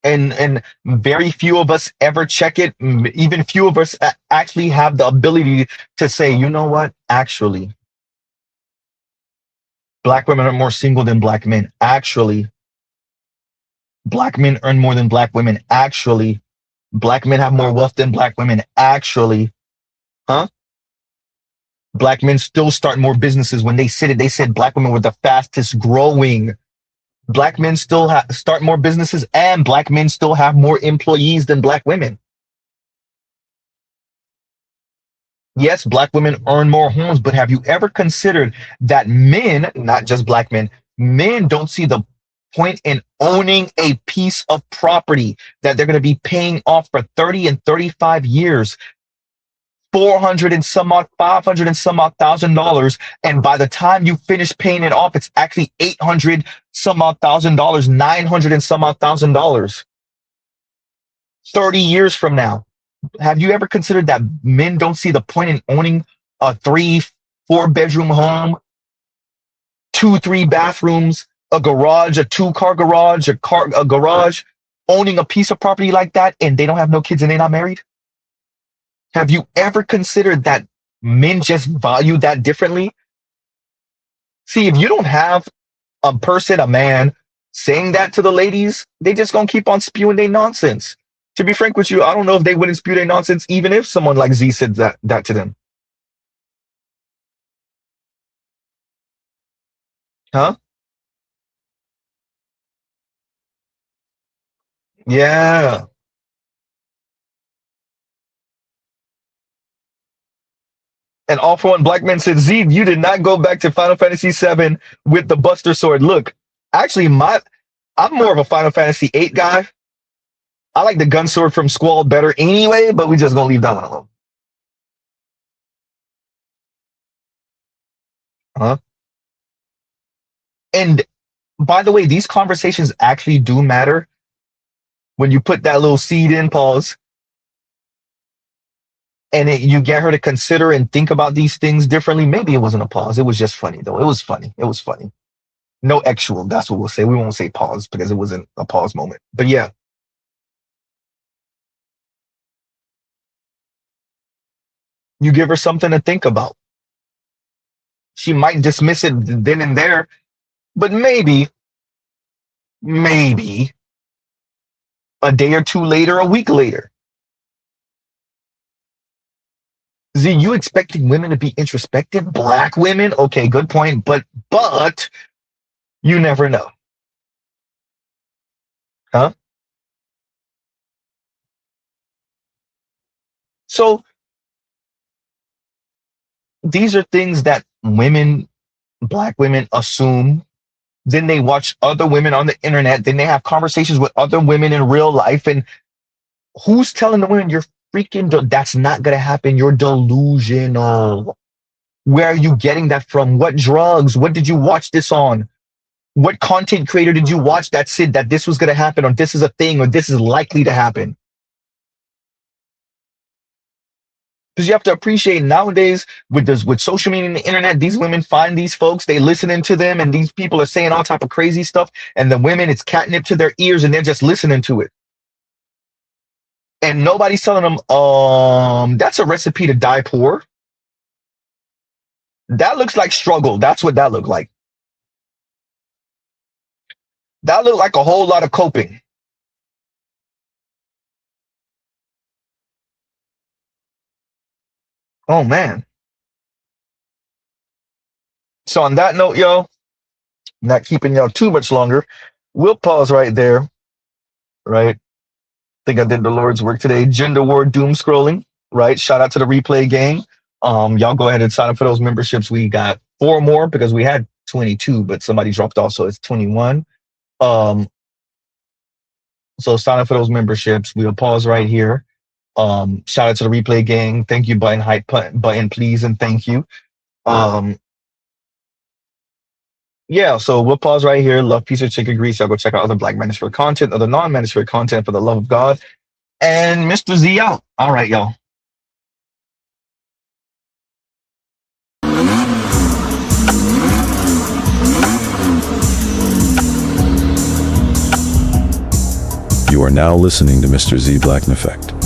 [SPEAKER 2] And very few of us ever check it. Even few of us actually have the ability to say, you know what? Actually, black women are more single than black men. Actually, black men earn more than black women. Actually, black men have more wealth than black women. Actually, huh? Black men still start more businesses. When they said black women were the fastest growing. Black men still start more businesses, and black men still have more employees than black women. Yes, black women earn more homes, but have you ever considered that men, not just black men, men don't see the point in owning a piece of property that they're going to be paying off for 30 and 35 years, 400 and some odd, 500 and some odd $1,000, and by the time you finish paying it off, it's actually 800 some odd $1,000, 900 and some odd $1,000. 30 years from now. Have you ever considered that men don't see the point in owning a 3-4 bedroom home, 2-3 bathrooms, a garage, a 2-car garage, a garage, owning a piece of property like that, and they don't have no kids and they're not married? Have you ever considered that men just value that differently? See, if you don't have a person, a man, saying that to the ladies, they just gonna keep on spewing their nonsense. To be frank with you, I don't know if they wouldn't spew their nonsense even if someone like Z said that to them. Huh? Yeah. And all for one black man said, Z, you did not go back to Final Fantasy VII with the Buster Sword. Look, actually, I'm more of a Final Fantasy VIII guy. I like the gun sword from Squall better anyway, but we just gonna leave that one alone. Huh? And by the way, these conversations actually do matter when you put that little seed in, pause, and you get her to consider and think about these things differently. Maybe it wasn't a pause. It was just funny, though. It was funny. It was funny. No actual. That's what we'll say. We won't say pause because it wasn't a pause moment. But yeah. You give her something to think about. She might dismiss it then and there, but maybe a day or two later, a week later. Z, you expecting women to be introspective? Black women? Okay, good point. But you never know. Huh? So these are things that black women assume. Then they watch other women on the internet. Then they have conversations with other women in real life. And who's telling the women you're freaking, that's not going to happen. You're delusional. Where are you getting that from? What drugs? What did you watch this on? What content creator did you watch that said that this was going to happen, or this is a thing, or this is likely to happen? Because you have to appreciate nowadays with social media and the internet, these women find these folks, they listening to them, and these people are saying all type of crazy stuff, and the women, it's catnip to their ears, and they're just listening to it. And nobody's telling them, that's a recipe to die poor. That looks like struggle. That's what that looked like. That looked like a whole lot of coping. Oh, man. So on that note, y'all, not keeping y'all too much longer, we'll pause right there. Right? I think I did the Lord's work today. Gender war doom scrolling. Right? Shout out to the replay gang. Y'all go ahead and sign up for those memberships. We got 4 more because we had 22, but somebody dropped off, so it's 21. So sign up for those memberships. We'll pause right here. Shout out to the replay gang. Thank you, button, please, and thank you. Yeah, so we'll pause right here. Love, peace, or chicken grease. Y'all go check out other Black Manosphere content, other non-Manosphere content, for the love of God. And Mr. Z out. All right, y'all.
[SPEAKER 1] You are now listening to Mr. Z Blackneffect.